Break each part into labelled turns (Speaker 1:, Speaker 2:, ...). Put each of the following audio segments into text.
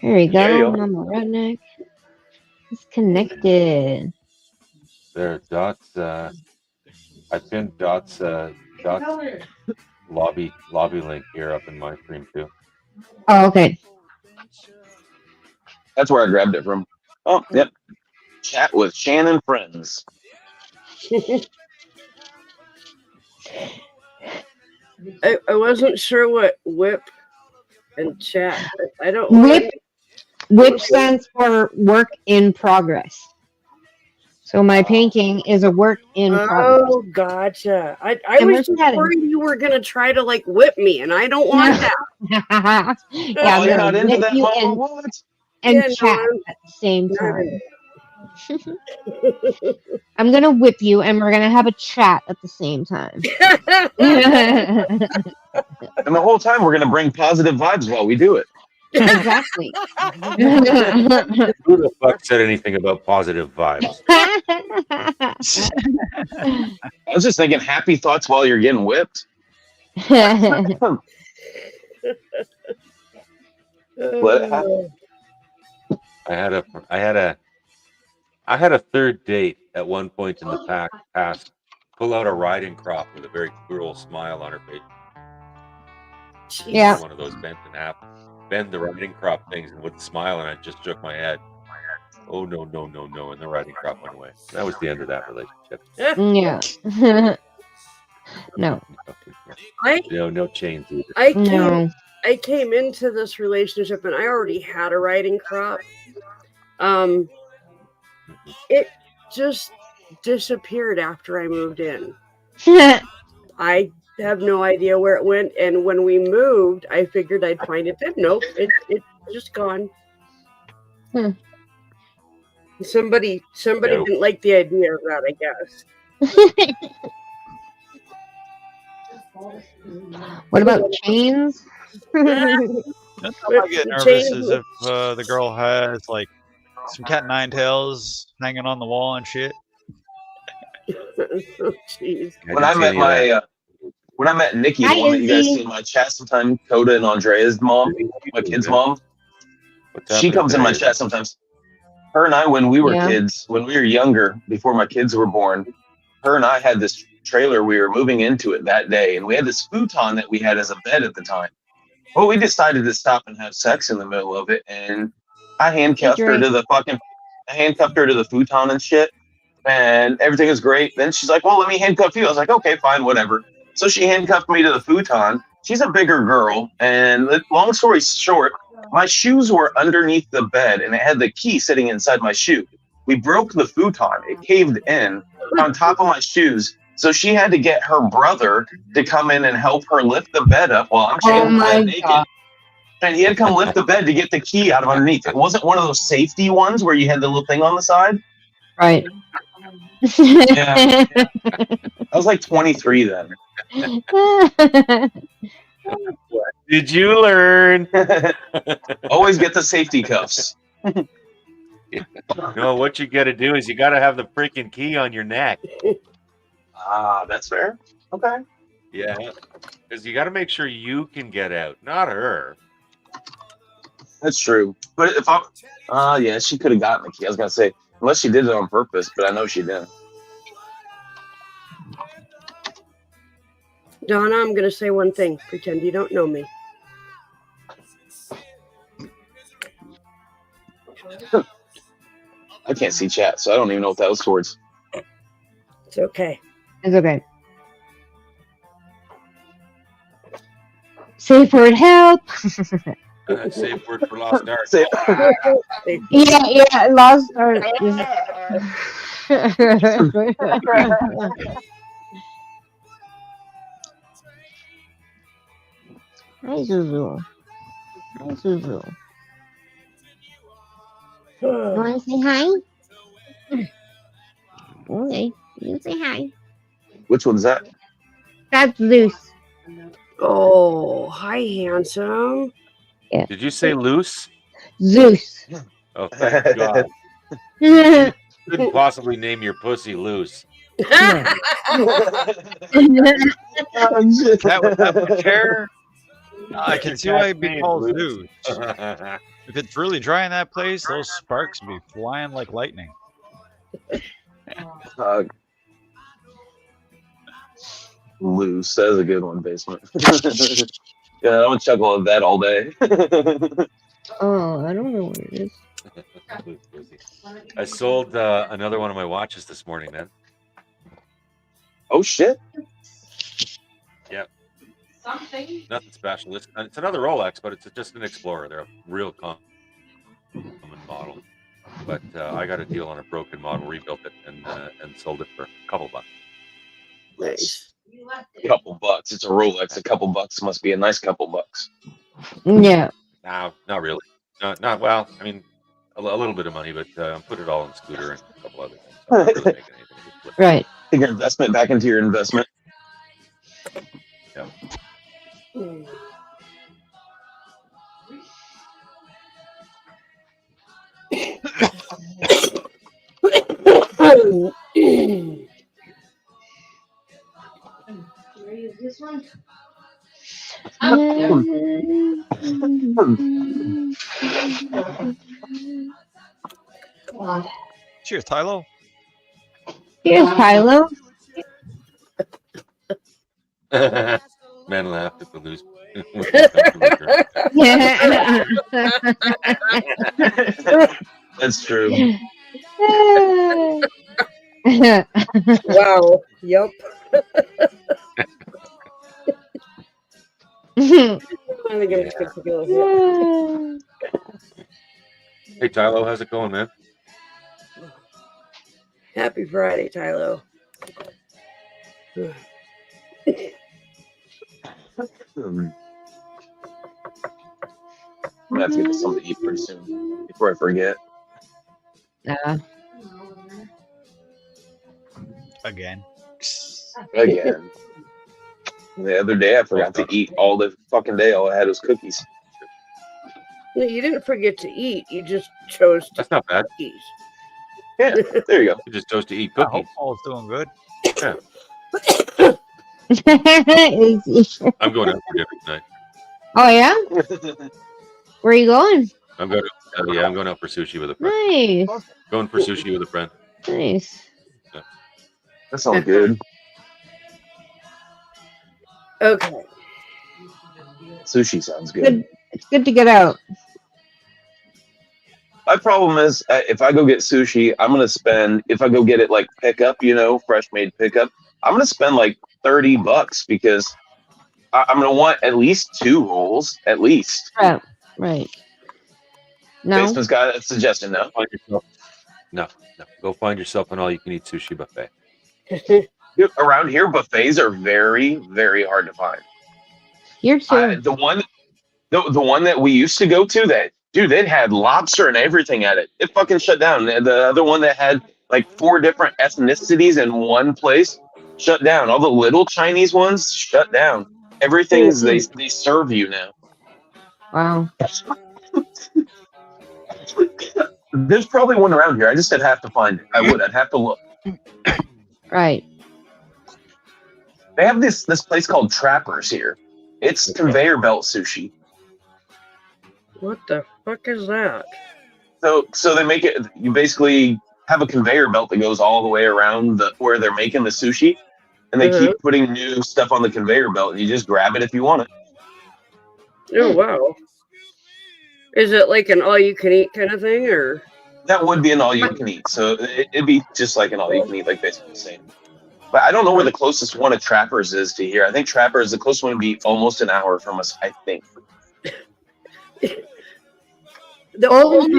Speaker 1: There we
Speaker 2: There you
Speaker 1: go.
Speaker 2: go.
Speaker 1: Mama Redneck. It's connected.
Speaker 3: There, Dot's. I pinned Dot's lobby link here up in my stream too.
Speaker 1: Oh, okay.
Speaker 2: That's where I grabbed it from. Oh, yep. Chat with Shannon friends.
Speaker 4: I wasn't sure what whip and chat. I don't.
Speaker 1: Whip stands for work in progress. So my painting is a work in progress.
Speaker 4: Oh, gotcha. I was just worried you were gonna try to like whip me, and I don't want that.
Speaker 1: Yeah,
Speaker 2: you're not into that, Mama?
Speaker 1: And chat at the same time. I'm gonna whip you, and we're gonna have a chat at the same time.
Speaker 2: And the whole time we're gonna bring positive vibes while we do it.
Speaker 1: Exactly.
Speaker 3: Who the fuck said anything about positive vibes?
Speaker 2: I was just thinking happy thoughts while you're getting whipped. Let it happen.
Speaker 3: I had a third date at one point in the past pull out a riding crop with a very cruel smile on her face.
Speaker 1: Yeah.
Speaker 3: One of those bend the riding crop things with a smile, and I just shook my head. Oh no, and the riding crop went away. That was the end of that relationship.
Speaker 1: Yeah. No.
Speaker 3: No chains either.
Speaker 4: I came into this relationship and I already had a riding crop. It just disappeared after I moved in. I have no idea where it went, and when we moved, I figured I'd find it. Nope, it's just gone. Somebody didn't like the idea of that, I guess.
Speaker 1: What about chains?
Speaker 5: That's how I get nervous is if the girl has like some cat nine tails hanging on the wall and shit.
Speaker 4: Oh, jeez.
Speaker 2: When I met Nikki, the one that you guys see in my chat sometimes, Coda and Andrea's mom, my kid's mom, she comes in my chat sometimes. Her and I, when we were kids, when we were younger, before my kids were born, her and I had this trailer. We were moving into it that day, and we had this futon that we had as a bed at the time. Well, we decided to stop and have sex in the middle of it, and I handcuffed her to the futon and shit, and everything was great. Then she's like, well, let me handcuff you. I was like, okay, fine, whatever. So she handcuffed me to the futon. She's a bigger girl, and long story short, my shoes were underneath the bed, and it had the key sitting inside my shoe. We broke the futon. It caved in on top of my shoes, so she had to get her brother to come in and help her lift the bed up while I'm shaking my head naked. And he had to come lift the bed to get the key out of underneath. It wasn't one of those safety ones where you had the little thing on the side.
Speaker 1: Right.
Speaker 2: Yeah. I was like 23 then.
Speaker 3: What did you learn?
Speaker 2: Always get the safety cuffs.
Speaker 3: No, what you got to do is you got to have the freaking key on your neck.
Speaker 2: Ah, that's fair. Okay.
Speaker 3: Yeah, because you got to make sure you can get out, not her.
Speaker 2: That's true. But if yeah, she could have gotten the key. I was gonna say, unless she did it on purpose, but I know she didn't.
Speaker 4: Donna, I'm going to say one thing. Pretend you don't know me.
Speaker 2: I can't see chat, so I don't even know what that was towards.
Speaker 4: It's okay.
Speaker 1: It's okay. Safe word, help.
Speaker 3: Safe word for Lost Ark.
Speaker 1: Yeah, Lost Ark. Hi, Zuzu. Hi, Zuzu. You want to say hi? Okay, you say hi.
Speaker 2: Which one's that?
Speaker 1: That's Zeus.
Speaker 4: Oh, hi, handsome.
Speaker 1: Yeah.
Speaker 3: Did you say loose?
Speaker 1: Zeus.
Speaker 3: Oh, thank God. You couldn't possibly name your pussy loose.
Speaker 5: That would chair. I can see why it'd be called luge. If it's really dry in that place, those sparks would be flying like lightning.
Speaker 2: Loose. That is a good one, basement. Yeah, I'm gonna chuckle at that all day.
Speaker 1: Oh, I don't know what it is.
Speaker 3: I sold another one of my watches this morning, man.
Speaker 2: Oh shit!
Speaker 3: Nothing special. It's another Rolex, but it's just an Explorer. They're a real common model. But I got a deal on a broken model, rebuilt it, and sold it for a couple bucks.
Speaker 4: Nice.
Speaker 2: A couple bucks. It's a Rolex. A couple bucks must be a nice couple bucks.
Speaker 1: Yeah.
Speaker 3: No, not really. Not well. I mean, a little bit of money, but put it all in scooter and a couple other things. So I'm not really making anything. Just flip it.
Speaker 1: Right.
Speaker 2: Take your investment back into your investment.
Speaker 3: Yeah.
Speaker 1: This one?
Speaker 5: Cheers, Tylo.
Speaker 1: Here's Kylo.
Speaker 3: Man laughed at the loose.
Speaker 2: That's true.
Speaker 4: Wow. Yep. I think I'm just gonna take a little hit.
Speaker 3: Hey, Tylo, how's it going, man?
Speaker 4: Happy Friday, Tylo.
Speaker 2: I'm gonna have to get something to eat pretty soon before I forget.
Speaker 5: Again.
Speaker 2: Again. The other day I forgot to eat all the fucking day. All I had was cookies.
Speaker 4: No, you didn't forget to eat. You just chose to
Speaker 3: That's not bad.
Speaker 4: eat.
Speaker 2: Yeah, there you go.
Speaker 3: You just chose to eat
Speaker 5: I hope
Speaker 3: cookies.
Speaker 5: Paul's doing good.
Speaker 3: I'm going out for dinner tonight.
Speaker 1: Oh yeah? Where are you going?
Speaker 3: I'm going. I'm going out for sushi with a friend.
Speaker 1: Nice.
Speaker 3: Going for sushi with a friend.
Speaker 1: Nice.
Speaker 2: That sounds good.
Speaker 4: Okay.
Speaker 2: Sushi sounds good.
Speaker 1: Good. It's good to get out.
Speaker 2: My problem is if I go get sushi, I'm gonna spend. If I go get it like pickup, fresh made pickup, I'm gonna spend like $30 because I'm gonna want at least 2 rolls, at least.
Speaker 1: Right. No.
Speaker 2: Basement's got a suggestion now.
Speaker 3: Find yourself. No. Go find yourself an all-you-can-eat sushi buffet.
Speaker 2: Around here, buffets are very, very hard to find.
Speaker 1: Here too.
Speaker 2: The one that we used to go to, that dude, it had lobster and everything at it. It fucking shut down. The other one that had like 4 different ethnicities in one place shut down. All the little Chinese ones shut down. Everything's they serve you now.
Speaker 1: Wow.
Speaker 2: There's probably one around here. I just would have to find it. I'd have to look.
Speaker 1: Right.
Speaker 2: They have this place called Trappers here. It's conveyor belt sushi.
Speaker 4: What the fuck is that?
Speaker 2: So they make it. You basically have a conveyor belt that goes all the way around where they're making the sushi, and they keep putting new stuff on the conveyor belt, and you just grab it if you want it.
Speaker 4: Oh wow. Is it like an all-you-can-eat kind of thing, or?
Speaker 2: That would be an all-you-can-eat. So it'd be just like an all-you-can-eat, like basically the same. But I don't know where the closest one of Trappers is to here. I think Trappers, the closest one would be almost an hour from us, I think.
Speaker 4: The only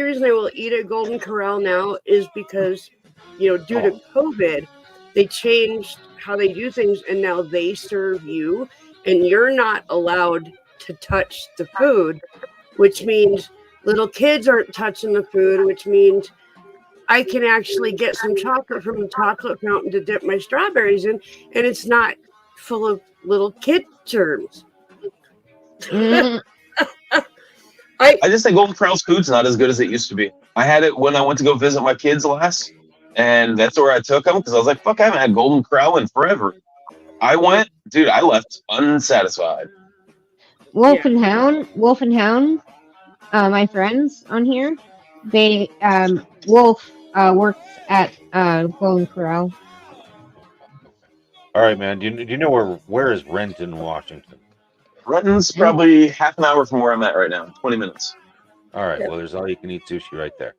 Speaker 4: reason I will eat at Golden Corral now is because, due to COVID, they changed how they do things, and now they serve you, and you're not allowed to touch the food, which means little kids aren't touching the food, which means I can actually get some chocolate from the chocolate fountain to dip my strawberries in, and it's not full of little kid germs.
Speaker 2: I just think Golden Corral's food's not as good as it used to be. I had it when I went to go visit my kids last, and that's where I took them because I was like, fuck, I haven't had Golden Corral in forever. I went, dude. I left unsatisfied.
Speaker 1: Wolf and Hound, my friends on here, they Wolf works at Golden Corral.
Speaker 3: All right, man. Do you know where is Renton, Washington?
Speaker 2: Renton's probably half an hour from where I'm at right now. 20 minutes.
Speaker 3: All right. Well, there's all you can eat sushi right there.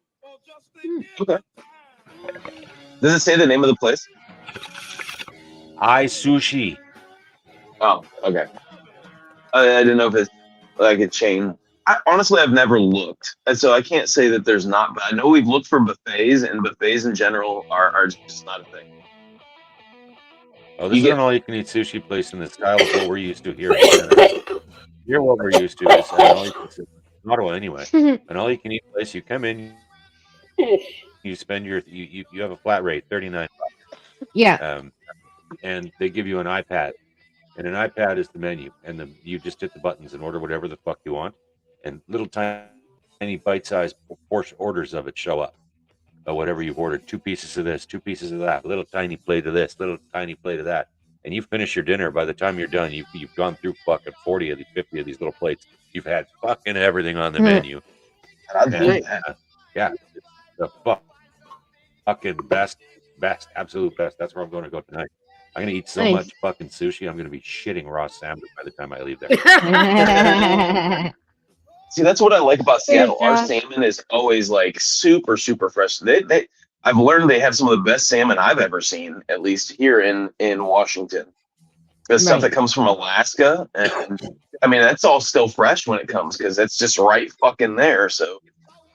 Speaker 2: Okay. Does it say the name of the place?
Speaker 3: I Sushi.
Speaker 2: Oh, okay. I didn't know if it's like a chain. Honestly, I've never looked, and so I can't say that there's not. But I know we've looked for buffets, and buffets in general are just not a thing.
Speaker 3: Oh, this is an all-you-can-eat sushi place in the style of what we're used to here in Canada. Here, what we're used to is Ottawa anyway. An all-you-can-eat place. You come in, you spend you have a flat rate, $39.
Speaker 1: Yeah.
Speaker 3: And they give you an iPad, and an iPad is the menu, and you just hit the buttons and order whatever the fuck you want, and little tiny bite-sized portion orders of it show up. Whatever you've ordered, 2 pieces of this, 2 pieces of that, little tiny plate of this, little tiny plate of that, and you finish your dinner. By the time you're done, you've gone through fucking 40 of these, 50 of these little plates. You've had fucking everything on the menu. Yeah, it's the fucking best, absolute best. That's where I'm going to go tonight. I'm going to eat so much fucking sushi, I'm going to be shitting raw salmon by the time I leave there.
Speaker 2: See, that's what I like about Seattle. Our salmon is always like super, super fresh. I've learned they have some of the best salmon I've ever seen, at least here in Washington. The stuff that comes from Alaska, and I mean that's all still fresh when it comes because it's just right fucking there. So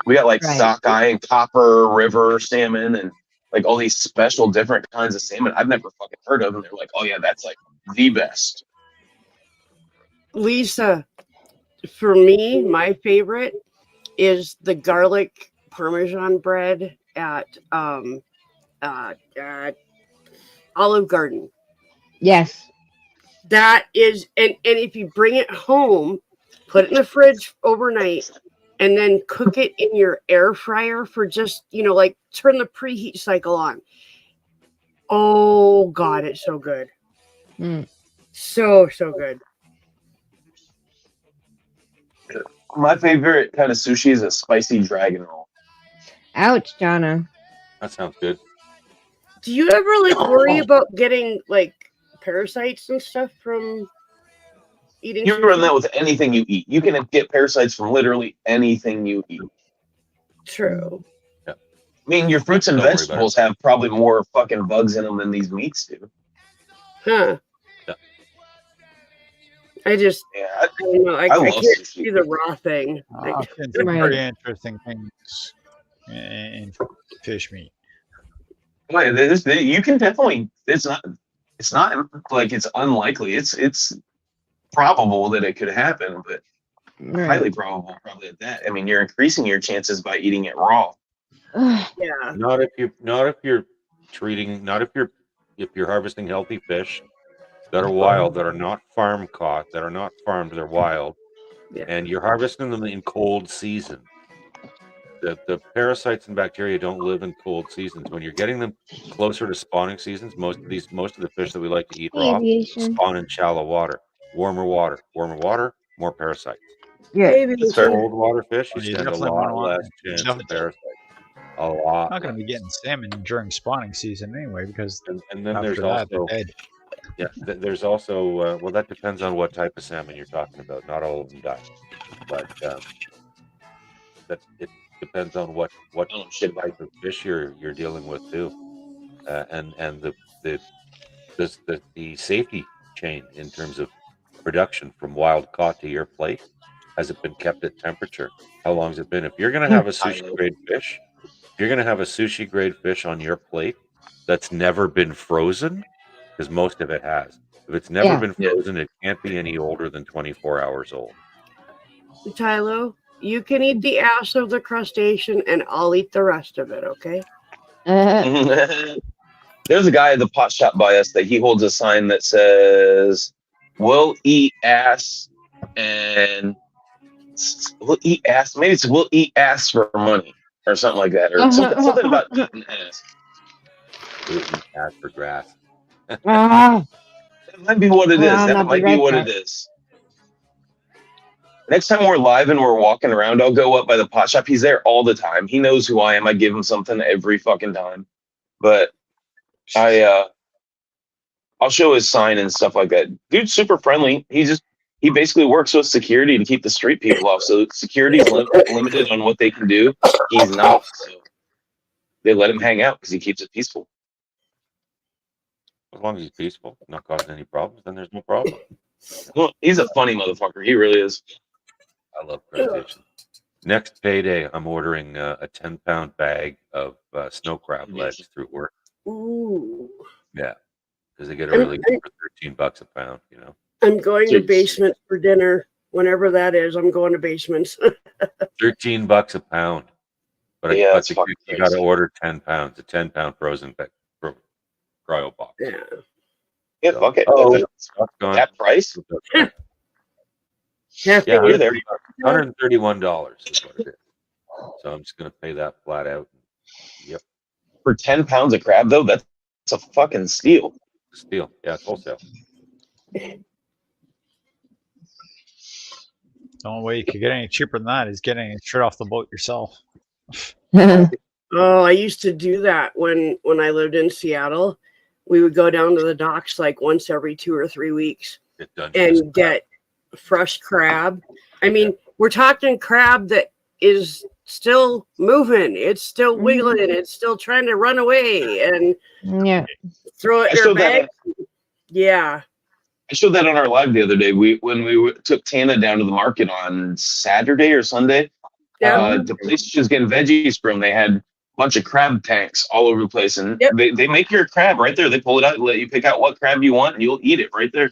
Speaker 2: we got like sockeye and Copper River salmon and like all these special different kinds of salmon I've never fucking heard of, and they're like, oh yeah, that's like the best.
Speaker 4: Lisa, for me, my favorite is the garlic Parmesan bread at Olive Garden.
Speaker 1: Yes.
Speaker 4: That is, and if you bring it home, put it in the fridge overnight, and then cook it in your air fryer for just, like turn the preheat cycle on. Oh God, it's so good. So good.
Speaker 2: My favorite kind of sushi is a spicy dragon roll.
Speaker 1: Ouch, Donna.
Speaker 3: That sounds good.
Speaker 4: Do you ever worry about getting parasites and stuff from eating?
Speaker 2: You run that with anything you eat. You can get parasites from literally anything you eat.
Speaker 4: True.
Speaker 2: Yeah. I mean, your fruits and vegetables have probably more fucking bugs in them than these meats do.
Speaker 4: Huh.
Speaker 2: Yeah.
Speaker 4: I don't know. I can't
Speaker 2: sushi.
Speaker 4: do the raw thing.
Speaker 5: Some pretty interesting things in fish meat.
Speaker 2: You can definitely. It's not like it's unlikely. It's probable that it could happen, but highly probable probably at that. I mean, you're increasing your chances by eating it raw.
Speaker 4: Yeah.
Speaker 3: Not if you're harvesting healthy fish that are wild, that are not farm caught, that are not farmed, they're wild, and you're harvesting them in cold season. The parasites and bacteria don't live in cold seasons. When you're getting them closer to spawning seasons, most of the fish that we like to eat raw spawn in shallow water. Warmer water, more parasites.
Speaker 1: Yeah.
Speaker 3: Cold water fish, you stand a lot less chance of parasites. A lot.
Speaker 5: I'm not going to be getting salmon during spawning season anyway, because
Speaker 3: and then there's also there's also that depends on what type of salmon you're talking about. Not all of them die, but that it depends on what type of fish you're dealing with too, and the safety chain in terms of production from wild caught to your plate. Has it been kept at temperature? How long has it been? If you're going to have a sushi grade fish, on your plate that's never been frozen, because most of it has. If it's never been frozen, it can't be any older than 24 hours old.
Speaker 4: Tylo, you can eat the ass of the crustacean, and I'll eat the rest of it. Okay.
Speaker 2: There's a guy at the pot shop by us that he holds a sign that says, "We'll eat ass and we'll eat ass." Maybe it's "We'll eat ass for money" or something like that, or something about eating ass.
Speaker 3: We'll eat ass for grass.
Speaker 2: That might be what it is.
Speaker 1: Well,
Speaker 2: That
Speaker 1: I'll
Speaker 2: might
Speaker 1: be
Speaker 2: be
Speaker 1: right
Speaker 2: what
Speaker 1: back.
Speaker 2: it is. Next time we're live and we're walking around, I'll go up by the pot shop. He's there all the time. He knows who I am. I give him something every fucking time. But I'll show his sign and stuff like that. Dude's super friendly. He basically works with security to keep the street people off. So security's limited on what they can do. He's not. So they let him hang out because he keeps it peaceful.
Speaker 3: As long as he's peaceful, not causing any problems, then there's no problem.
Speaker 2: Well, he's a funny motherfucker. He really is.
Speaker 3: I love crustaceans. Next payday, I'm ordering a 10-pound bag of snow crab legs through work.
Speaker 4: Ooh.
Speaker 3: Yeah, because they get a really good for $13 a pound. You know,
Speaker 4: I'm going to
Speaker 2: Dude.
Speaker 4: basement for dinner. Whenever that is, I'm going to basements.
Speaker 3: $13 a pound. But
Speaker 2: Yeah,
Speaker 3: but
Speaker 2: it's fucking
Speaker 3: you got to
Speaker 2: crazy.
Speaker 3: order 10 pounds, a 10-pound frozen cryo box.
Speaker 4: Yeah.
Speaker 2: Yeah, fuck it.
Speaker 3: Oh,
Speaker 2: That's that price?
Speaker 4: Yeah.
Speaker 3: Yeah,
Speaker 2: You're there.
Speaker 3: $131 is what it is. So I'm just gonna pay that flat out. Yep,
Speaker 2: For 10 pounds of crab, though, that's a fucking steal.
Speaker 3: steal. Yeah, it's wholesale.
Speaker 5: The only way you could get any cheaper than that is getting it straight off the boat yourself.
Speaker 4: Oh, I used to do that when I lived in Seattle. We would go down to the docks like once every 2 or 3 weeks
Speaker 3: Get done.
Speaker 4: and get fresh crab. I mean, we're talking crab that is still moving. It's still wiggling. It's still trying to run away and
Speaker 1: Yeah.
Speaker 4: throw it
Speaker 2: I
Speaker 4: in your
Speaker 2: showed
Speaker 4: bag.
Speaker 2: that.
Speaker 4: Yeah.
Speaker 2: I showed that on our live the other day. When we took Tana down to the market on Saturday or Sunday.
Speaker 4: Yeah.
Speaker 2: The place she was getting veggies from, they had a bunch of crab tanks all over the place, and
Speaker 4: Yep.
Speaker 2: they make your crab right there. They pull it out, and let you pick out what crab you want, and you'll eat it right there,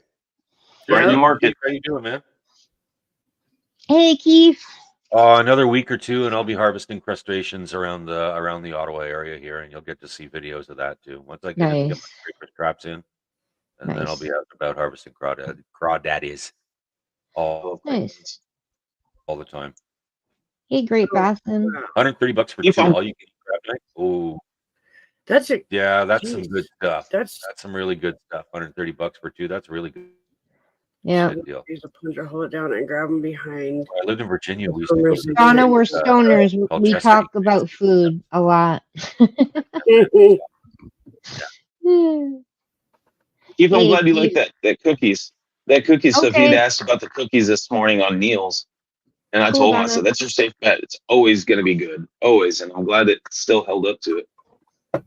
Speaker 2: right in the market.
Speaker 3: How you doing, man?
Speaker 1: Hey, Keith.
Speaker 3: Another week or two, and I'll be harvesting crustaceans around the Ottawa area here, and you'll get to see videos of that too. Once I get my
Speaker 1: Nice.
Speaker 3: scraper traps in, and then I'll
Speaker 1: Nice.
Speaker 3: be out and about harvesting crawdaddies all
Speaker 1: Nice.
Speaker 3: the time.
Speaker 1: Hey, Great Boston.
Speaker 3: $130 for
Speaker 2: You
Speaker 3: two
Speaker 2: found-
Speaker 3: all you can eat crab night. Oh,
Speaker 4: That's it.
Speaker 3: yeah, that's some
Speaker 4: Jeez.
Speaker 3: good stuff.
Speaker 4: That's
Speaker 3: That's some really good stuff. $130 for two. That's a really good,
Speaker 1: Yeah.
Speaker 3: good deal.
Speaker 4: use a plunger, hold it down, and grab them behind.
Speaker 3: I lived in Virginia. We used to go to
Speaker 1: Donna, we're
Speaker 3: uh,
Speaker 1: stoners.
Speaker 3: called
Speaker 1: We
Speaker 3: Chesapeake
Speaker 1: talk
Speaker 3: Place.
Speaker 1: about food a lot.
Speaker 2: Keith, I'm
Speaker 1: Hey,
Speaker 2: glad you like
Speaker 1: Keith.
Speaker 2: that cookies. That cookie stuff.
Speaker 1: Okay.
Speaker 2: He'd asked about the cookies this morning on Neil's, and I
Speaker 1: Cool,
Speaker 2: told him, I
Speaker 1: Donna.
Speaker 2: said, that's your safe bet. It's always going to be good, always, and I'm glad it still held up to it.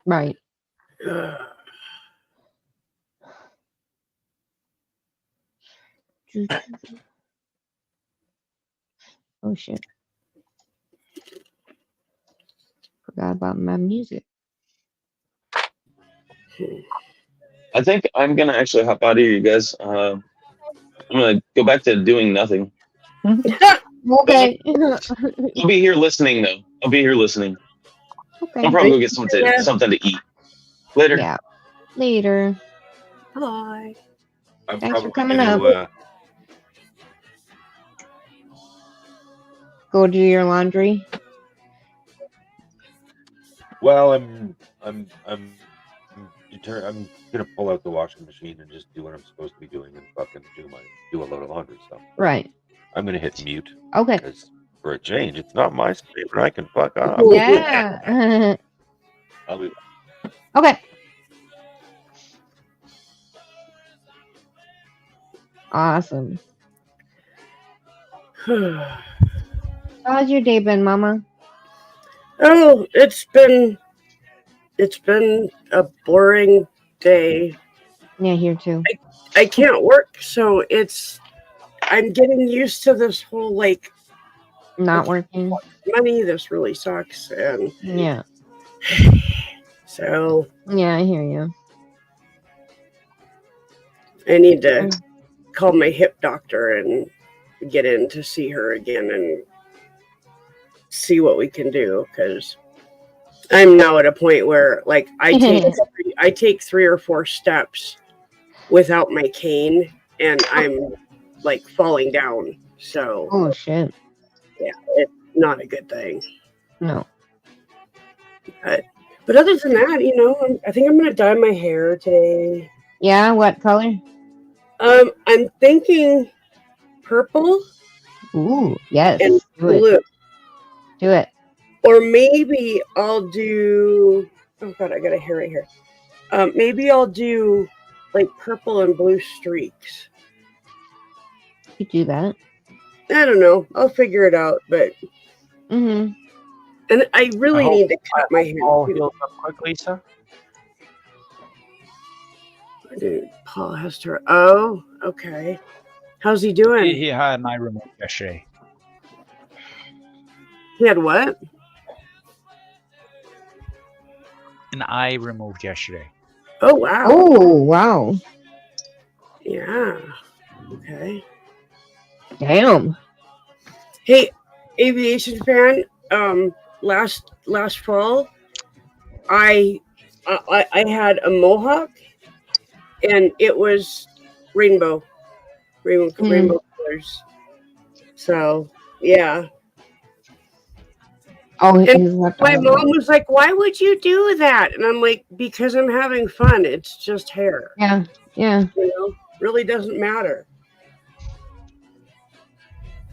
Speaker 1: Right. Oh, shit. Forgot about my music.
Speaker 2: I think I'm gonna actually hop out of here, you guys. I'm gonna go back to doing nothing.
Speaker 1: Okay.
Speaker 2: I'll be here listening, though. I'll be here listening.
Speaker 1: Okay.
Speaker 2: I'll probably go get something to eat. Later.
Speaker 1: Yeah. Later.
Speaker 4: Bye.
Speaker 3: I'm
Speaker 1: Thanks for
Speaker 3: probably
Speaker 1: coming
Speaker 3: gonna,
Speaker 1: Go do your laundry.
Speaker 3: well, I'm gonna pull out the washing machine and just do what I'm supposed to be doing and fucking do a load of laundry. So
Speaker 1: Right.
Speaker 3: I'm gonna hit mute
Speaker 1: Okay.
Speaker 3: because for a change, it's not my stream and I can fuck off.
Speaker 1: Yeah.
Speaker 3: I'll be.
Speaker 1: Okay. Awesome. How's your day been, Mama?
Speaker 4: Oh, it's been a boring day.
Speaker 1: Yeah, here too.
Speaker 4: I can't work, so I'm getting used to this whole like
Speaker 1: Not working.
Speaker 4: money. This really sucks, and
Speaker 1: Yeah.
Speaker 4: so
Speaker 1: Yeah, I hear you.
Speaker 4: I need to call my hip doctor and get in to see her again and see what we can do, because I'm now at a point where like I take 3 or 4 steps without my cane and I'm like falling down. So
Speaker 1: Oh shit.
Speaker 4: yeah, it's not a good thing.
Speaker 1: No.
Speaker 4: But other than that, I think I'm gonna dye my hair today.
Speaker 1: Yeah, what color?
Speaker 4: I'm thinking purple
Speaker 1: Ooh, yes.
Speaker 4: and
Speaker 1: Do it.
Speaker 4: blue,
Speaker 1: Do it.
Speaker 4: or maybe I'll do. Oh God, I got a hair right here. Maybe I'll do like purple and blue streaks.
Speaker 1: You do that.
Speaker 4: I don't know. I'll figure it out. But
Speaker 1: Mm-hmm.
Speaker 4: and I really need to cut my hair.
Speaker 5: All heals up quick, Lisa.
Speaker 4: Dude, Paul Hester. Oh, okay. How's he doing?
Speaker 5: He had an eye removed yesterday.
Speaker 4: He had what?
Speaker 5: An eye removed yesterday.
Speaker 4: Oh wow.
Speaker 1: Oh, wow.
Speaker 4: Yeah. Okay.
Speaker 1: Damn.
Speaker 4: Hey, aviation fan. Last fall, I had a mohawk, and it was rainbow colors. So yeah.
Speaker 1: Oh,
Speaker 4: And
Speaker 1: he's left
Speaker 4: My
Speaker 1: out.
Speaker 4: mom was like, "Why would you do that?" And I'm like, "Because I'm having fun. It's just hair.
Speaker 1: Yeah, yeah.
Speaker 4: Really doesn't matter."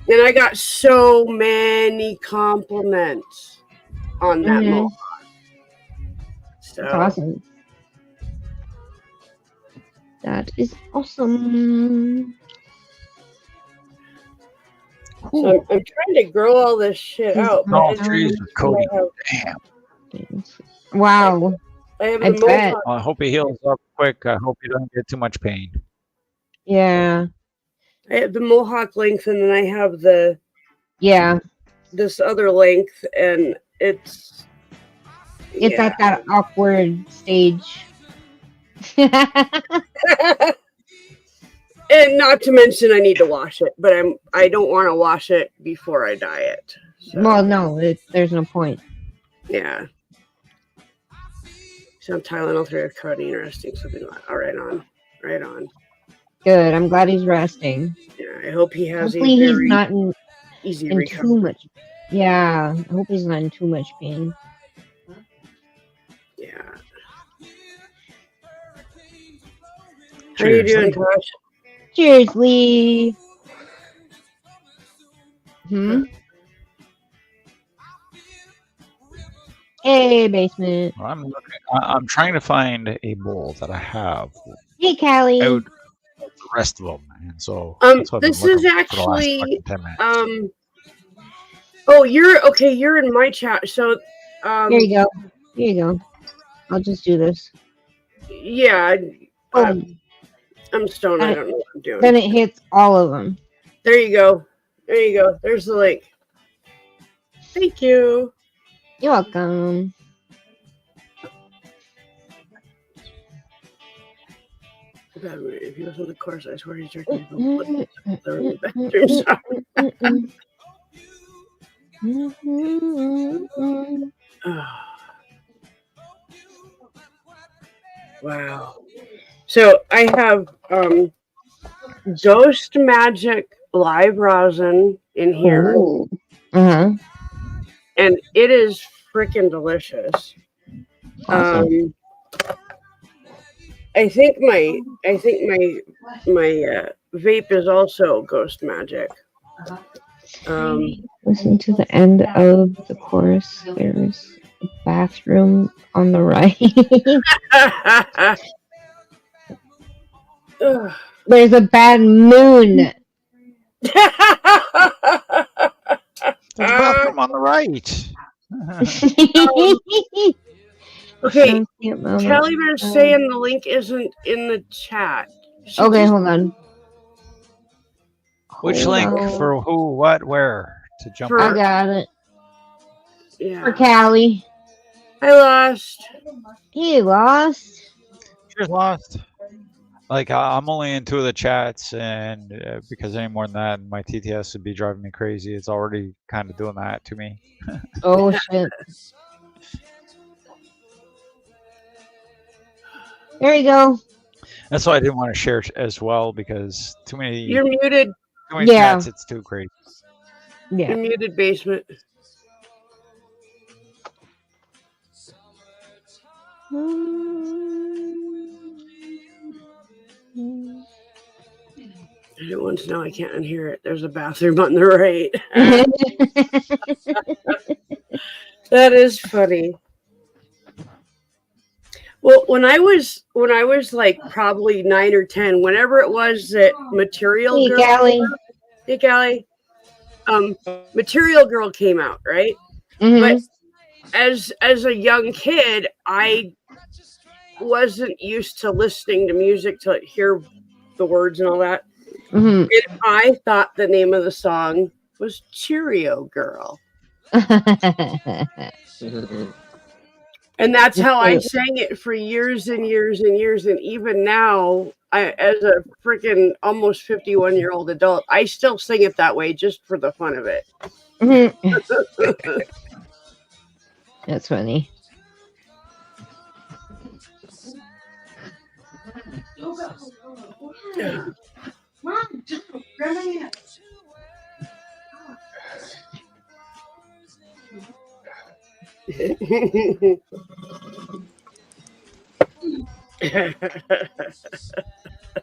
Speaker 4: And I got so many compliments on that
Speaker 1: Mhm.
Speaker 4: mohawk. So
Speaker 1: That's awesome. That is awesome.
Speaker 4: So I'm trying to grow all this shit out. But
Speaker 5: No
Speaker 4: it's
Speaker 5: trees
Speaker 4: just
Speaker 5: with Cody.
Speaker 4: I have,
Speaker 5: Damn.
Speaker 1: Wow.
Speaker 4: I have
Speaker 1: I
Speaker 4: the
Speaker 1: bet.
Speaker 4: mohawk.
Speaker 5: Well, I hope he heals up quick. I hope he doesn't get too much pain.
Speaker 1: Yeah.
Speaker 4: I have the mohawk length, and then I have
Speaker 1: Yeah.
Speaker 4: this other length, and it's
Speaker 1: It's at that awkward stage.
Speaker 4: And not to mention, I need to wash it, but I don't want to wash it before I dye it. So,
Speaker 1: Well, no, there's no point.
Speaker 4: yeah. Some Tylenol 3 with codeine resting, something like. All right on.
Speaker 1: Good. I'm glad he's resting.
Speaker 4: Yeah, I hope he has
Speaker 1: Hopefully
Speaker 4: a
Speaker 1: he's
Speaker 4: very
Speaker 1: not in
Speaker 4: easy
Speaker 1: too
Speaker 4: recovery.
Speaker 1: much. Yeah. I hope he's not in too much pain.
Speaker 4: Yeah. How you
Speaker 5: Cheers,
Speaker 4: doing,
Speaker 5: Lee.
Speaker 4: Tosh?
Speaker 1: Cheers, Lee. Hmm. Hey, basement.
Speaker 5: Well, I'm trying to find a bowl that I have
Speaker 1: Hey, Callie.
Speaker 5: out of the rest of them, and so that's what I've been
Speaker 4: This is
Speaker 5: looking for the last
Speaker 4: actually
Speaker 5: fucking 10 minutes.
Speaker 4: Oh, you're in my chat. So
Speaker 1: Here you go. Here you go. I'll just do this.
Speaker 4: yeah,
Speaker 1: Oh,
Speaker 4: I'm stoned. I don't know what I'm doing.
Speaker 1: then it hits all of them.
Speaker 4: There you go. There's the link. Thank you.
Speaker 1: You're welcome.
Speaker 4: If he was on the course, I swear he's drinking the bathroom. Wow. So I have Ghost Magic live rosin in here,
Speaker 1: Uh-huh.
Speaker 4: and it is freaking delicious.
Speaker 1: Awesome.
Speaker 4: I think my vape is also Ghost Magic.
Speaker 1: Listen to the end of the chorus. There's a bathroom on the right.
Speaker 4: Ugh.
Speaker 1: There's a bad moon.
Speaker 5: There's a bathroom on the right.
Speaker 4: Okay, Kelly Bear's saying the link isn't in the chat.
Speaker 1: Okay, hold on.
Speaker 5: Which
Speaker 1: Hold
Speaker 5: link
Speaker 1: on.
Speaker 5: for who, what, where to jump
Speaker 4: For-
Speaker 1: I
Speaker 5: on?
Speaker 1: got it.
Speaker 4: Yeah.
Speaker 1: For Callie.
Speaker 4: I lost.
Speaker 1: He lost.
Speaker 5: Cheers, lost. Like I'm only in 2 of the chats, and because any more than that, my TTS would be driving me crazy. It's already kind of doing that to me.
Speaker 1: Oh, shit. There you go.
Speaker 5: That's why I didn't want to share as well, because too many
Speaker 4: You're muted.
Speaker 1: Yeah.
Speaker 5: chats, it's too crazy.
Speaker 4: You're
Speaker 1: Yeah.
Speaker 4: muted, basement. I didn't want to know. I can't unhear it. There's a bathroom on the right. That is funny. Well, when I was like probably 9 or 10, whenever it was that Material
Speaker 1: Hey,
Speaker 4: Girl,
Speaker 1: Callie.
Speaker 4: hey Callie, Material Girl came out, right?
Speaker 1: Mhm.
Speaker 4: But as a young kid, I wasn't used to listening to music to hear the words and all that.
Speaker 1: Mhm.
Speaker 4: And I thought the name of the song was Cheerio Girl. And that's how I sang it for years and years and years. And even now, as a freaking almost 51-year-old adult, I still sing it that way just for the fun of it.
Speaker 1: Mhm. That's funny.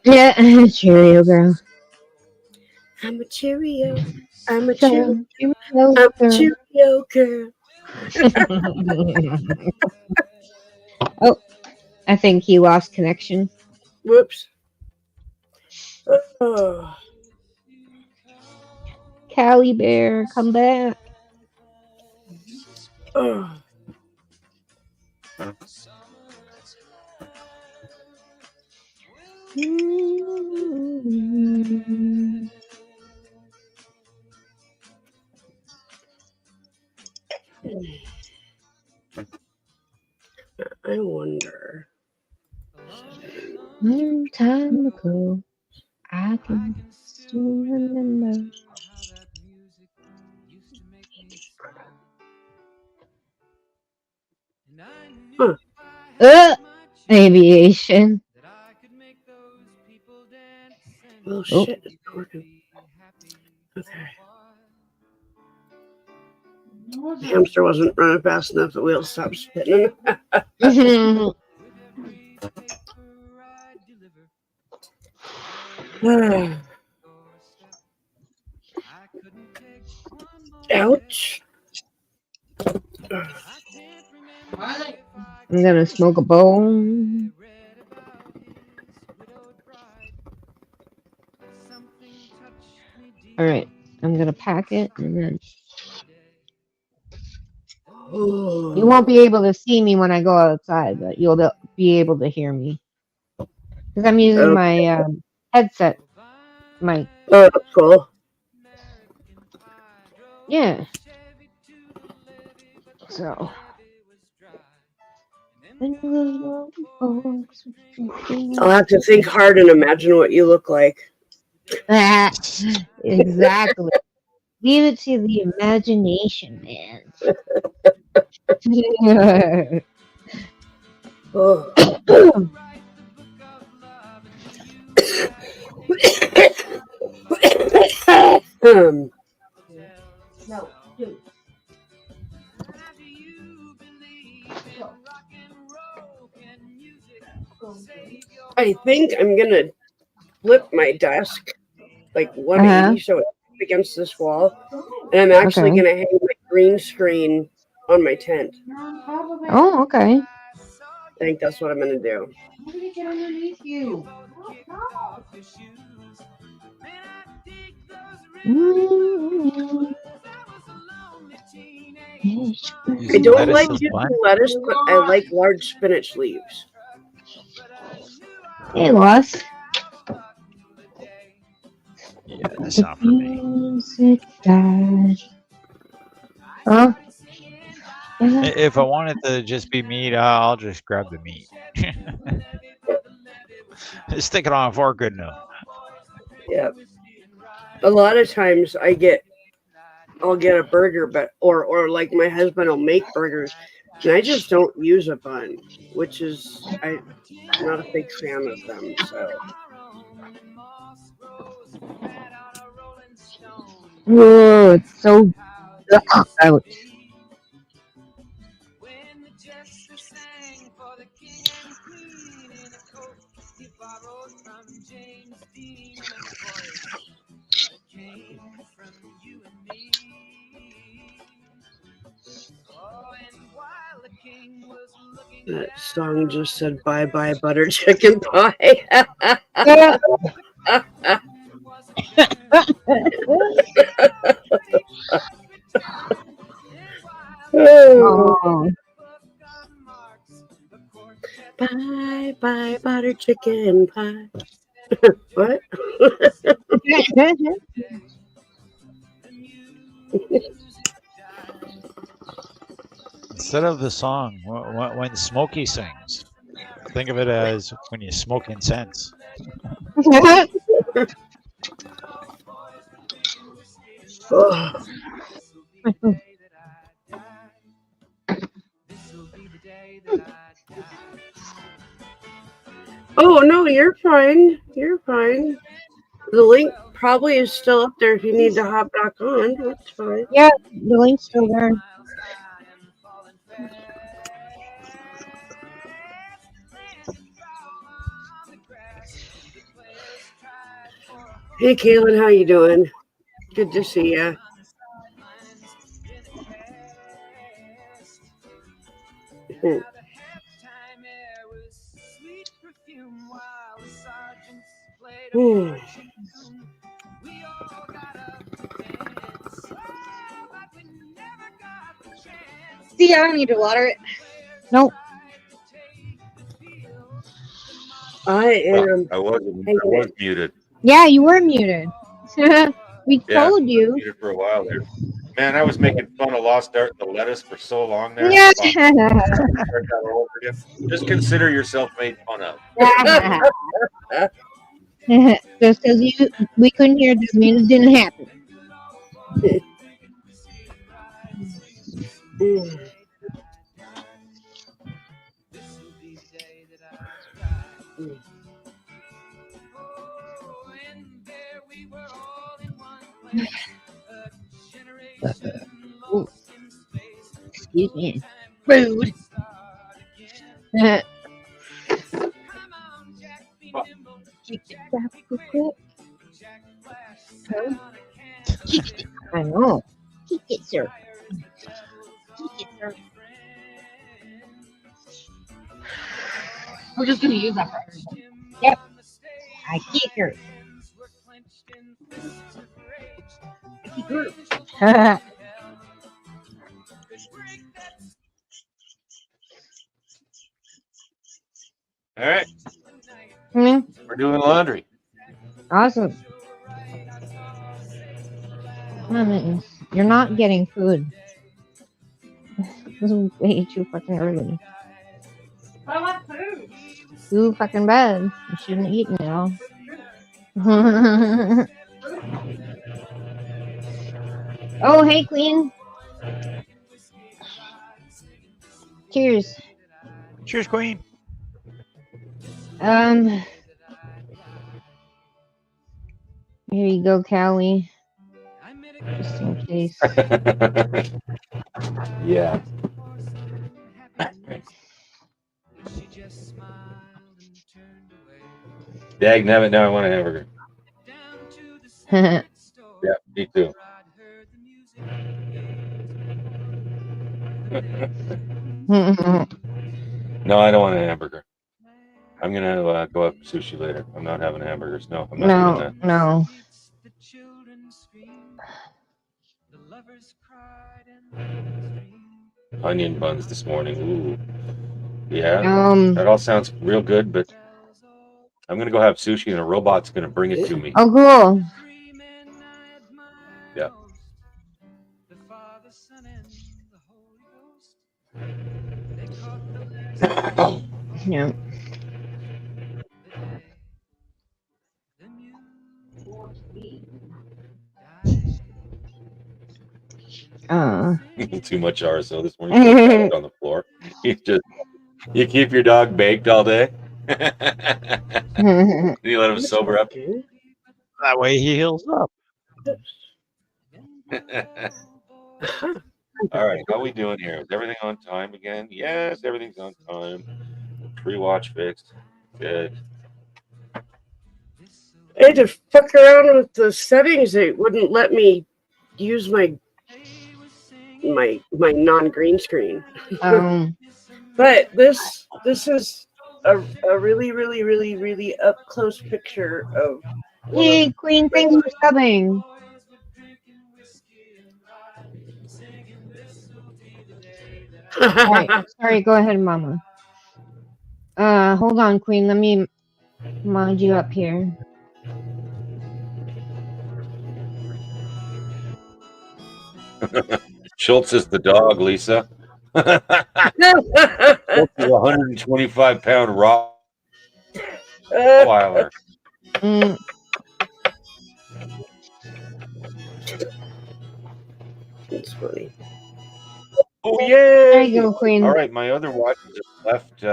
Speaker 1: Yeah, Cheerio girl.
Speaker 4: I'm a Cheerio. I'm a
Speaker 1: Cheerio
Speaker 4: Cheerio. I'm a
Speaker 1: girl.
Speaker 4: Cheerio girl.
Speaker 1: Oh, I think he lost connection.
Speaker 4: Whoops. Oh.
Speaker 1: Callie Bear, come back.
Speaker 4: Oh. I wonder.
Speaker 1: Long time ago, I can still remember.
Speaker 4: Huh.
Speaker 1: Aviation.
Speaker 4: Oh,
Speaker 1: Oh.
Speaker 4: shit. It's working. Okay. The hamster wasn't running fast enough. The wheels stopped spinning. Ouch.
Speaker 1: I'm gonna smoke a bone. All right, I'm gonna pack it, and then you won't be able to see me when I go outside, but you'll be able to hear me because I'm using my headset mic.
Speaker 4: Oh, that's cool.
Speaker 1: Yeah. So.
Speaker 4: I'll have to think hard and imagine what you look like.
Speaker 1: Exactly. Leave it to the imagination, man.
Speaker 4: Oh.
Speaker 6: No, dude.
Speaker 4: I think I'm gonna flip my desk like 180 so it's against this wall, and I'm actually
Speaker 1: Okay.
Speaker 4: gonna hang my green screen on my tent.
Speaker 1: Oh, okay.
Speaker 4: I think that's what I'm gonna do.
Speaker 6: I'm gonna get underneath you.
Speaker 4: I don't like using lettuce, but I like large spinach leaves.
Speaker 1: Hey, Lost.
Speaker 5: Yeah, that's not for me.
Speaker 1: Music died. Huh?
Speaker 5: If I want it to just be meat, I'll just grab the meat. Stick it on a fork, good enough.
Speaker 4: Yeah. A lot of times I'll get a burger, but or like my husband will make burgers, and I just don't use a bun, which is I'm not a big fan of them. So.
Speaker 1: Whoa, it's so out.
Speaker 4: That song just said bye bye butter chicken pie. Oh.
Speaker 1: Oh.
Speaker 4: Bye bye butter chicken pie. What?
Speaker 5: Instead of the song, when Smokey sings, think of it as when you smoke incense.
Speaker 4: Oh. Oh no, you're fine. You're fine. The link probably is still up there if you need to hop back on. That's fine.
Speaker 1: Yeah, the link's still there.
Speaker 4: Hey, Kaylin, how you doing? Good to see ya.
Speaker 7: See, I don't need to water it.
Speaker 1: Nope.
Speaker 4: I am.
Speaker 3: I was muted.
Speaker 1: Yeah, you were muted. We
Speaker 3: Yeah.
Speaker 1: told you.
Speaker 3: Muted for a while there. Man, I was making fun of Lost Art and the lettuce for so long there.
Speaker 1: Yeah.
Speaker 3: Start that all over again. Just consider yourself made fun of.
Speaker 1: Just because we couldn't hear doesn't mean it didn't happen. Ooh. Excuse me. Rude. I know. Kick it, sir. Kick it, sir. We're just gonna use that for everything. Yep. I kick her. I kick her.
Speaker 3: All right.
Speaker 1: Hmm,
Speaker 3: We're doing laundry.
Speaker 1: awesome. Come on, Mittens. You're not getting food. This is way too fucking early.
Speaker 7: I want food.
Speaker 1: Too fucking bad. You shouldn't eat now. Oh, hey, Queen. Cheers.
Speaker 5: Cheers, Queen.
Speaker 1: Here you go, Callie. Just in case.
Speaker 3: Yeah. Dag nabbit, now I want a hamburger. Yeah, me too. No, I don't want a hamburger. I'm gonna go have sushi later. I'm not having hamburgers. No, I'm not doing that.
Speaker 1: No.
Speaker 3: Onion buns this morning. Ooh. Yeah. That all sounds real good, but I'm gonna go have sushi and a robot's gonna bring it to me.
Speaker 1: Oh, cool.
Speaker 3: Yeah.
Speaker 1: Yeah.
Speaker 3: Too much RSO this morning. He on the floor. You keep your dog baked all day. You let him sober up.
Speaker 5: That way he heals up.
Speaker 3: All right, how are we doing here? Is everything on time again? Yes, everything's on time. Tree watch fixed. Good.
Speaker 4: I had to fuck around with the settings. It wouldn't let me use my non-green screen. But this is a really, really, really, really up close picture of one
Speaker 1: Hey, Queen, thanks for subbing. All right, sorry, go ahead, Mama. Hold on, Queen. Let me mod you up here.
Speaker 3: Schultz is the dog, Lisa. Schultz is a 125-pound Rottweiler.
Speaker 1: Mm,
Speaker 4: It's funny.
Speaker 3: Oh
Speaker 1: there
Speaker 3: yay!
Speaker 1: you go, Queen.
Speaker 3: All right, my other watches have left.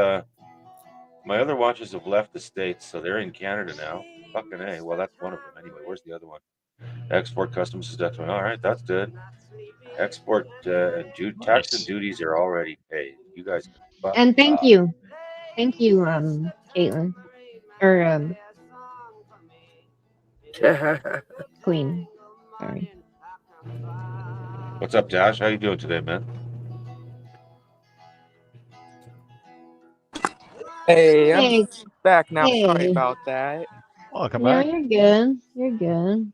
Speaker 3: My other watches have left the States, so they're in Canada now. Fucking A. Well, that's one of them anyway. Where's the other one? Export customs is deducted. All right, that's good. Export tax and duties are already paid. You guys can fuck
Speaker 1: And thank
Speaker 3: off.
Speaker 1: you, Caitlin, or Queen. Sorry.
Speaker 3: What's up, Dash? How you doing today, man?
Speaker 8: Hey, I'm
Speaker 1: Hey,
Speaker 8: back now. Sorry
Speaker 1: hey.
Speaker 8: about that.
Speaker 5: Welcome
Speaker 1: No,
Speaker 5: back.
Speaker 1: you're good. You're good.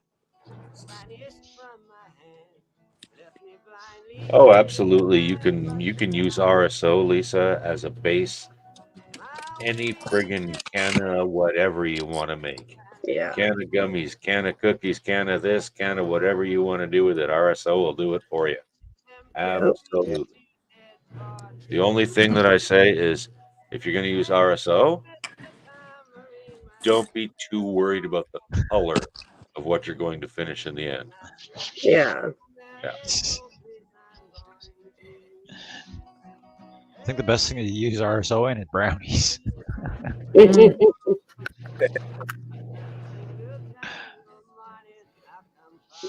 Speaker 3: Oh, absolutely. You can use RSO, Lisa, as a base. Any friggin' can of whatever you want to make.
Speaker 4: Yeah.
Speaker 3: Can of gummies, can of cookies, can of this, can of whatever you want to do with it. RSO will do it for you. Absolutely. The only thing that I say is if you're going to use RSO, don't be too worried about the color of what you're going to finish in the end.
Speaker 4: Yeah.
Speaker 3: Yeah.
Speaker 5: I think the best thing to use RSO in is brownies.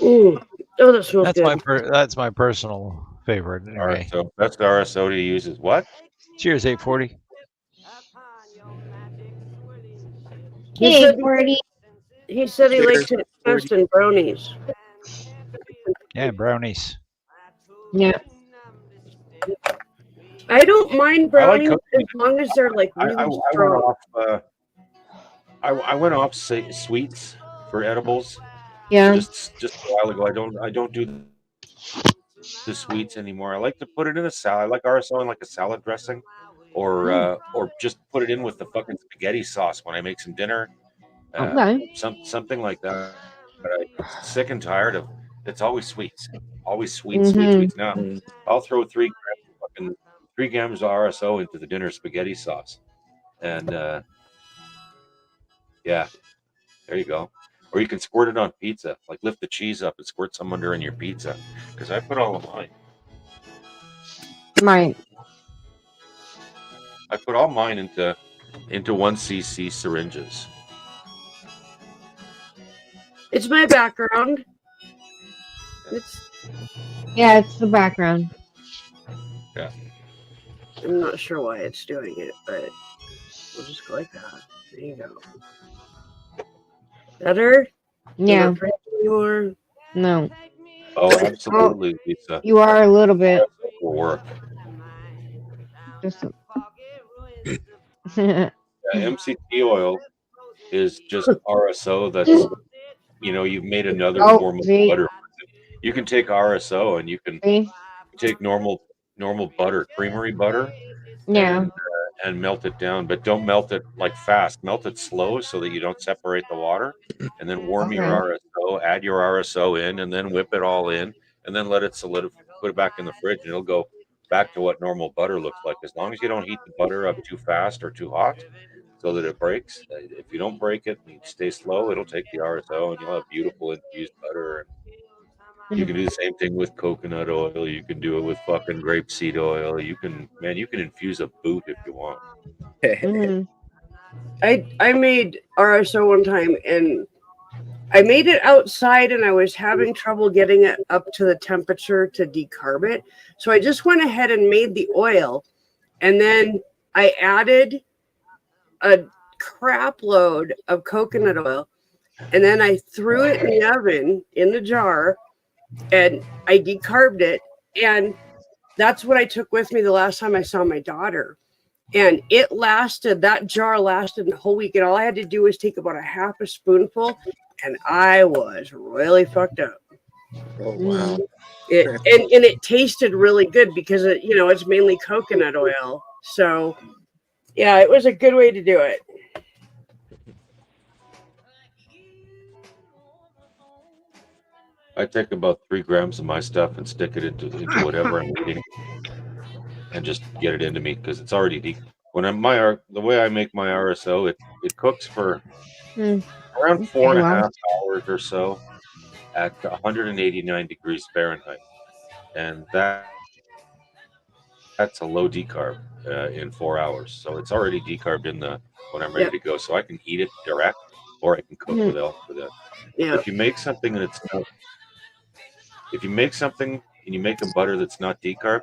Speaker 4: Oh, that smells good.
Speaker 5: That's my personal favorite. Anyway.
Speaker 3: So best RSO to use is what?
Speaker 5: Cheers, 840.
Speaker 1: Hey, 40.
Speaker 4: He said he
Speaker 8: Cheers,
Speaker 4: liked it best in brownies.
Speaker 5: Yeah, brownies.
Speaker 1: Yeah.
Speaker 4: I don't mind
Speaker 3: I like
Speaker 4: brownies
Speaker 3: cookies.
Speaker 4: as long as they're like really strong.
Speaker 3: I went off sweets for edibles.
Speaker 1: Yeah.
Speaker 3: Just a while ago. I don't do the sweets anymore. I like to put it in a salad. I like RSO in like a salad dressing, or just put it in with the fucking spaghetti sauce when I make some dinner.
Speaker 1: Okay.
Speaker 3: Something like that. But I'm sick and tired of it's always sweets. Always sweet,
Speaker 1: Mhm.
Speaker 3: sweet, sweets. Now I'll throw 3 grams of RSO into the dinner spaghetti sauce. And yeah, there you go. Or you can squirt it on pizza. Like lift the cheese up and squirt some under in your pizza. Because I put all of mine.
Speaker 1: Right.
Speaker 3: I put all mine into 1cc syringes.
Speaker 4: It's my background.
Speaker 1: Yeah, it's the background.
Speaker 3: Yeah.
Speaker 4: I'm not sure why it's doing it, but we'll just go like that. There you go. Better?
Speaker 1: Yeah.
Speaker 4: Anymore?
Speaker 1: No.
Speaker 3: Oh, absolutely, Lisa.
Speaker 1: You are a little bit.
Speaker 3: Will work.
Speaker 1: Just.
Speaker 3: Yeah, MCT oil is just RSO that's, you've made another form of butter. You can take RSO and you can take normal butter, creamery butter, and melt it down, but don't melt it like fast. Melt it slow so that you don't separate the water, and then warm your RSO, add your RSO in, and then whip it all in, and then let it solidify. Put it back in the fridge, and it'll go back to what normal butter looks like. As long as you don't heat the butter up too fast or too hot, so that it breaks. If you don't break it and you stay slow, it'll take the RSO, and you'll have beautiful infused butter. You can do the same thing with coconut oil. You can do it with fucking grapeseed oil. You can infuse a boot if you want.
Speaker 4: I made RSO one time, and I made it outside, and I was having trouble getting it up to the temperature to decarb it. So I just went ahead and made the oil, and then I added a crap load of coconut oil, and then I threw it in the oven in the jar, and I decarbed it. And that's what I took with me the last time I saw my daughter. And that jar lasted a whole week. And all I had to do was take about a half a spoonful, and I was really fucked up.
Speaker 9: Oh wow.
Speaker 4: And it tasted really good because it's mainly coconut oil. So yeah, it was a good way to do it.
Speaker 3: I take about 3 grams of my stuff and stick it into whatever I'm eating, and just get it into me because it's already deep. The way I make my RSO, it cooks for around 4.5 hours or so at 189 degrees Fahrenheit, and that's a low decarb in 4 hours. So it's already decarbed when I'm ready to go. So I can eat it direct, or I can cook with it.
Speaker 4: Yeah.
Speaker 3: If you make something and you make a butter that's not decarb,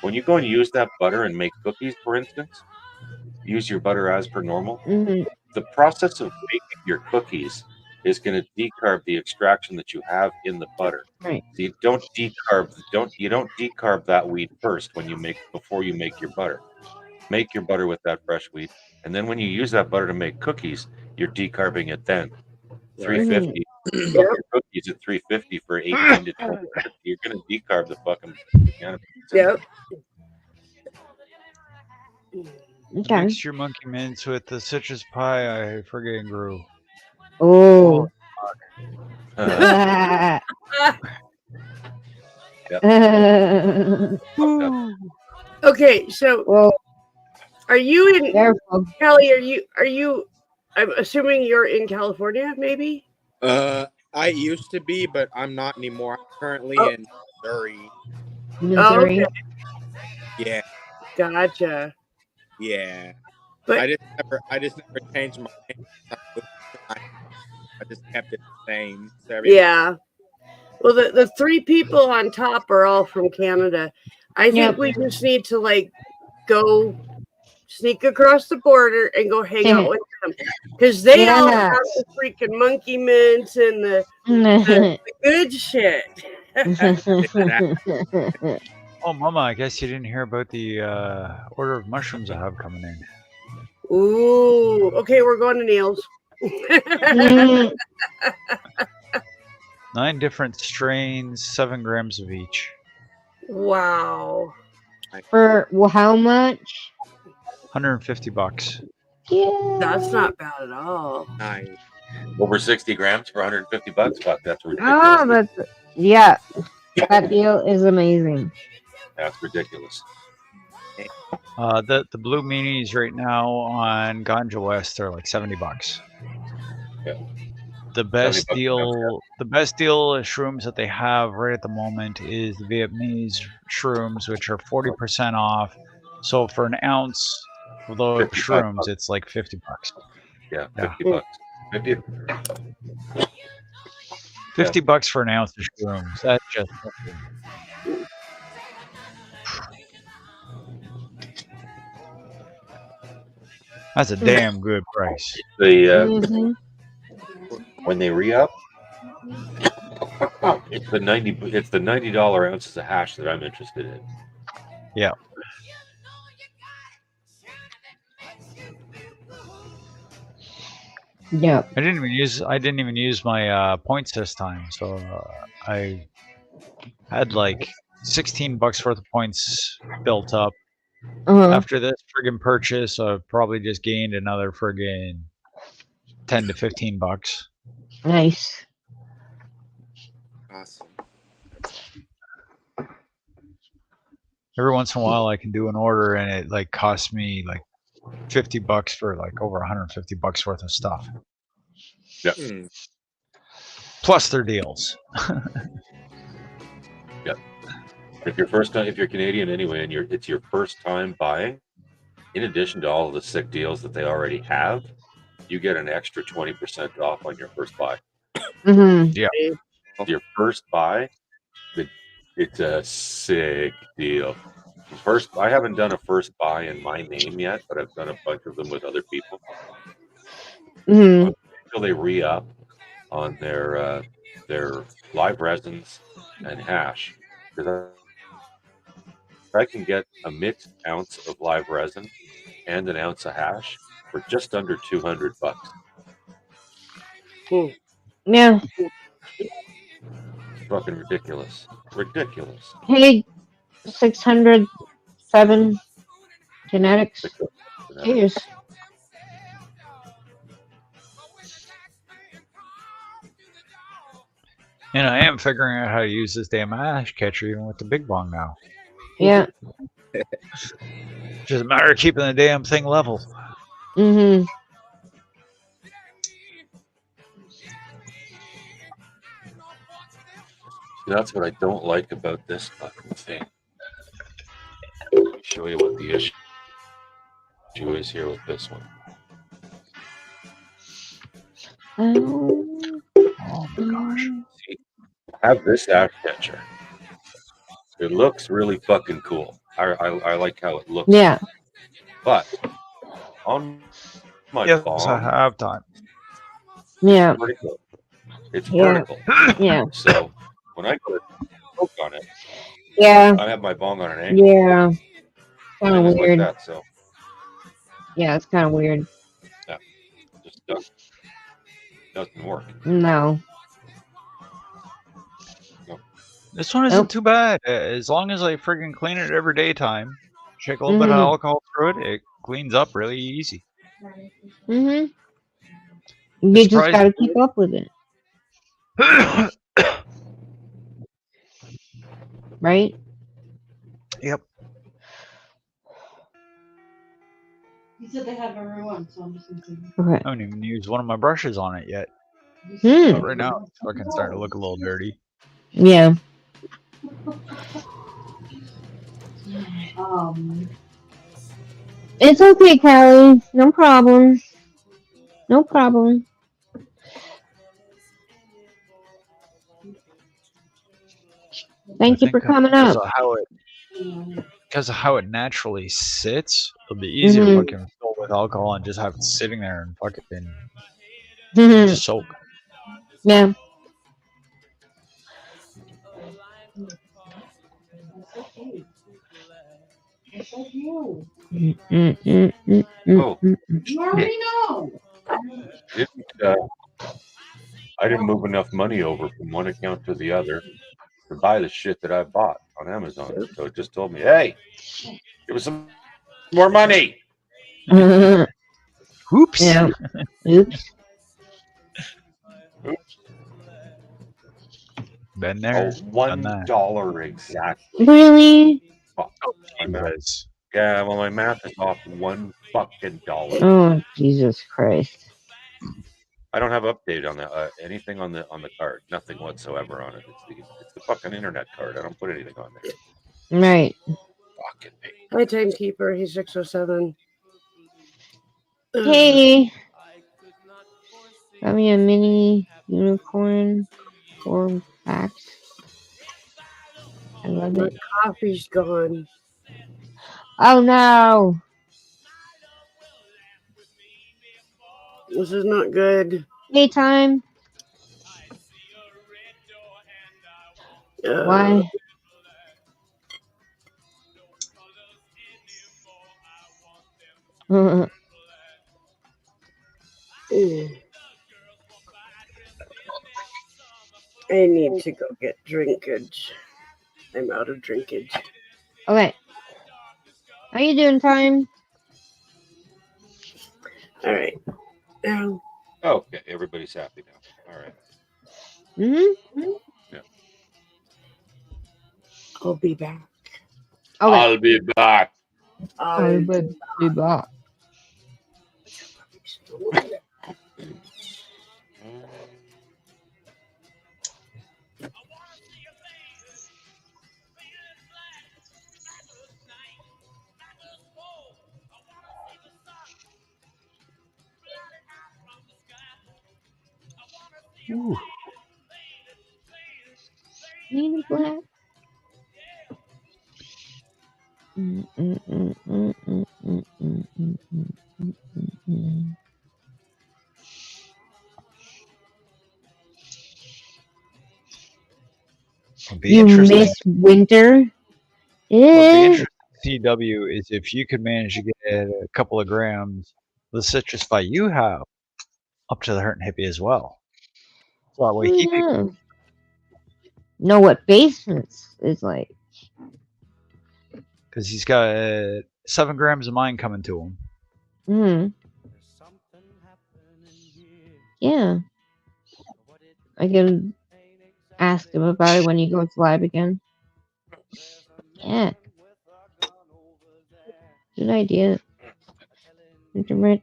Speaker 3: when you go and use that butter and make cookies, for instance, use your butter as per normal. The process of making your cookies is going to decarb the extraction that you have in the butter.
Speaker 1: Right.
Speaker 3: So you don't decarb that wheat first before you make your butter. Make your butter with that fresh wheat, and then when you use that butter to make cookies, you're decarbing it then. 350. Cook your cookies at 350 for 18 to 20 minutes. You're going to decarb the fucking can.
Speaker 4: Yep.
Speaker 1: Okay.
Speaker 5: Mix your monkey mints with the citrus pie I friggin' grew.
Speaker 1: Oh.
Speaker 4: Okay, so are you in Kelly? Are you? I'm assuming you're in California, maybe.
Speaker 9: I used to be, but I'm not anymore. I'm currently in Missouri.
Speaker 1: Missouri.
Speaker 4: Okay.
Speaker 9: Yeah.
Speaker 4: Gotcha.
Speaker 9: Yeah.
Speaker 4: But
Speaker 9: I just never changed my name. I just kept it the same. So
Speaker 4: yeah. Well, the 3 people on top are all from Canada. I think we just need to go sneak across the border and go hang out with them, because they all have the freaking monkey mints and the good shit.
Speaker 5: Oh, Mama, I guess you didn't hear about the order of mushrooms I have coming in.
Speaker 4: Ooh, okay, we're going to Neil's.
Speaker 5: 9 different strains, 7 grams of each.
Speaker 4: Wow.
Speaker 1: For how much?
Speaker 5: $150.
Speaker 1: Yeah.
Speaker 4: That's not bad at all.
Speaker 9: Nice.
Speaker 3: Over 60 grams for $150. Fuck, that's ridiculous.
Speaker 1: Oh, that deal is amazing.
Speaker 3: That's ridiculous.
Speaker 5: The blue minis right now on Ganja West are like $70.
Speaker 3: Yeah.
Speaker 5: The best deal of shrooms that they have right at the moment is the Vietnamese shrooms, which are 40% off. So for an ounce of those shrooms, it's like $50.
Speaker 3: Yeah, $50.
Speaker 5: $50 for an ounce of shrooms. That's just. That's a damn good price.
Speaker 3: When they re-up, it's the $90 ounces of hash that I'm interested in.
Speaker 5: Yeah.
Speaker 1: Yeah.
Speaker 5: I didn't even use my points this time, so I had like $16 worth of points built up. After this friggin' purchase, I've probably just gained another friggin' $10 to $15.
Speaker 1: Nice.
Speaker 9: Awesome.
Speaker 5: Every once in a while, I can do an order and it like costs me like $50 for like over $150 worth of stuff.
Speaker 3: Yeah.
Speaker 5: Plus their deals.
Speaker 3: Yeah. If you're Canadian anyway, and it's your first time buying, in addition to all of the sick deals that they already have, you get an extra 20% off on your first buy.
Speaker 5: Yeah.
Speaker 3: Your first buy, it's a sick deal. I haven't done a first buy in my name yet, but I've done a bunch of them with other people. Until they re-up on their live resins and hash, because I can get a mixed ounce of live resin and an ounce of hash for just under $200.
Speaker 1: Yeah.
Speaker 3: Fucking ridiculous. Ridiculous.
Speaker 1: Hey, 607 genetics. Cheers.
Speaker 5: And I am figuring out how to use this damn ash catcher even with the big bong now.
Speaker 1: Yeah.
Speaker 5: Just a matter of keeping the damn thing level.
Speaker 1: Mm-hmm.
Speaker 3: That's what I don't like about this fucking thing. Let me show you what the issue is here with this one.
Speaker 5: Oh my gosh.
Speaker 3: See, I have this ash catcher. It looks really fucking cool. I like how it looks.
Speaker 1: Yeah.
Speaker 3: But on my
Speaker 5: Yes,
Speaker 3: bong,
Speaker 5: I have time.
Speaker 1: Yeah.
Speaker 3: vertical. It's
Speaker 1: Yeah.
Speaker 3: vertical.
Speaker 1: Yeah.
Speaker 3: So when I go to poke on it,
Speaker 1: Yeah.
Speaker 3: I have my bong on an angle.
Speaker 1: Yeah. Kind of
Speaker 3: Things
Speaker 1: weird.
Speaker 3: like that. So
Speaker 1: Yeah, it's kind of weird.
Speaker 3: yeah, it just doesn't work.
Speaker 1: No.
Speaker 5: This one isn't too bad. As long as I friggin' clean it every daytime, shake a little bit of alcohol through it, it cleans up really easy.
Speaker 1: Mm-hmm. You just gotta keep up with it. Right?
Speaker 5: Yep.
Speaker 6: He said they have everyone, so I'm just gonna say.
Speaker 1: Okay.
Speaker 5: I haven't even used one of my brushes on it yet.
Speaker 1: Hmm.
Speaker 5: But right now, it's fucking starting to look a little dirty.
Speaker 1: Yeah. It's okay, Callie. No problem. No problem. Thank you for coming up.
Speaker 5: Because of how it naturally sits, it'll be easy to fucking fill with alcohol and just have it sitting there and fucking just soak.
Speaker 1: Yeah.
Speaker 3: Oh,
Speaker 6: You already know.
Speaker 3: I didn't move enough money over from one account to the other to buy the shit that I bought on Amazon. So it just told me, hey, give us some more money.
Speaker 5: Oops.
Speaker 1: Yeah. Oops.
Speaker 5: Been there.
Speaker 3: Oh, $1 exactly.
Speaker 1: Really?
Speaker 3: Fuck. Yeah, well, my math is off $1 fucking dollar.
Speaker 1: Oh, Jesus Christ.
Speaker 3: I don't have update on that. Anything on the card. Nothing whatsoever on it. It's the fucking internet card. I don't put anything on there.
Speaker 1: Right.
Speaker 3: Fucking me.
Speaker 4: Hi, Timekeeper. He's 607.
Speaker 1: Hey. Got me a mini unicorn 4 packs. I love
Speaker 4: My
Speaker 1: it.
Speaker 4: coffee's gone.
Speaker 1: Oh no.
Speaker 4: This is not good.
Speaker 1: Daytime. Why?
Speaker 4: I need to go get drinkage. I'm out of drinkage.
Speaker 1: Okay. How you doing, Time?
Speaker 4: All right.
Speaker 3: Okay, everybody's happy now. All right.
Speaker 1: Mm-hmm.
Speaker 3: Yeah.
Speaker 4: I'll be back.
Speaker 1: Okay.
Speaker 3: I'll be back.
Speaker 1: I'll be back.
Speaker 5: Ooh.
Speaker 1: Need a black. You miss winter?
Speaker 5: What'd be interesting CW is if you could manage to get a couple of grams of the citrus fi you have up to the Hurt and Hippie as well. So that way he could,
Speaker 1: know what basements is like.
Speaker 5: because he's got 7 grams of mine coming to him.
Speaker 1: Hmm. Yeah. I can ask him about it when he goes live again. Yeah. Good idea. Internet.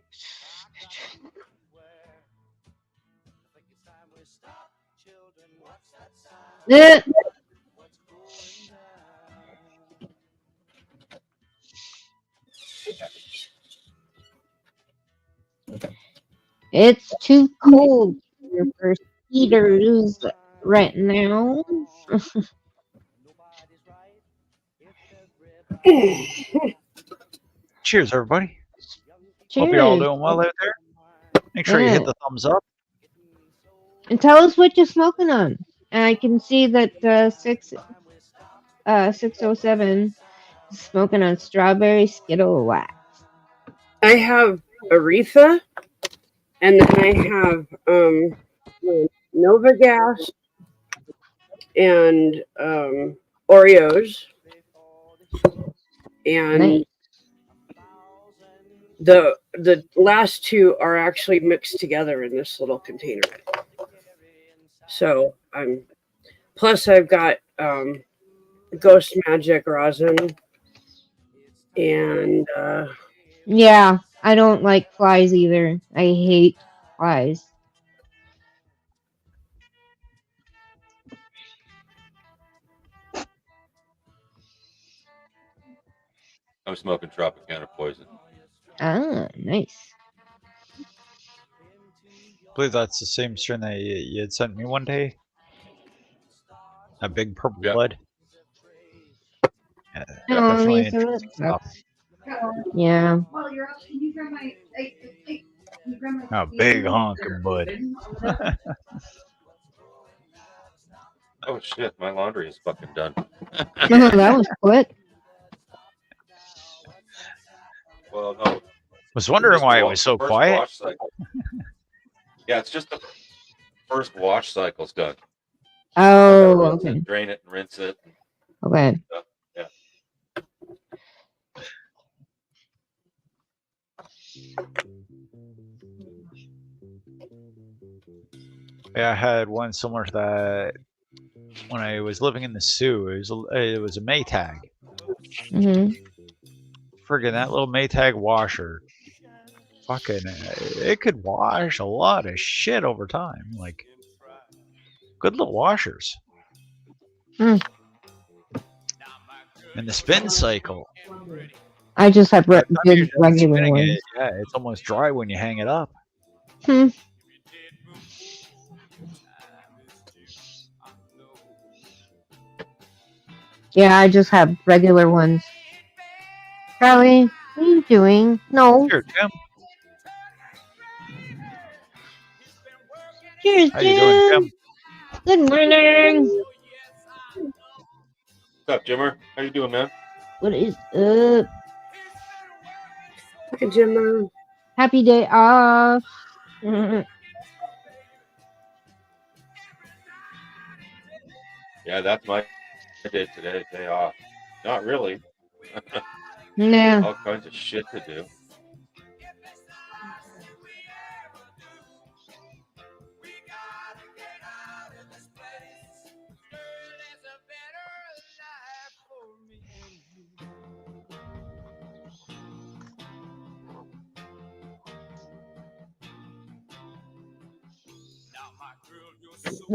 Speaker 1: It's too cold for heaters right now.
Speaker 5: Cheers, everybody.
Speaker 1: Cheers.
Speaker 5: Hope you're all doing well out there. Make sure you hit the thumbs up.
Speaker 1: And tell us what you're smoking on. And I can see that 607 is smoking on strawberry Skittle wax.
Speaker 4: I have Aretha, and then I have Nova Gas and Oreos, and
Speaker 1: Nice.
Speaker 4: the last two are actually mixed together in this little container. So plus I've got Ghost Magic rosin, and
Speaker 1: Yeah, I don't like flies either. I hate flies.
Speaker 3: I'm smoking Tropicana Poison.
Speaker 1: Ah, nice.
Speaker 5: I believe that's the same strain that you had sent me one day. A big purple blood. Yeah,
Speaker 1: Oh,
Speaker 5: definitely
Speaker 1: Lisa,
Speaker 5: interesting
Speaker 1: that
Speaker 5: stuff.
Speaker 1: Yeah.
Speaker 6: Well, you're up. Can you grab my? Can you grab my?
Speaker 5: A big honking bud.
Speaker 3: Oh shit, my laundry is fucking done.
Speaker 1: That was quick.
Speaker 3: Well, no.
Speaker 5: Was wondering why it was so
Speaker 3: First
Speaker 5: quiet.
Speaker 3: wash cycle. Yeah, it's just the first wash cycle's done.
Speaker 1: Oh,
Speaker 3: Rinse
Speaker 1: okay.
Speaker 3: it, drain it, and rinse it.
Speaker 1: Okay.
Speaker 3: Yeah.
Speaker 5: Yeah, I had one similar to that when I was living in the Sioux. It was a Maytag.
Speaker 1: Mhm.
Speaker 5: Friggin' that little Maytag washer. Fucking, it could wash a lot of shit over time. Like, good little washers.
Speaker 1: Hmm.
Speaker 5: And the spin cycle.
Speaker 1: I just have
Speaker 5: By the time
Speaker 1: good
Speaker 5: you're done
Speaker 1: regular
Speaker 5: spinning
Speaker 1: ones.
Speaker 5: it, yeah, it's almost dry when you hang it up.
Speaker 1: Hmm. Yeah, I just have regular ones. Charlie, what are you doing? No.
Speaker 5: Sure, Jim.
Speaker 1: Cheers,
Speaker 5: How you doing,
Speaker 1: Jim.
Speaker 5: Jim?
Speaker 1: Good morning.
Speaker 3: What's up, Jimmer? How you doing, man?
Speaker 1: What is up?
Speaker 4: Hi, Jimmer.
Speaker 1: Happy day off. Mhm.
Speaker 3: Yeah, that's my day today. Day off. Not really.
Speaker 1: Nah.
Speaker 3: All kinds of shit to do.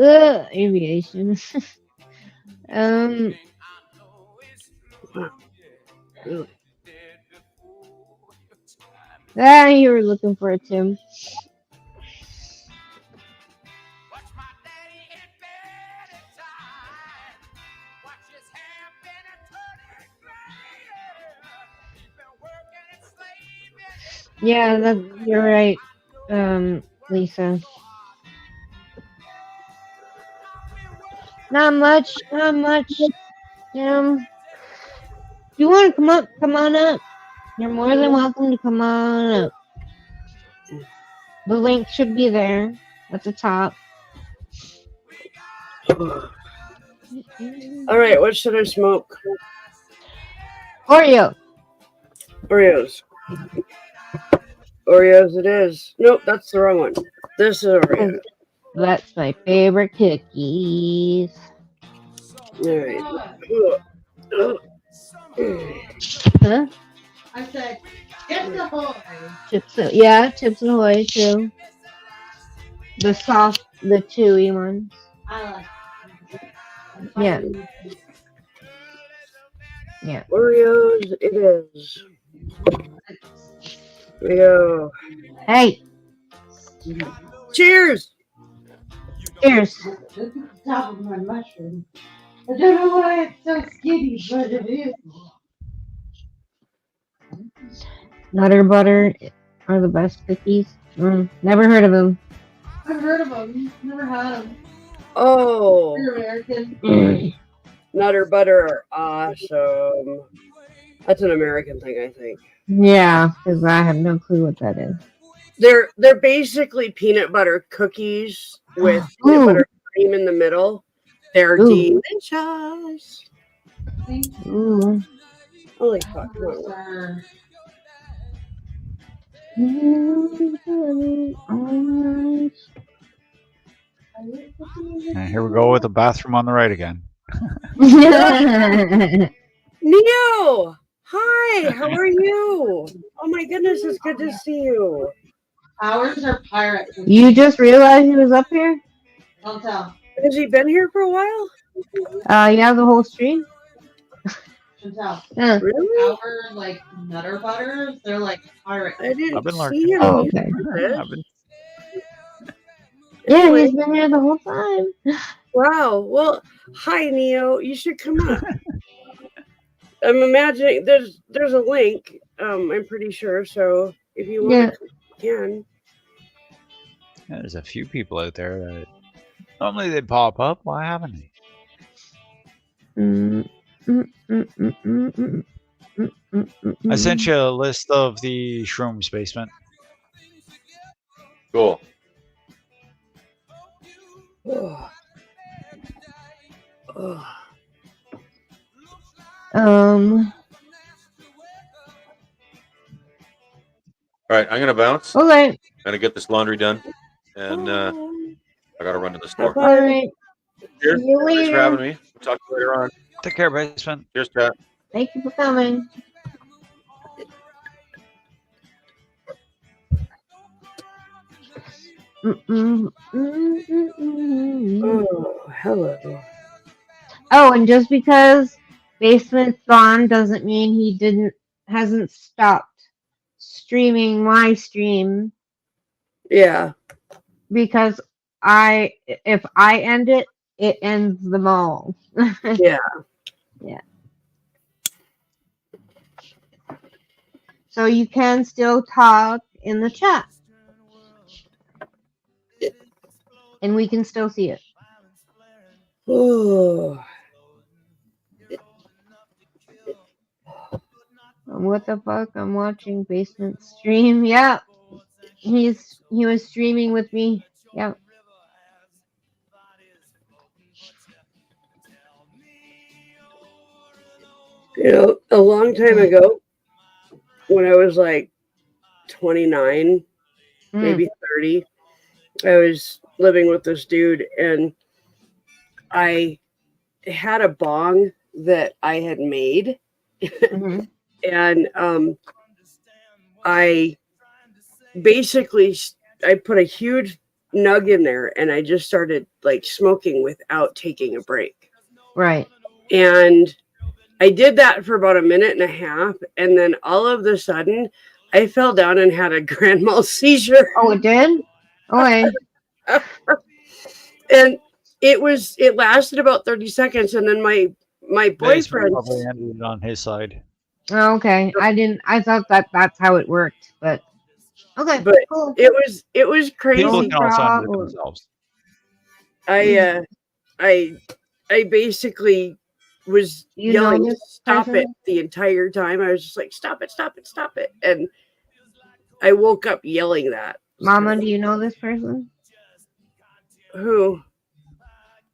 Speaker 1: Aviation. You were looking for it, Tim. Yeah, you're right, Lisa. Not much, Tim. you want to come up, come on up. You're more than welcome to come on up. The link should be there at the top.
Speaker 4: All right, what should I smoke?
Speaker 1: Oreo.
Speaker 4: Oreos. Oreos it is. Nope, that's the wrong one. This is Oreos.
Speaker 1: That's my favorite cookies.
Speaker 4: All right.
Speaker 1: Huh?
Speaker 6: I said, get the whole.
Speaker 1: Chips Ahoy too. The soft, the chewy ones.
Speaker 6: I like.
Speaker 1: Yeah. Yeah.
Speaker 4: Oreos it is. Here we go.
Speaker 1: Hey,
Speaker 4: Cheers!
Speaker 1: cheers.
Speaker 6: Look at the top of my mushroom. I don't know why it's so skinny, but it is.
Speaker 1: Nutter butter are the best cookies. Never heard of them.
Speaker 6: I've heard of them. Never had them.
Speaker 4: Oh,
Speaker 6: They're American.
Speaker 4: Nutter butter are awesome. That's an American thing, I think.
Speaker 1: Yeah, because I have no clue what that is.
Speaker 4: They're basically peanut butter cookies with peanut
Speaker 1: Ooh.
Speaker 4: butter cream in the middle. They're
Speaker 1: Ooh.
Speaker 4: delicious.
Speaker 1: Ooh.
Speaker 4: Holy fuck. come on.
Speaker 6: Are-
Speaker 5: And here we go with the bathroom on the right again.
Speaker 4: Neo! Hi, how are you? Oh my goodness, it's good to see you.
Speaker 6: Ours are pirates.
Speaker 1: You just realized he was up here?
Speaker 6: Don't tell.
Speaker 4: Has he been here for a while?
Speaker 1: Yeah, the whole stream.
Speaker 6: Don't tell.
Speaker 1: Yeah.
Speaker 4: Really?
Speaker 6: Our like Nutter Butters, they're like pirates.
Speaker 4: I didn't
Speaker 5: I've been
Speaker 4: see
Speaker 5: lurking.
Speaker 4: him.
Speaker 1: Oh,
Speaker 4: here
Speaker 1: okay.
Speaker 4: for this.
Speaker 5: I've been-
Speaker 1: Yeah,
Speaker 4: Anyway,
Speaker 1: he's been here the whole time.
Speaker 4: wow. Well, hi Neo. You should come up. I'm imagining there's a link. I'm pretty sure. So if you want,
Speaker 1: Yeah.
Speaker 4: you can.
Speaker 5: Yeah, there's a few people out there that normally they pop up. Why haven't they? I sent you a list of the shrooms basement.
Speaker 3: Cool.
Speaker 4: Oh. Oh.
Speaker 3: All right, I'm gonna bounce.
Speaker 1: Okay.
Speaker 3: Gonna get this laundry done, and I gotta run to the store.
Speaker 1: All right.
Speaker 3: Cheers.
Speaker 1: See you
Speaker 3: Thanks for
Speaker 1: later.
Speaker 3: having me. We'll talk to you later on.
Speaker 5: Take care, basement.
Speaker 3: Cheers, chat.
Speaker 1: Thank you for coming.
Speaker 4: Oh, hello.
Speaker 1: Oh, and just because Basement's gone doesn't mean he hasn't stopped streaming my stream,
Speaker 4: Yeah.
Speaker 1: because if I end it, it ends them all.
Speaker 4: Yeah.
Speaker 1: Yeah. So you can still talk in the chat. And we can still see it.
Speaker 4: Oh.
Speaker 1: What the fuck? I'm watching Basement stream. Yeah. He was streaming with me. Yeah.
Speaker 4: You know, a long time ago, when I was like 29, maybe 30, I was living with this dude, and I had a bong that I had made.
Speaker 1: Mm-hmm.
Speaker 4: And I basically I put a huge nug in there, and I just started like smoking without taking a break.
Speaker 1: Right.
Speaker 4: And I did that for about a minute and a half, and then all of a sudden I fell down and had a grand mal seizure.
Speaker 1: Oh, it did? Okay.
Speaker 4: And it lasted about 30 seconds, and then my
Speaker 5: Basement
Speaker 4: boyfriend,
Speaker 5: probably ended it on his side.
Speaker 1: Oh, okay. I thought that's how it worked, but okay.
Speaker 4: but
Speaker 1: Cool.
Speaker 4: it was crazy.
Speaker 5: People can also end it
Speaker 1: problem.
Speaker 5: themselves.
Speaker 4: I basically was
Speaker 1: You know
Speaker 4: yelling,
Speaker 1: this
Speaker 4: "Stop it!"
Speaker 1: person?
Speaker 4: the entire time. I was just like, "Stop it! Stop it! Stop it!" And I woke up yelling that.
Speaker 1: Mama, do you know this person?
Speaker 4: Who?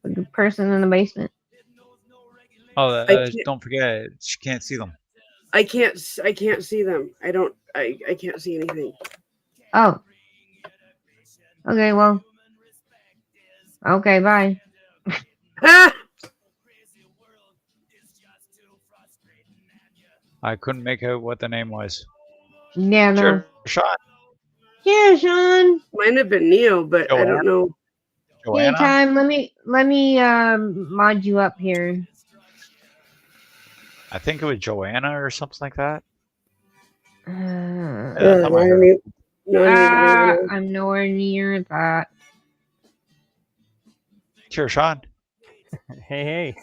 Speaker 1: The person in the basement.
Speaker 5: Oh,
Speaker 4: I can't.
Speaker 5: don't forget, she can't see them.
Speaker 4: I can't see them. I don't. I can't see anything.
Speaker 1: Oh. Okay, well. Okay, bye.
Speaker 4: Ah!
Speaker 5: I couldn't make out what the name was.
Speaker 1: Yeah, no.
Speaker 5: Sure, Sean.
Speaker 1: Yeah, Sean.
Speaker 4: Might have been Neo, but I
Speaker 5: Joanna?
Speaker 4: don't know.
Speaker 1: Hey,
Speaker 5: Joanna?
Speaker 1: time. Let me mod you up here.
Speaker 5: I think it was Joanna or something like that.
Speaker 1: Uh,
Speaker 5: Yeah, that might hurt.
Speaker 1: I'm nowhere near that.
Speaker 5: Sure, Sean.
Speaker 8: Hey.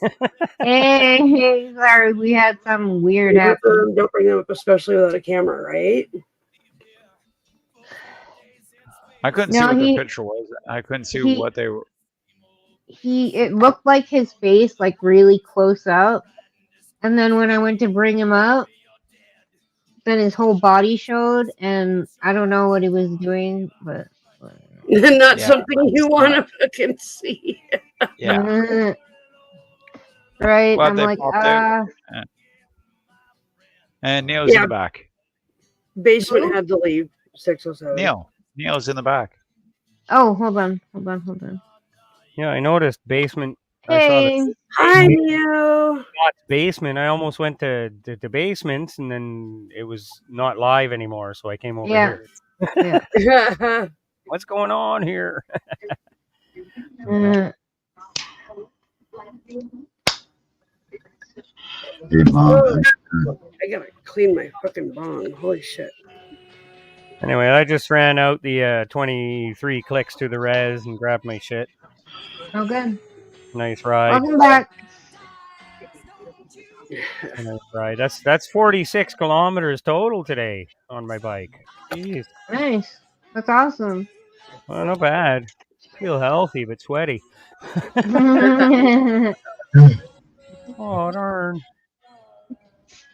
Speaker 1: Hey, sorry, we had some weird happen.
Speaker 4: Don't bring them up, especially without a camera, right?
Speaker 5: I couldn't
Speaker 1: No,
Speaker 5: see what
Speaker 1: he-
Speaker 5: the picture was. I couldn't see
Speaker 1: he-
Speaker 5: what they were.
Speaker 1: It looked like his face, like really close up, and then when I went to bring him up, then his whole body showed, and I don't know what he was doing, but
Speaker 4: Not
Speaker 5: Yeah,
Speaker 4: something you want to fucking see.
Speaker 5: Yeah.
Speaker 1: Right?
Speaker 5: Well,
Speaker 1: I'm
Speaker 5: they
Speaker 1: like,
Speaker 5: popped out. And Neo's in
Speaker 4: Yeah.
Speaker 5: the back.
Speaker 4: Basement had to leave 607.
Speaker 5: Neo's in the back.
Speaker 1: oh, hold on.
Speaker 8: Yeah, I noticed basement. I saw
Speaker 1: Hey,
Speaker 8: the
Speaker 4: Hi, Neo.
Speaker 8: basement. I almost went to the basements, and then it was not live anymore, so I came over
Speaker 1: Yeah.
Speaker 8: here.
Speaker 1: yeah.
Speaker 8: What's going on here?
Speaker 1: Uh,
Speaker 4: I gotta clean my fucking bong. Holy shit.
Speaker 8: Anyway, I just ran out the 23 clicks to the res and grabbed my shit.
Speaker 1: oh, good.
Speaker 8: Nice ride.
Speaker 1: Welcome back.
Speaker 8: Nice ride. That's 46 kilometers total today on my bike. Jeez.
Speaker 1: Nice. That's awesome.
Speaker 8: Well, not bad. Feel healthy but sweaty.
Speaker 1: yeah,
Speaker 8: Oh darn.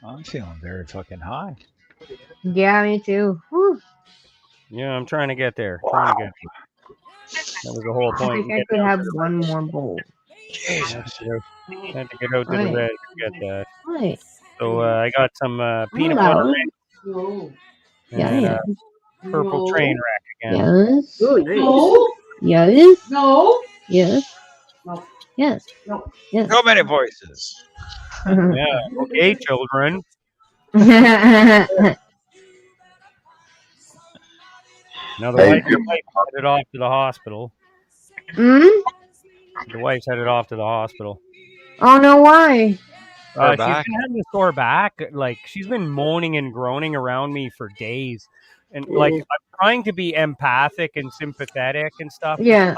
Speaker 5: I'm feeling very fucking high.
Speaker 1: me too. Whew.
Speaker 8: Yeah, I'm trying to get there. That was the whole
Speaker 1: I
Speaker 8: point.
Speaker 1: think I could have one more bowl.
Speaker 8: Jesus. Had to get out to the
Speaker 1: Right.
Speaker 8: res to get that.
Speaker 1: Right.
Speaker 8: So I got some peanut
Speaker 1: Hello.
Speaker 8: butter
Speaker 6: No.
Speaker 8: and
Speaker 1: Yeah,
Speaker 8: then
Speaker 1: yeah.
Speaker 8: a purple
Speaker 6: No.
Speaker 8: train wreck again.
Speaker 1: Yes.
Speaker 4: Oh, nice.
Speaker 6: No.
Speaker 1: Yes.
Speaker 6: No.
Speaker 1: Yes.
Speaker 6: No.
Speaker 1: Yes.
Speaker 6: No.
Speaker 1: Yes.
Speaker 5: So many voices.
Speaker 8: Yeah. Okay, children. Now the wife headed off to the hospital.
Speaker 1: Hmm?
Speaker 8: The wife's headed off to the hospital.
Speaker 1: Oh no! Why?
Speaker 5: Her
Speaker 8: She's
Speaker 5: back?
Speaker 8: been having a sore back. Like she's been moaning and groaning around me for days, and like I'm trying to be empathic and sympathetic and stuff.
Speaker 1: Yeah.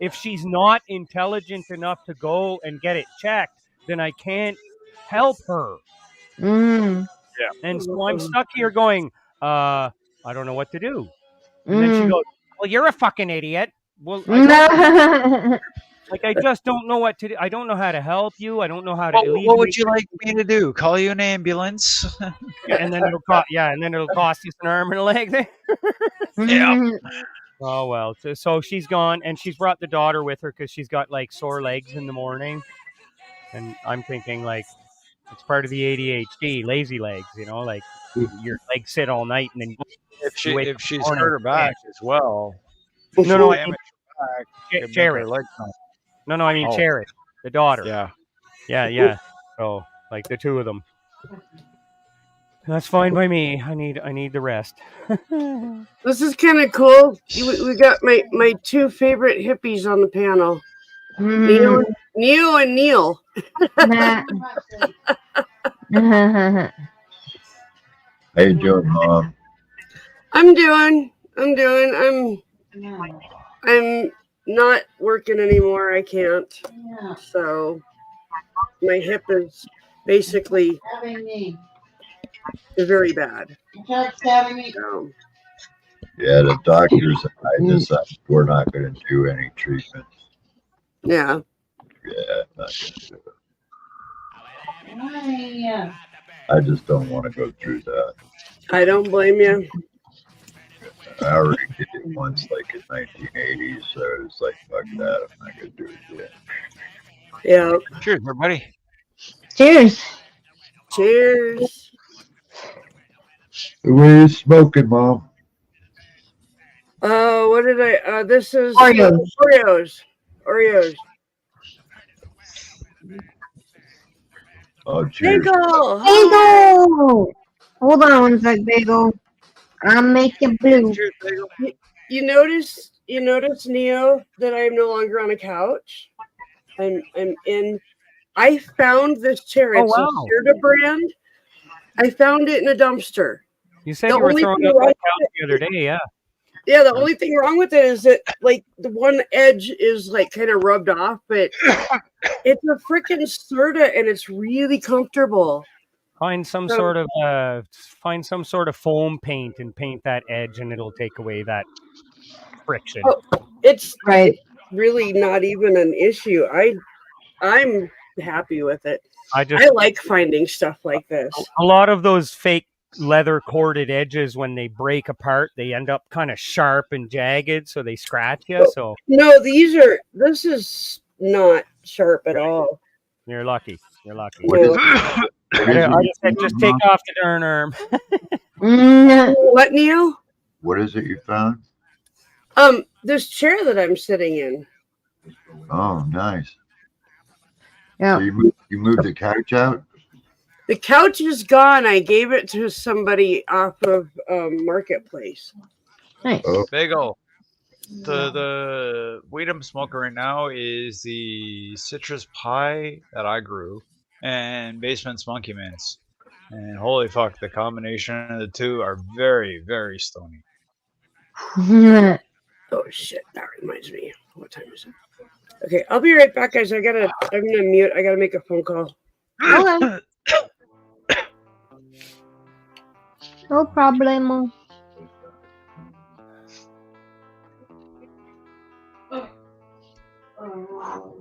Speaker 8: If she's not intelligent enough to go and get it checked, then I can't help her.
Speaker 1: Mm.
Speaker 8: And so I'm stuck here going, I don't know what to do. And then she goes, well, you're a fucking idiot. Well, I just don't know what to do. I don't know how to help you. I don't know how to.
Speaker 5: What would you like me to do? Call you an ambulance?
Speaker 8: And then it'll cost you an arm and a leg. There.
Speaker 5: Yeah.
Speaker 8: Oh well. So she's gone, and she's brought the daughter with her because she's got like sore legs in the morning. And I'm thinking like it's part of the ADHD, lazy legs. You know, like your legs sit all night, and then
Speaker 5: If
Speaker 8: wake up
Speaker 5: she's
Speaker 8: in the morning.
Speaker 5: hurt her back as well.
Speaker 8: No, I
Speaker 5: damage
Speaker 8: mean,
Speaker 5: her back. could make
Speaker 8: Cherish.
Speaker 5: her legs numb.
Speaker 8: No, I mean
Speaker 5: Oh.
Speaker 8: Cherish, the daughter.
Speaker 5: Yeah.
Speaker 8: Yeah. So like the two of them. That's fine by me. I need the rest.
Speaker 4: This is kind of cool. We got my two favorite hippies on the panel. Neo and Neil.
Speaker 10: How you doing, Mom?
Speaker 4: I'm not working anymore. I can't.
Speaker 6: Yeah.
Speaker 4: So my hip is basically
Speaker 6: Stabbing me.
Speaker 4: very bad.
Speaker 6: You tried stabbing me.
Speaker 4: So,
Speaker 10: Yeah, the doctors and I decided we're not going to do any treatment.
Speaker 4: yeah.
Speaker 10: Yeah, not going to do it. I just don't want to go through that.
Speaker 4: I don't blame you.
Speaker 10: I already did it once, like in 1980s. So I was like, fuck that. I'm not gonna do it again.
Speaker 4: Yeah.
Speaker 5: Cheers, everybody.
Speaker 1: Cheers.
Speaker 4: Cheers.
Speaker 10: What are you smoking, Mom?
Speaker 4: What did I? This is
Speaker 1: Oreos.
Speaker 4: Oreos.
Speaker 10: Oh, cheers.
Speaker 4: Bagel.
Speaker 1: Bagel. Hold on one sec, Bagel. I'll make it blue.
Speaker 5: Cheers, Bagel.
Speaker 4: You notice, Neo, that I am no longer on a couch. I'm in. I found this chair.
Speaker 8: Oh,
Speaker 4: It's
Speaker 8: wow.
Speaker 4: a Serta brand. I found it in a dumpster.
Speaker 8: You said
Speaker 4: The
Speaker 8: you were
Speaker 4: only
Speaker 8: throwing
Speaker 4: thing
Speaker 8: up
Speaker 4: wrong
Speaker 8: that couch the other day, yeah.
Speaker 4: Yeah, the only thing wrong with it is that like the one edge is like kind of rubbed off, but it's a freaking Serta and it's really comfortable.
Speaker 8: Find some
Speaker 4: So-
Speaker 8: sort of foam paint and paint that edge, and it'll take away that friction.
Speaker 4: Oh, it's
Speaker 1: Right.
Speaker 4: really not even an issue. I'm happy with it.
Speaker 8: I just
Speaker 4: I like finding stuff like this.
Speaker 8: a lot of those fake leather corded edges, when they break apart, they end up kind of sharp and jagged, so they scratch you. So
Speaker 4: No, this is not sharp at all.
Speaker 8: you're lucky. You're lucky.
Speaker 10: What is
Speaker 4: No.
Speaker 8: I just said, just take off the darn arm.
Speaker 4: What, Neil?
Speaker 10: What is it you found?
Speaker 4: This chair that I'm sitting in.
Speaker 10: Oh, nice.
Speaker 1: Yeah.
Speaker 10: So you moved the couch out?
Speaker 4: The couch is gone. I gave it to somebody off of Marketplace.
Speaker 1: Nice.
Speaker 10: Oh,
Speaker 5: Bagel. The weed I'm smoking right now is the citrus pie that I grew and Basement's Monkey Mints. And holy fuck, the combination of the two are very, very stony.
Speaker 4: Oh shit, that reminds me. What time is it? Okay, I'll be right back, guys. I'm gonna mute. I gotta make a phone call.
Speaker 1: Okay. No problemo.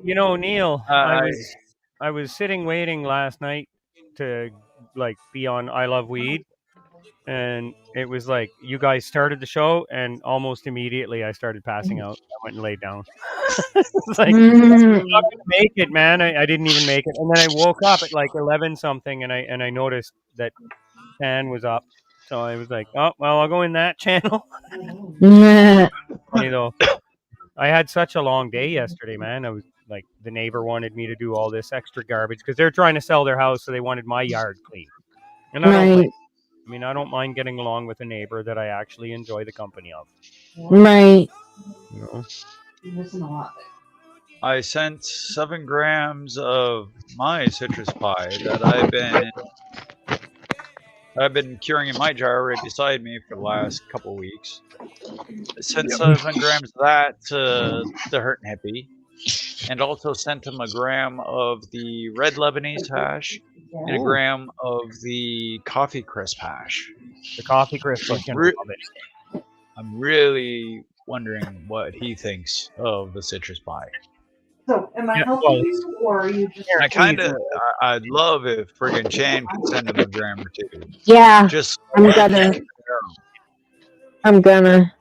Speaker 8: You know, Neil, I was sitting waiting last night to like be on I Love Weed, and it was like you guys started the show, and almost immediately I started passing out. I went and laid down. It's like I'm not gonna make it, man. I didn't even make it, and then I woke up at like 11 something, and I noticed that Pan was up, so I was like, oh well, I'll go in that channel. Funny though, I had such a long day yesterday, man. I was like, the neighbor wanted me to do all this extra garbage because they're trying to sell their house, so they wanted my yard clean. And I don't mind getting along with a neighbor that I actually enjoy the company of.
Speaker 1: Right.
Speaker 8: You know?
Speaker 6: You're missing a lot.
Speaker 5: I sent 7 grams of my citrus pie that I've been curing in my jar right beside me for the last couple of weeks. I sent 7 grams of that to the Hurtin' Hippie, and also sent him a gram of the red Lebanese hash and a gram of the coffee crisp hash.
Speaker 8: The coffee crisp, I can love it.
Speaker 5: I'm really wondering what he thinks of the citrus pie.
Speaker 6: So, am I
Speaker 8: Yeah,
Speaker 6: helping
Speaker 8: well,
Speaker 6: you, or are you just?
Speaker 5: I'd love if friggin' Chan could send him a gram or 2.
Speaker 1: Yeah.
Speaker 5: Just
Speaker 1: I'm gonna.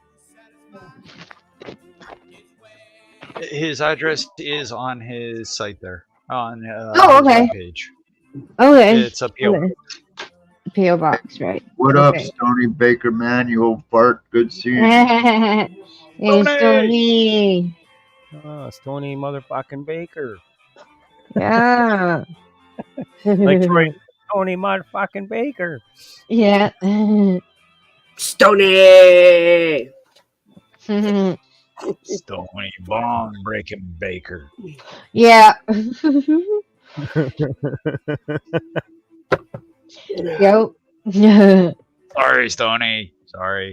Speaker 5: His address is on his site there on
Speaker 1: okay.
Speaker 5: his page.
Speaker 1: Okay.
Speaker 5: It's up here.
Speaker 1: Okay. P.O. Box, right?
Speaker 10: what up,
Speaker 1: Okay.
Speaker 10: Stony Baker, man? You old fart. Good seeing you.
Speaker 1: Hey, Stony.
Speaker 8: Stony motherfucking Baker.
Speaker 1: Yeah.
Speaker 8: Like Troy, Stony motherfucking Baker.
Speaker 1: Yeah.
Speaker 4: Stony.
Speaker 5: Stony Bong Breaking Baker.
Speaker 1: Yeah. Yep.
Speaker 5: Sorry, Stony. Sorry.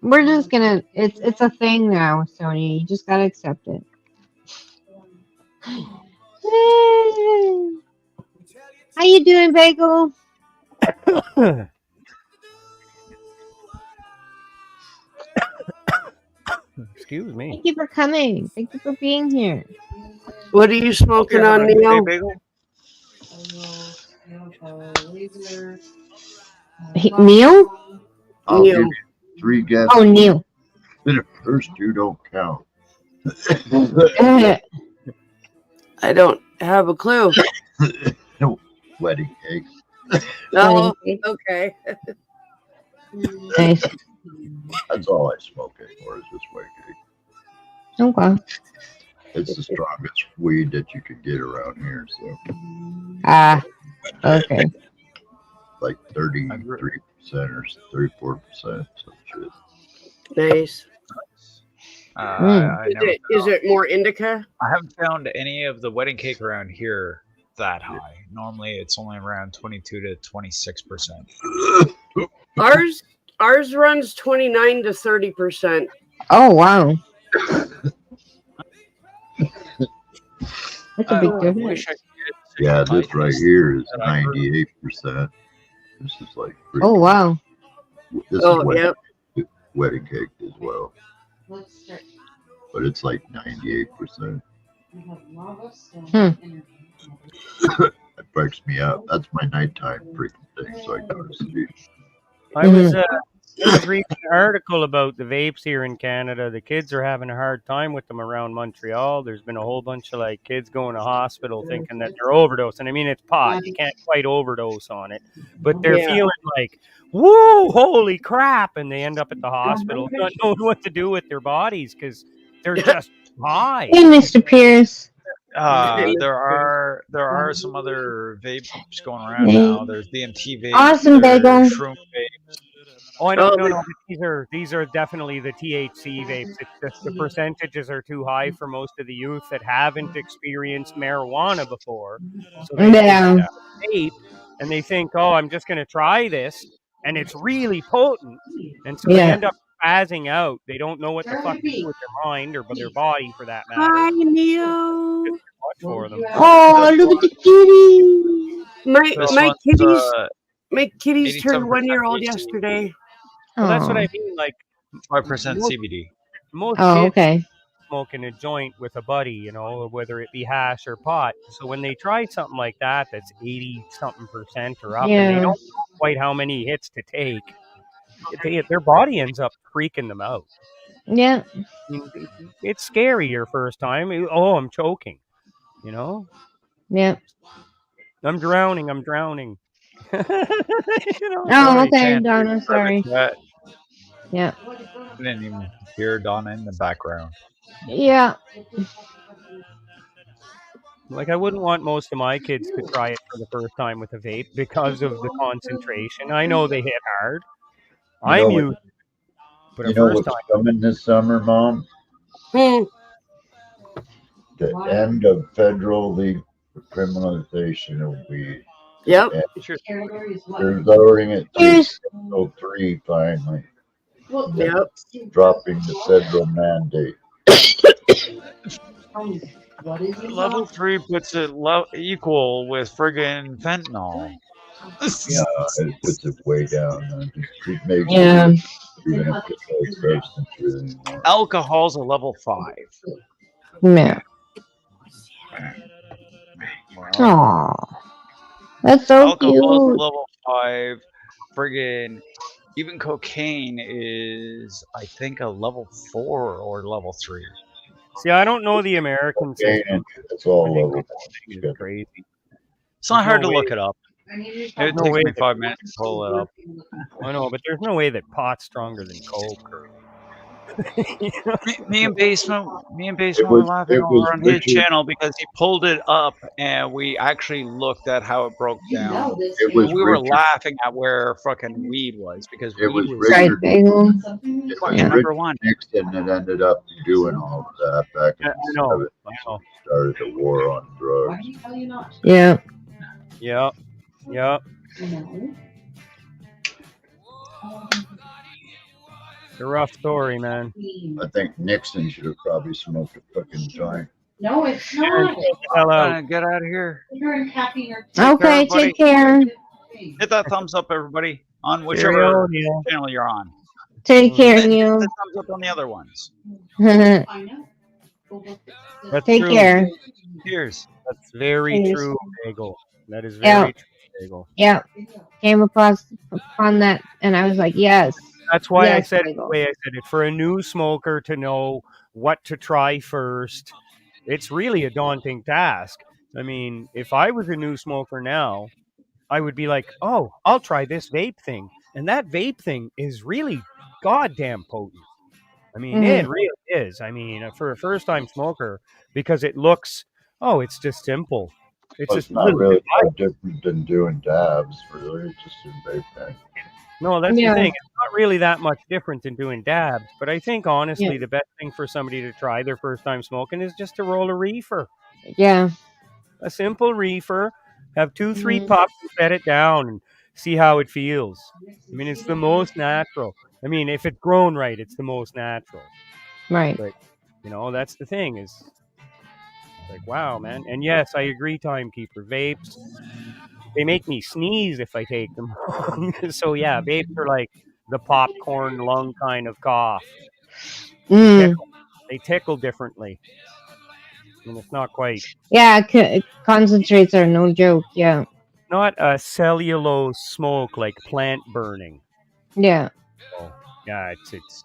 Speaker 1: We're just gonna. It's a thing now, Sony. You just gotta accept it. How you doing, Bagel?
Speaker 8: Excuse me.
Speaker 1: Thank you for coming. Thank you for being here.
Speaker 4: What are you smoking on, Neil?
Speaker 1: Neil?
Speaker 10: I'll
Speaker 4: Neil.
Speaker 10: give you 3 guesses.
Speaker 1: Oh, Neil.
Speaker 10: The first 2 don't count.
Speaker 4: I don't have a clue.
Speaker 10: Wedding cake.
Speaker 4: Oh, okay.
Speaker 1: Nice.
Speaker 10: That's all I smoke anymore is just wedding cake.
Speaker 1: Okay.
Speaker 10: It's the strongest weed that you could get around here. So
Speaker 1: Ah. Okay.
Speaker 10: like 33% or 34%. Some shit.
Speaker 4: Nice.
Speaker 5: I never
Speaker 4: Is it more indica?
Speaker 5: I haven't found any of the wedding cake around here that high. Normally, it's only around 22 to 26%.
Speaker 4: Ours runs 29 to 30%.
Speaker 1: Oh, wow. That's a big difference.
Speaker 5: wish I could get
Speaker 10: Yeah,
Speaker 5: cigarette
Speaker 10: this right
Speaker 5: lighters
Speaker 10: here is
Speaker 5: that I heard.
Speaker 10: 98%. This is like
Speaker 1: Oh, wow.
Speaker 10: this
Speaker 4: Oh,
Speaker 10: is
Speaker 4: yep.
Speaker 10: wedding cake as well, but it's like 98%. That breaks me up. That's my nighttime freaking thing, so I go to sleep.
Speaker 8: I was reading an article about the vapes here in Canada. The kids are having a hard time with them around Montreal. There's been a whole bunch of like kids going to hospital thinking that they're overdosing. I mean, it's pot. You can't quite overdose on it, but they're
Speaker 4: Yeah.
Speaker 8: feeling like, woo, holy crap, and they end up at the hospital not knowing what to do with their bodies because they're just high.
Speaker 1: Hey, Mr. Pierce.
Speaker 5: There are some other vapes going around
Speaker 1: Hey.
Speaker 5: now. There's DMT vapes.
Speaker 1: Awesome,
Speaker 5: there's
Speaker 1: Bagel.
Speaker 5: shroom vapes.
Speaker 8: Oh, I don't know. These are definitely the THC vapes. It's just the percentages are too high for most of the youth that haven't experienced marijuana before. So they
Speaker 1: Yeah.
Speaker 8: get a vape and they think, oh, I'm just going to try this, and it's really potent, and so they
Speaker 1: Yeah.
Speaker 8: end up spazzing out. They don't know what the fuck to do with their mind or with their body, for that matter.
Speaker 4: Hi, Neil.
Speaker 8: It's too much for them.
Speaker 1: Oh, look at the kitty.
Speaker 5: This
Speaker 4: My
Speaker 5: one's,
Speaker 4: kitties my kitties
Speaker 5: 87%
Speaker 4: turned 1-year-old
Speaker 5: THC.
Speaker 4: yesterday.
Speaker 8: Well, that's what
Speaker 1: Oh.
Speaker 8: I mean. Like
Speaker 5: 5%
Speaker 8: most,
Speaker 5: CBD.
Speaker 8: most
Speaker 1: Oh,
Speaker 8: kids
Speaker 1: okay.
Speaker 8: smoking a joint with a buddy, you know, whether it be hash or pot. So when they try something like that, that's 80-something% or up, and they
Speaker 1: Yeah.
Speaker 8: don't know quite how many hits to take, their body ends up freaking them out.
Speaker 1: Yeah.
Speaker 8: I mean, it's scary your first time. Oh, I'm choking. You know,
Speaker 1: Yeah.
Speaker 8: I'm drowning. I'm drowning. You know,
Speaker 1: Oh,
Speaker 8: sorry.
Speaker 1: okay, Donna. Sorry.
Speaker 5: That,
Speaker 1: Yeah.
Speaker 5: I didn't even hear Donna in the background.
Speaker 1: Yeah.
Speaker 8: Like, I wouldn't want most of my kids to try it for the first time with a vape because of the concentration. I know they hit hard. I'm used, but
Speaker 10: You
Speaker 8: a
Speaker 10: know
Speaker 8: first
Speaker 10: what's
Speaker 8: time.
Speaker 10: coming this summer, Mom?
Speaker 4: Hmm.
Speaker 10: The end of federal legal criminalization of weed.
Speaker 4: Yep.
Speaker 10: And they're lowering it to
Speaker 1: Here's
Speaker 10: Schedule 3 finally,
Speaker 4: Yep.
Speaker 10: dropping the federal mandate.
Speaker 5: Level 3 puts it equal with friggin' fentanyl.
Speaker 10: Yeah, it puts it way down. It makes
Speaker 1: Yeah.
Speaker 10: it even if it's no substance anymore.
Speaker 5: Alcohol's a level 5.
Speaker 1: Yeah.
Speaker 5: Wow.
Speaker 1: Aw. That's so
Speaker 5: Alcohol's
Speaker 1: cute.
Speaker 5: level 5. Friggin' even cocaine is, I think, a level 4 or level 3.
Speaker 8: See, I don't know the American
Speaker 10: Okay,
Speaker 8: system.
Speaker 10: it's all
Speaker 8: I think
Speaker 10: level.
Speaker 8: it's crazy.
Speaker 5: It's not
Speaker 8: There's
Speaker 5: hard
Speaker 8: no
Speaker 5: to look
Speaker 8: way-
Speaker 5: it up. It
Speaker 8: no
Speaker 5: takes
Speaker 8: way
Speaker 5: me
Speaker 8: that-
Speaker 5: 5 minutes to pull it up.
Speaker 8: I know, but there's no way that pot's stronger than coke. Or, you know?
Speaker 5: Me and Basement
Speaker 10: It
Speaker 5: were
Speaker 10: was-
Speaker 5: laughing
Speaker 10: it was
Speaker 5: over on his
Speaker 10: Richard-
Speaker 5: channel because he pulled it up and we actually looked at how it broke down.
Speaker 10: It was
Speaker 5: We were
Speaker 10: Richard.
Speaker 5: laughing at where fucking weed was because
Speaker 10: It
Speaker 5: weed
Speaker 10: was
Speaker 5: was
Speaker 1: Right,
Speaker 10: Richard.
Speaker 1: Bagel.
Speaker 10: It was
Speaker 1: Yeah.
Speaker 5: number
Speaker 10: Richard
Speaker 5: 1.
Speaker 10: Nixon that ended up doing all of that back in
Speaker 8: I
Speaker 10: the
Speaker 8: know.
Speaker 10: 70s.
Speaker 8: I know.
Speaker 10: Started the war on drugs.
Speaker 1: Yeah.
Speaker 8: Yeah. Yeah. It's a rough story, man.
Speaker 10: I think Nixon should have probably smoked a fucking joint.
Speaker 6: No, it's
Speaker 8: Aaron,
Speaker 6: not.
Speaker 8: get the hell out.
Speaker 5: Get out of here.
Speaker 6: You're in caffeine or
Speaker 1: Okay,
Speaker 5: everybody.
Speaker 1: take care.
Speaker 5: Hit that thumbs up, everybody, on
Speaker 8: Cheerio,
Speaker 5: whichever
Speaker 8: Neil.
Speaker 5: channel you're on.
Speaker 1: Take care,
Speaker 5: Hit
Speaker 1: Neil.
Speaker 5: the thumbs up on the other ones.
Speaker 6: I know.
Speaker 8: That's
Speaker 1: Take
Speaker 8: true.
Speaker 1: care.
Speaker 5: Cheers.
Speaker 8: That's very
Speaker 1: Cheers.
Speaker 8: true, Bagel. That is
Speaker 1: Yeah.
Speaker 8: very true. Bagel.
Speaker 1: Yeah, came upon that, and I was like, yes.
Speaker 8: That's why I
Speaker 1: Yes,
Speaker 8: said it the
Speaker 1: Bagel.
Speaker 8: way I said it. For a new smoker to know what to try first, it's really a daunting task. I mean, if I was a new smoker now, I would be like, oh, I'll try this vape thing. And that vape thing is really goddamn potent. I mean, it really is. I mean, for a first time smoker, because it looks, oh, it's just simple. It's
Speaker 10: Well,
Speaker 8: just
Speaker 10: it's not really that different than doing dabs, really. It's just in vape pen.
Speaker 8: No, that's
Speaker 1: Yeah.
Speaker 8: the thing. It's not really that much different than doing dabs. But I think, honestly, the best thing for somebody to try their first time smoking is just to roll a reefer.
Speaker 1: Yeah.
Speaker 8: A simple reefer. Have 2-3 puffs and set it down and see how it feels. I mean, it's the most natural. I mean, if it's grown right, it's the most natural.
Speaker 1: Right.
Speaker 8: But, you know, that's the thing is like, wow, man. And yes, I agree, Timekeeper. Vapes, they make me sneeze if I take them. So, yeah, vapes are like the popcorn lung kind of cough. They tickle differently. And it's not quite.
Speaker 1: Yeah, concentrates are no joke. Yeah.
Speaker 8: Not a cellulose smoke like plant burning.
Speaker 1: Yeah.
Speaker 8: Oh, yeah, it's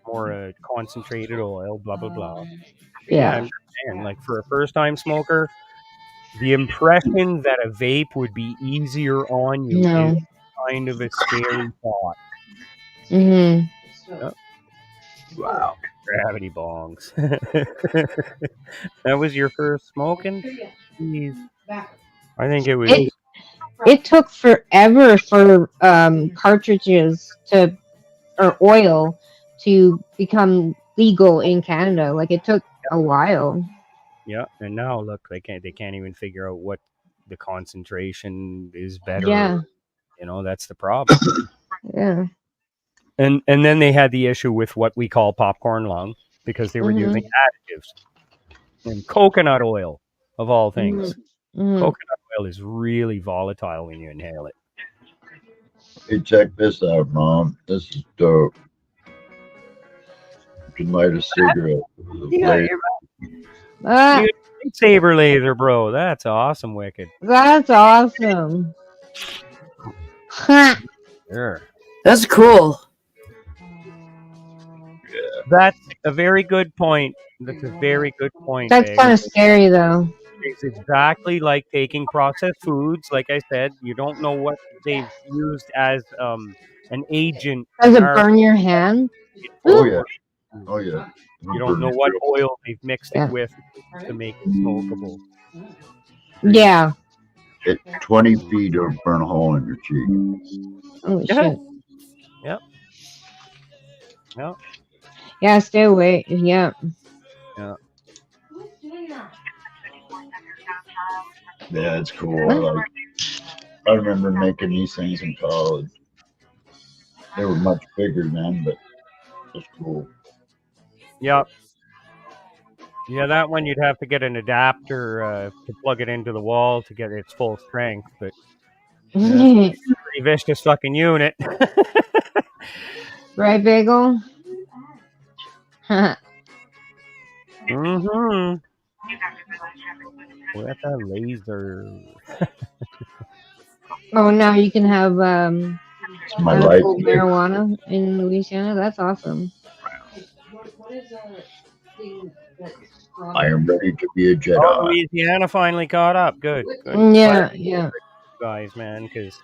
Speaker 8: more a concentrated oil, blah blah blah.
Speaker 1: Yeah.
Speaker 8: And like for a first time smoker, the impression that a vape would be easier on you is kind of a scary thought.
Speaker 10: Wow.
Speaker 8: Gravity bongs. That was your first smoking? Jeez. I think it was.
Speaker 1: It took forever for cartridges or oil to become legal in Canada. Like it took a while.
Speaker 8: Yeah, and now look, they can't even figure out what the concentration is better.
Speaker 1: Yeah.
Speaker 8: You know, that's the problem.
Speaker 1: Yeah.
Speaker 8: And then they had the issue with what we call popcorn lung because they were using additives. And coconut oil, of all things. Coconut oil is really volatile when you inhale it.
Speaker 10: Hey, check this out, Mom. This is dope. You can light a cigarette with a laser.
Speaker 8: Saber laser, bro. That's awesome, Wicked.
Speaker 1: That's awesome.
Speaker 8: Sure.
Speaker 4: That's cool.
Speaker 8: That's a very good point. That's a very good point.
Speaker 1: That's kind of scary, though.
Speaker 8: It's exactly like taking processed foods. Like I said, you don't know what they've used as an agent.
Speaker 1: Does it burn your hand?
Speaker 10: Oh, yeah. Oh, yeah.
Speaker 8: You don't know what oil they've mixed it with to make it smokable.
Speaker 1: Yeah.
Speaker 10: At 20 feet, it'll burn a hole in your cheek.
Speaker 1: Oh, shit.
Speaker 8: Yep. Yep.
Speaker 1: Yeah, stay away. Yeah.
Speaker 8: Yeah.
Speaker 10: Yeah, it's cool. I remember making these things in college. They were much bigger then, but it's cool.
Speaker 8: Yep. Yeah, that one you'd have to get an adapter to plug it into the wall to get its full strength, but it's a pretty vicious fucking unit.
Speaker 1: Right, Bagel?
Speaker 8: Mm-hmm. Well, that's a laser.
Speaker 1: Oh, now you can have
Speaker 10: my life.
Speaker 1: marijuana in Louisiana. That's awesome.
Speaker 10: I am ready to be a Jedi.
Speaker 8: Oh, Louisiana finally caught up. Good.
Speaker 1: Yeah, yeah.
Speaker 8: Guys, man, because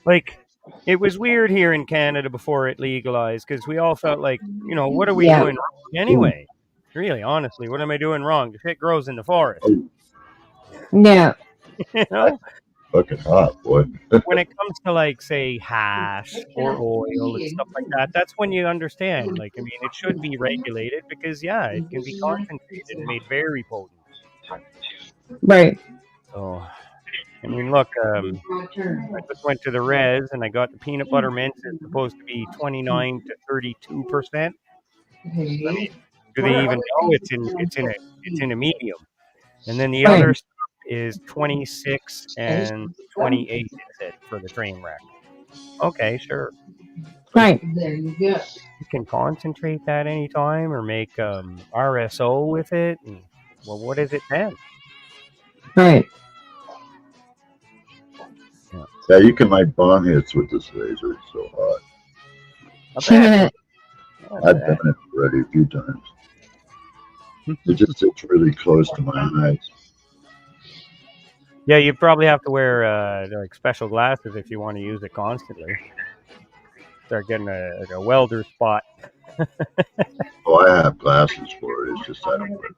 Speaker 8: like it was weird here in Canada before it legalized because we all felt like, you know, what are we doing wrong anyway? Really, honestly, what am I doing wrong? The shit grows in the forest.
Speaker 1: Yeah.
Speaker 8: You know?
Speaker 10: Fucking hot, boy.
Speaker 8: When it comes to like, say, hash or oil and stuff like that, that's when you understand. Like, I mean, it should be regulated because, yeah, it can be concentrated and made very potent.
Speaker 1: Right.
Speaker 8: So, I mean, look, I just went to the res and I got the peanut butter mint. It's supposed to be 29 to 32%. I mean, do they even know it's in a medium? And then the other stuff is 26 and 28 is it for the train wreck. Okay, sure.
Speaker 1: Right.
Speaker 6: There you go.
Speaker 8: You can concentrate that anytime or make RSO with it. And, well, what is it then?
Speaker 1: Right.
Speaker 10: Yeah, you can like bong hits with this laser. It's so hot. I've done it already a few times. It just sits really close to my eyes.
Speaker 8: Yeah, you probably have to wear like special glasses if you want to use it constantly. Start getting a welder spot.
Speaker 10: Oh, I have glasses for it. It's just I don't wear them.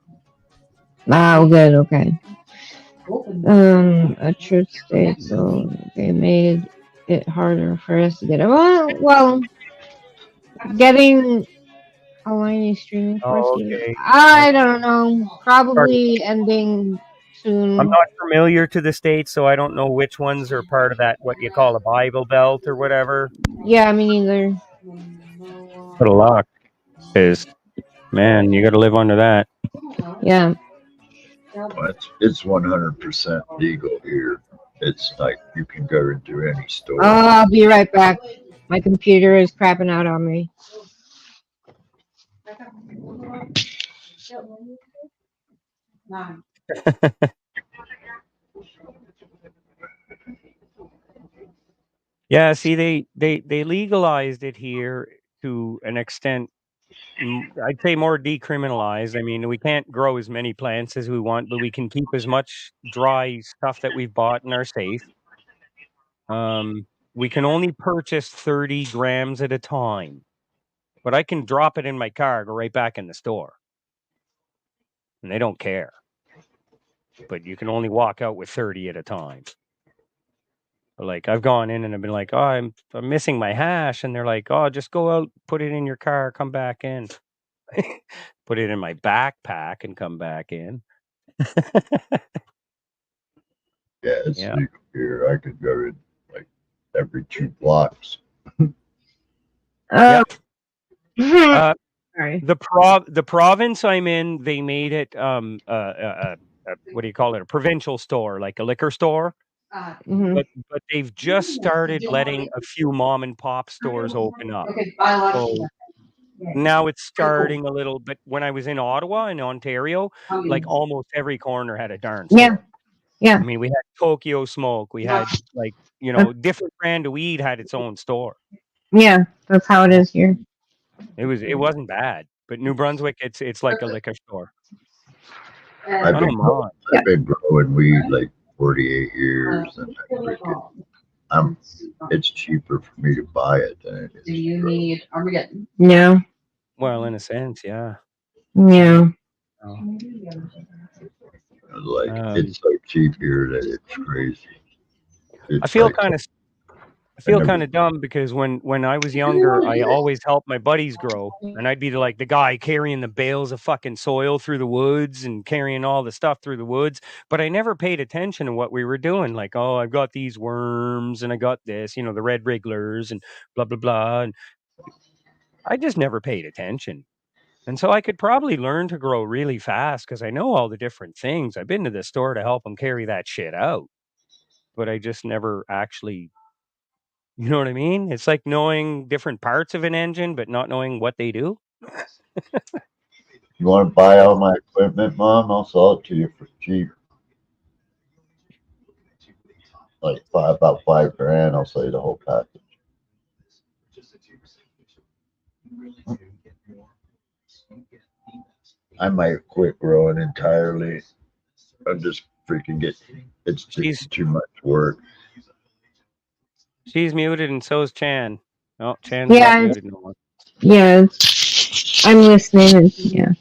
Speaker 1: Oh, good. Okay. A truth state, so they made it harder for us to get it. Well, getting a line streaming
Speaker 8: Oh,
Speaker 1: courses.
Speaker 8: okay.
Speaker 1: I don't know. Probably ending soon.
Speaker 8: I'm not familiar to the States, so I don't know which ones are part of that, what you call a Bible Belt or whatever.
Speaker 1: Yeah, me neither.
Speaker 8: Good luck. Because, man, you got to live under that.
Speaker 1: Yeah.
Speaker 10: It's 100% legal here. It's like you can go into any store.
Speaker 1: Oh, I'll be right back. My computer is crapping out on me.
Speaker 8: Yeah, see, they legalized it here to an extent. I'd say more decriminalized. I mean, we can't grow as many plants as we want, but we can keep as much dry stuff that we've bought in our safe. We can only purchase 30 grams at a time, but I can drop it in my car, go right back in the store, and they don't care. But you can only walk out with 30 at a time. Like I've gone in and I've been like, oh, I'm missing my hash, and they're like, oh, just go out, put it in your car, come back in. Put it in my backpack and come back in.
Speaker 10: Yeah, it's legal here. I could go in like every 2 blocks.
Speaker 8: Yeah.
Speaker 1: Sorry.
Speaker 8: The province I'm in, they made it what do you call it? A provincial store, like a liquor store. But they've just started letting a few mom and pop stores open up. So now it's starting a little bit. When I was in Ottawa in Ontario, like almost every corner had a darn store.
Speaker 1: Yeah. Yeah.
Speaker 8: I mean, we had Tokyo Smoke. We had like, different brand of weed had its own store.
Speaker 1: Yeah, that's how it is here.
Speaker 8: It wasn't bad, but New Brunswick, it's like a liquor store.
Speaker 10: I've been growing weed like 48 years, and it's cheaper for me to buy it than it is.
Speaker 6: Do you need Armageddon?
Speaker 1: Yeah.
Speaker 8: Well, in a sense, yeah.
Speaker 1: Yeah.
Speaker 10: Like it's so cheap here that it's crazy.
Speaker 8: I feel kind of dumb because when I was younger, I always helped my buddies grow, and I'd be like the guy carrying the bales of fucking soil through the woods and carrying all the stuff through the woods, but I never paid attention to what we were doing. Like, oh, I've got these worms and I got this, the red wrigglers and blah blah blah, and I just never paid attention. And so I could probably learn to grow really fast because I know all the different things. I've been to the store to help them carry that shit out, but I just never actually. You know what I mean? It's like knowing different parts of an engine, but not knowing what they do.
Speaker 10: You want to buy all my equipment, Mom? I'll sell it to you for cheap. Like about $5,000. I'll sell you the whole package. I might quit growing entirely. I'm just freaking it's too much work.
Speaker 8: She's muted, and so is Chan. Oh, Chan's not muted no more.
Speaker 1: Yeah, I'm listening. Yeah.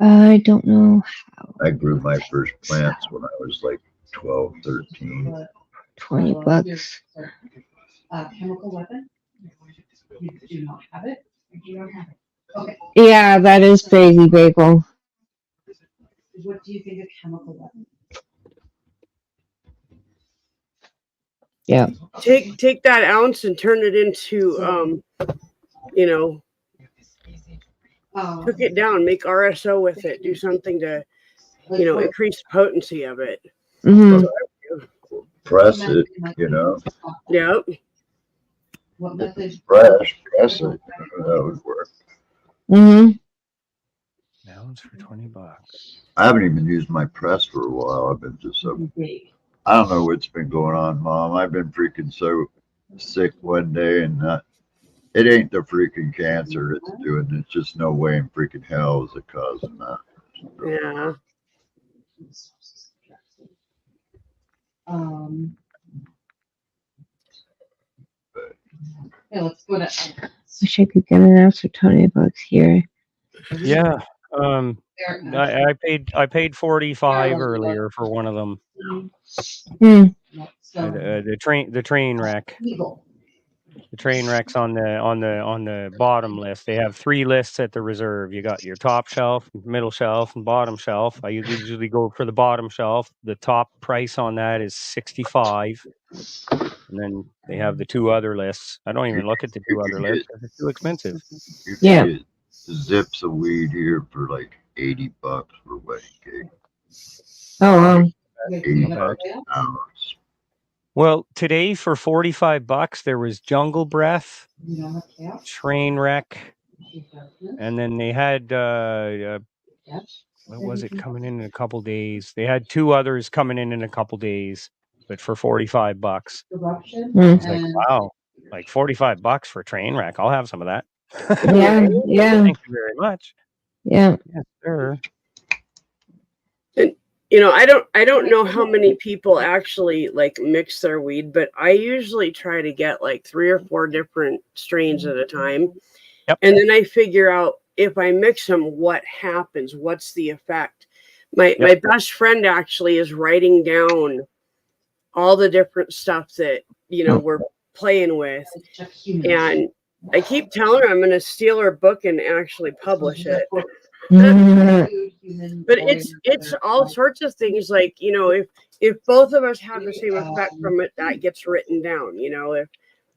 Speaker 1: I don't know how.
Speaker 10: I grew my first plants when I was like 12, 13.
Speaker 1: $20.
Speaker 6: Chemical weapon? You do not have it? You don't have it. Okay.
Speaker 1: Yeah, that is crazy, Bagel.
Speaker 6: What do you think of chemical weapon?
Speaker 1: Yeah.
Speaker 4: Take that ounce and turn it into cook it down, make RSO with it, do something to increase the potency of it.
Speaker 1: Mm-hmm.
Speaker 10: Press it,
Speaker 4: Yep.
Speaker 6: What method?
Speaker 10: Press it. That would work.
Speaker 1: Mm-hmm.
Speaker 8: Melons for $20.
Speaker 10: I haven't even used my press for a while. I've been just so. I don't know what's been going on, Mom. I've been freaking so sick one day, and it ain't the freaking cancer it's doing. It's just no way in freaking hell is it causing that.
Speaker 4: Yeah.
Speaker 6: Yeah, let's go to.
Speaker 1: Wish I could get an ounce for $20 here.
Speaker 8: Yeah. I paid 45 earlier for one of them. The train wreck. The train wreck's on the bottom list. They have 3 lists at the reserve. You got your top shelf, middle shelf, and bottom shelf. I usually go for the bottom shelf. The top price on that is 65. And then they have the 2 other lists. I don't even look at the 2 other lists because it's too expensive.
Speaker 10: You can get zips of weed here for like $80 for wedding cake.
Speaker 1: Oh, wow.
Speaker 10: $80 an ounce.
Speaker 8: Well, today for $45, there was Jungle Breath, Train Wreck, and then they had what was it coming in a couple days? They had 2 others coming in a couple days, but for $45. It's like, wow, like $45 for Train Wreck. I'll have some of that.
Speaker 1: Yeah, yeah.
Speaker 8: Thank you very much.
Speaker 1: Yeah.
Speaker 8: Yes, sir.
Speaker 4: And I don't know how many people actually like mix their weed, but I usually try to get like 3 or 4 different strains at a time.
Speaker 8: Yep.
Speaker 4: And then I figure out if I mix them, what happens, what's the effect. My best friend actually is writing down all the different stuff that we're playing with, and I keep telling her I'm going to steal her book and actually publish it. But it's all sorts of things, like if both of us have the same effect from it, that gets written down.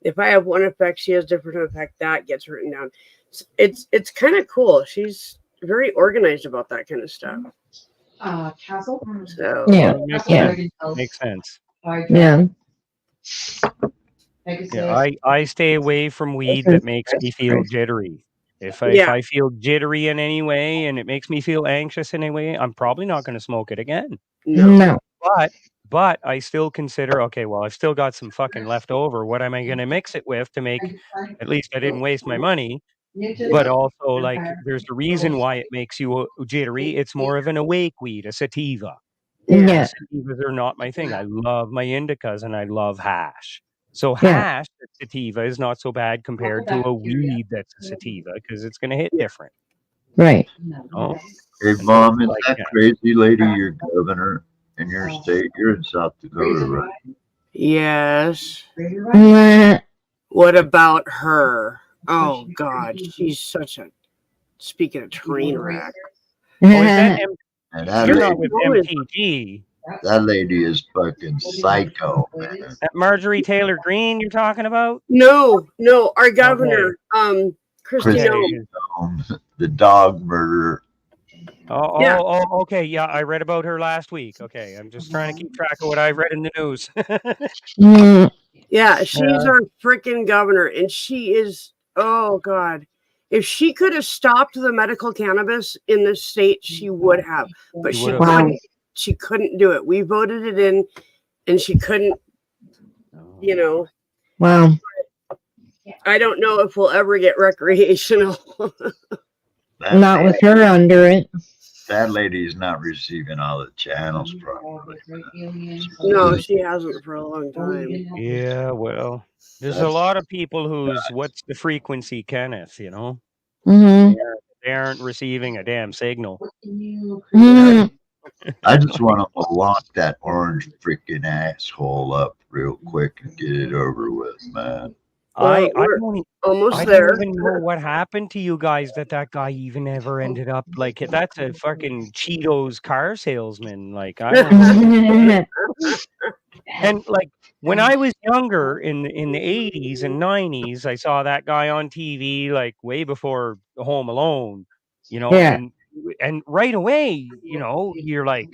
Speaker 4: If I have one effect, she has different effect, that gets written down. It's kind of cool. She's very organized about that kind of stuff.
Speaker 6: Castle.
Speaker 4: So
Speaker 8: Makes sense.
Speaker 1: Yeah.
Speaker 8: Yeah, I stay away from weed that makes me feel jittery. If I feel jittery in any way and it makes me feel anxious in any way, I'm probably not going to smoke it again.
Speaker 1: No.
Speaker 8: But I still consider, okay, well, I've still got some fucking left over. What am I going to mix it with to make, at least I didn't waste my money. But also, like, there's a reason why it makes you jittery. It's more of an awake weed, a sativa.
Speaker 1: Yeah.
Speaker 8: Sativas are not my thing. I love my indicas and I love hash. So hash that's sativa is not so bad compared to a weed that's a sativa because it's going to hit different.
Speaker 1: Right.
Speaker 8: Oh.
Speaker 10: Hey, Mom, is that crazy lady your governor in your state? You're in South Dakota, right?
Speaker 4: Yes. What about her? Oh God, she's such a. Speaking of train wreck.
Speaker 8: You're not with MTG.
Speaker 10: That lady is fucking psycho, man.
Speaker 8: That Marjorie Taylor Greene you're talking about?
Speaker 4: No, our governor, Kristi
Speaker 10: Noem, the dog murderer.
Speaker 8: Oh, okay. Yeah, I read about her last week. Okay, I'm just trying to keep track of what I read in the news.
Speaker 4: Yeah, she's our freaking governor, and she is. Oh God, if she could have stopped the medical cannabis in this state, she would have, but she couldn't. She couldn't do it. We voted it in, and she couldn't.
Speaker 1: Wow.
Speaker 4: I don't know if we'll ever get recreational.
Speaker 1: Not with her under it.
Speaker 10: That lady's not receiving all the channels properly.
Speaker 4: No, she hasn't for a long time.
Speaker 8: Yeah, well, there's a lot of people whose what's the frequency, Kenneth?
Speaker 1: Mm-hmm.
Speaker 8: They aren't receiving a damn signal.
Speaker 1: Mm-hmm.
Speaker 10: I just want to lock that orange freaking asshole up real quick and get it over with, man.
Speaker 8: I
Speaker 4: almost
Speaker 8: don't even know what happened to you guys that guy even ever ended up like that's a fucking Cheetos car salesman. Like I don't know. And like when I was younger in the 80s and 90s, I saw that guy on TV like way before Home Alone, and right away, you're like,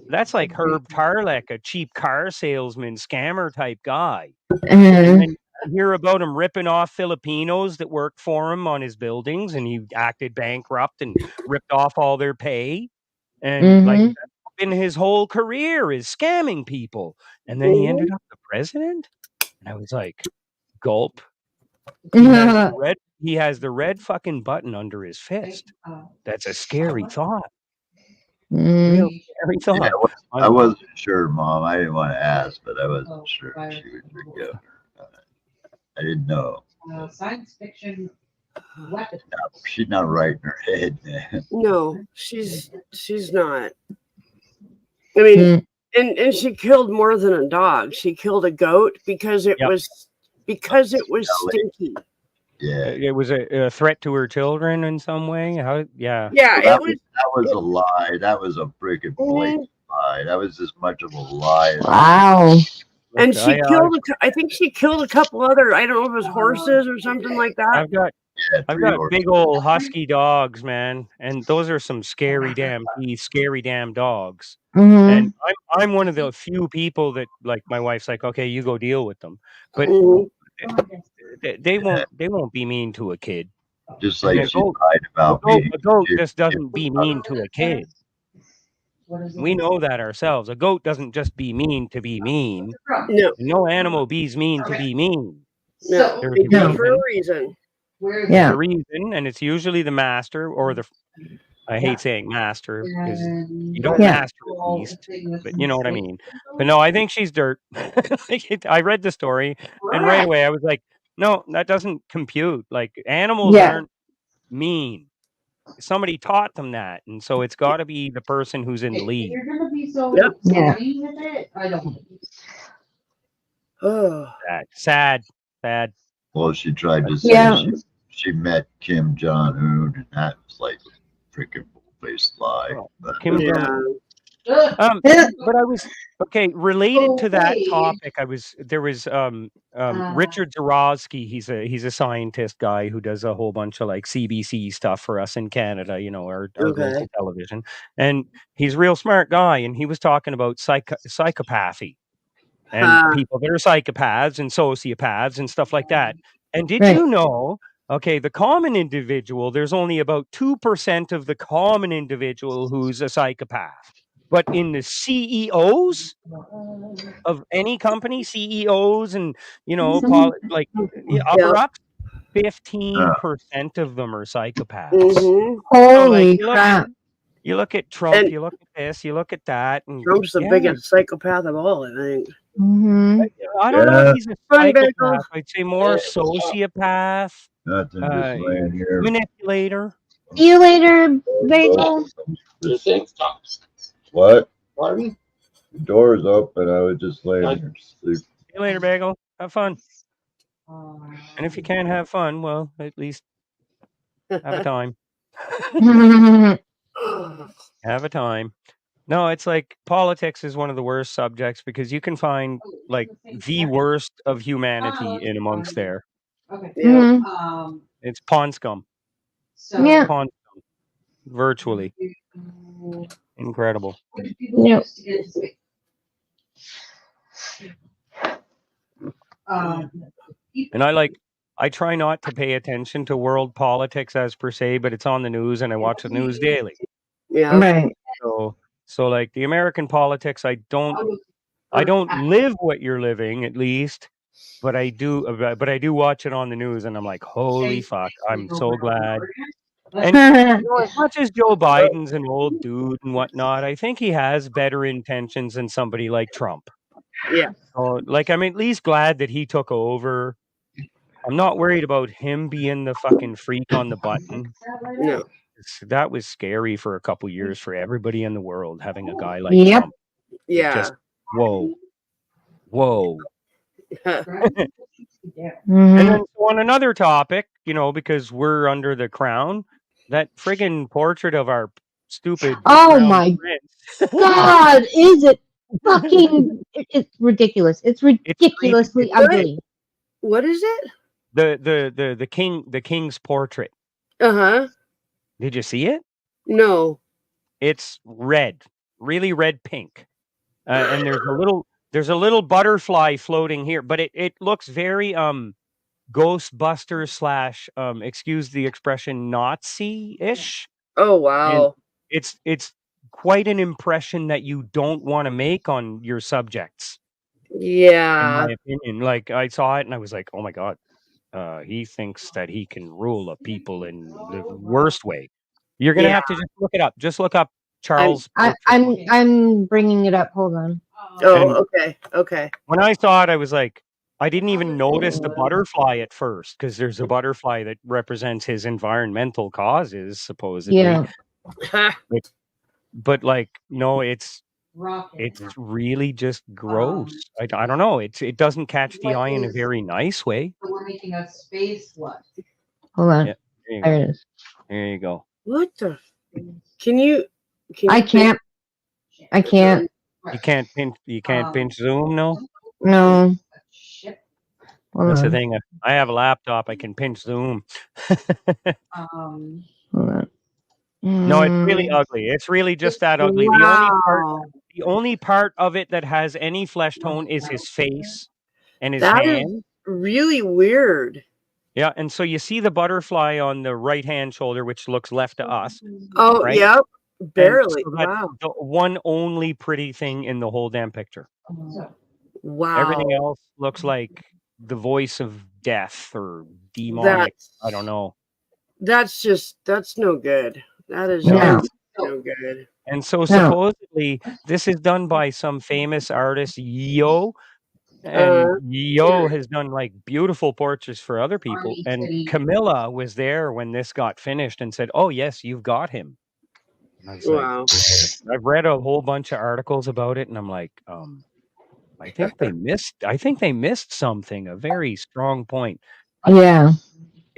Speaker 8: that's like Herb Tarlek, a cheap car salesman, scammer type guy. And hear about him ripping off Filipinos that worked for him on his buildings, and he acted bankrupt and ripped off all their pay. And like
Speaker 1: Mhm.
Speaker 8: in his whole career is scamming people. And then he ended up the president. And I was like, gulp. He has the red fucking button under his fist. That's a scary thought. Real scary thought.
Speaker 10: Yeah, I wasn't sure, Mom. I didn't want to ask, but I wasn't sure if she would forgive her. I didn't know.
Speaker 6: Science fiction weapon.
Speaker 10: She's not right in her head, man.
Speaker 4: No, she's not. I mean, and she killed more than a dog. She killed a goat because it was stinky.
Speaker 10: Yeah,
Speaker 8: it was a threat to her children in some way. How? Yeah.
Speaker 4: Yeah,
Speaker 10: that was a lie. That was a freaking blatant lie. That was as much of a lie.
Speaker 1: Wow.
Speaker 4: And she killed. I think she killed a couple other. I don't know if it was horses or something like that.
Speaker 8: I've got big old husky dogs, man, and those are some scary damn dogs. And I'm one of the few people that, like, my wife's like, okay, you go deal with them, but they won't be mean to a kid.
Speaker 10: Just like she lied about me.
Speaker 8: A goat just doesn't be mean to a kid. We know that ourselves. A goat doesn't just be mean to be mean. No animal bees mean to be mean.
Speaker 4: No,
Speaker 8: There's
Speaker 4: for a reason.
Speaker 8: There's a reason, and it's usually the master or the. I hate saying master because you don't master a beast, but you know what I mean. But no, I think she's dirt. I read the story, and right away I was like, no, that doesn't compute. Like, animals aren't mean. Somebody taught them that, and so it's got to be the person who's in the lead.
Speaker 6: You're gonna be so funny with it. I don't.
Speaker 4: Oh,
Speaker 8: sad.
Speaker 10: Well, she tried to say she met Kim Jong-un, and that was like a freaking bull-faced lie.
Speaker 8: Kim Jong-un. But I was related to that topic. There was Richard Zorowski. He's a scientist guy who does a whole bunch of like CBC stuff for us in Canada, you know, our local television. And he's a real smart guy, and he was talking about psychopathy and people that are psychopaths and sociopaths and stuff like that. And did you know, the common individual, there's only about 2% of the common individual who's a psychopath. But in the CEOs of any company, CEOs and, you know, upper ups, 15% of them are psychopaths.
Speaker 1: Holy crap.
Speaker 8: You look at Trump, you look at this, you look at that. And
Speaker 4: Trump's the biggest psychopath of all, I think.
Speaker 8: I don't know if he's a psychopath. I'd say more sociopath, manipulator.
Speaker 1: See you later, Bagel.
Speaker 10: What? The door's open. I was just laying here asleep.
Speaker 8: See you later, Bagel. Have fun. And if you can't have fun, well, at least have a time. Have a time. No, it's like politics is one of the worst subjects because you can find like the worst of humanity in amongst there.
Speaker 6: Okay.
Speaker 8: It's pond scum. Pond scum. Virtually. Incredible.
Speaker 1: Yep.
Speaker 8: And I try not to pay attention to world politics as per se, but it's on the news and I watch the news daily.
Speaker 4: Yeah.
Speaker 1: Right.
Speaker 8: So like the American politics, I don't live what you're living, at least, but I do watch it on the news and I'm like, holy fuck, I'm so glad. And you know, as much as Joe Biden's an old dude and whatnot, I think he has better intentions than somebody like Trump.
Speaker 4: Yeah.
Speaker 8: So, like, I'm at least glad that he took over. I'm not worried about him being the fucking freak on the button.
Speaker 4: No.
Speaker 8: That was scary for a couple years for everybody in the world, having a guy like Trump.
Speaker 4: Yeah.
Speaker 8: Just, whoa. And then on another topic, you know, because we're under the crown, that friggin' portrait of our stupid.
Speaker 1: Oh my God! Is it fucking? It's ridiculous. It's ridiculously ugly.
Speaker 4: What is it?
Speaker 8: The king's portrait.
Speaker 4: Uh-huh.
Speaker 8: Did you see it?
Speaker 4: No.
Speaker 8: It's red, really red pink, and there's There's a little butterfly floating here, but it looks very Ghostbusters slash excuse the expression, Nazi-ish.
Speaker 4: Oh
Speaker 8: And
Speaker 4: wow.
Speaker 8: it's quite an impression that you don't want to make on your subjects, in
Speaker 4: Yeah.
Speaker 8: my opinion. Like I saw it and I was like, oh my god, he thinks that he can rule a people in the worst way. You're gonna
Speaker 4: Yeah.
Speaker 8: have to just look it up. Just look up
Speaker 4: I'm
Speaker 8: Charles.
Speaker 1: I'm bringing it up. Hold on.
Speaker 4: Oh, okay. Okay.
Speaker 8: When I saw it, I was like, I didn't even notice the butterfly at first because there's a butterfly that represents his environmental causes, supposedly.
Speaker 1: Yeah.
Speaker 8: But like, no, it's
Speaker 6: Rocket.
Speaker 8: really just gross. I don't know. It doesn't catch the eye in a very nice way.
Speaker 6: So we're making a space what?
Speaker 1: Hold on.
Speaker 8: Yeah, there you
Speaker 1: There
Speaker 8: go.
Speaker 1: it is.
Speaker 8: There you go.
Speaker 4: What the? Can you?
Speaker 1: I can't. I can't.
Speaker 8: You can't pinch zoom, no?
Speaker 1: No. Hold
Speaker 8: That's the
Speaker 1: on.
Speaker 8: thing. I have a laptop. I can pinch zoom.
Speaker 6: Um.
Speaker 1: Hold on.
Speaker 8: No, it's really
Speaker 1: Mm,
Speaker 8: ugly. It's really just that ugly.
Speaker 4: Wow.
Speaker 8: The only part of it that has any flesh tone is his face and his
Speaker 4: That is
Speaker 8: hand.
Speaker 4: really weird.
Speaker 8: Yeah, and so you see the butterfly on the right hand shoulder, which looks left to us.
Speaker 4: Oh,
Speaker 8: right?
Speaker 4: yep.
Speaker 8: And
Speaker 4: Barely.
Speaker 8: so that's
Speaker 4: Wow.
Speaker 8: the one only pretty thing in the whole damn picture.
Speaker 4: Wow.
Speaker 8: Everything else looks like the voice of death or demonic. I don't know.
Speaker 4: That's no good. That is
Speaker 8: No.
Speaker 4: just no good.
Speaker 8: And so supposedly this is done by some famous artist, Yo. And Yo has done like beautiful portraits for other people. And Camilla was there when this got finished and said, "Oh yes, you've got him." And I was
Speaker 4: Wow.
Speaker 8: like, I've read a whole bunch of articles about it, and I'm like, I think they missed something, a very strong point.
Speaker 1: Yeah.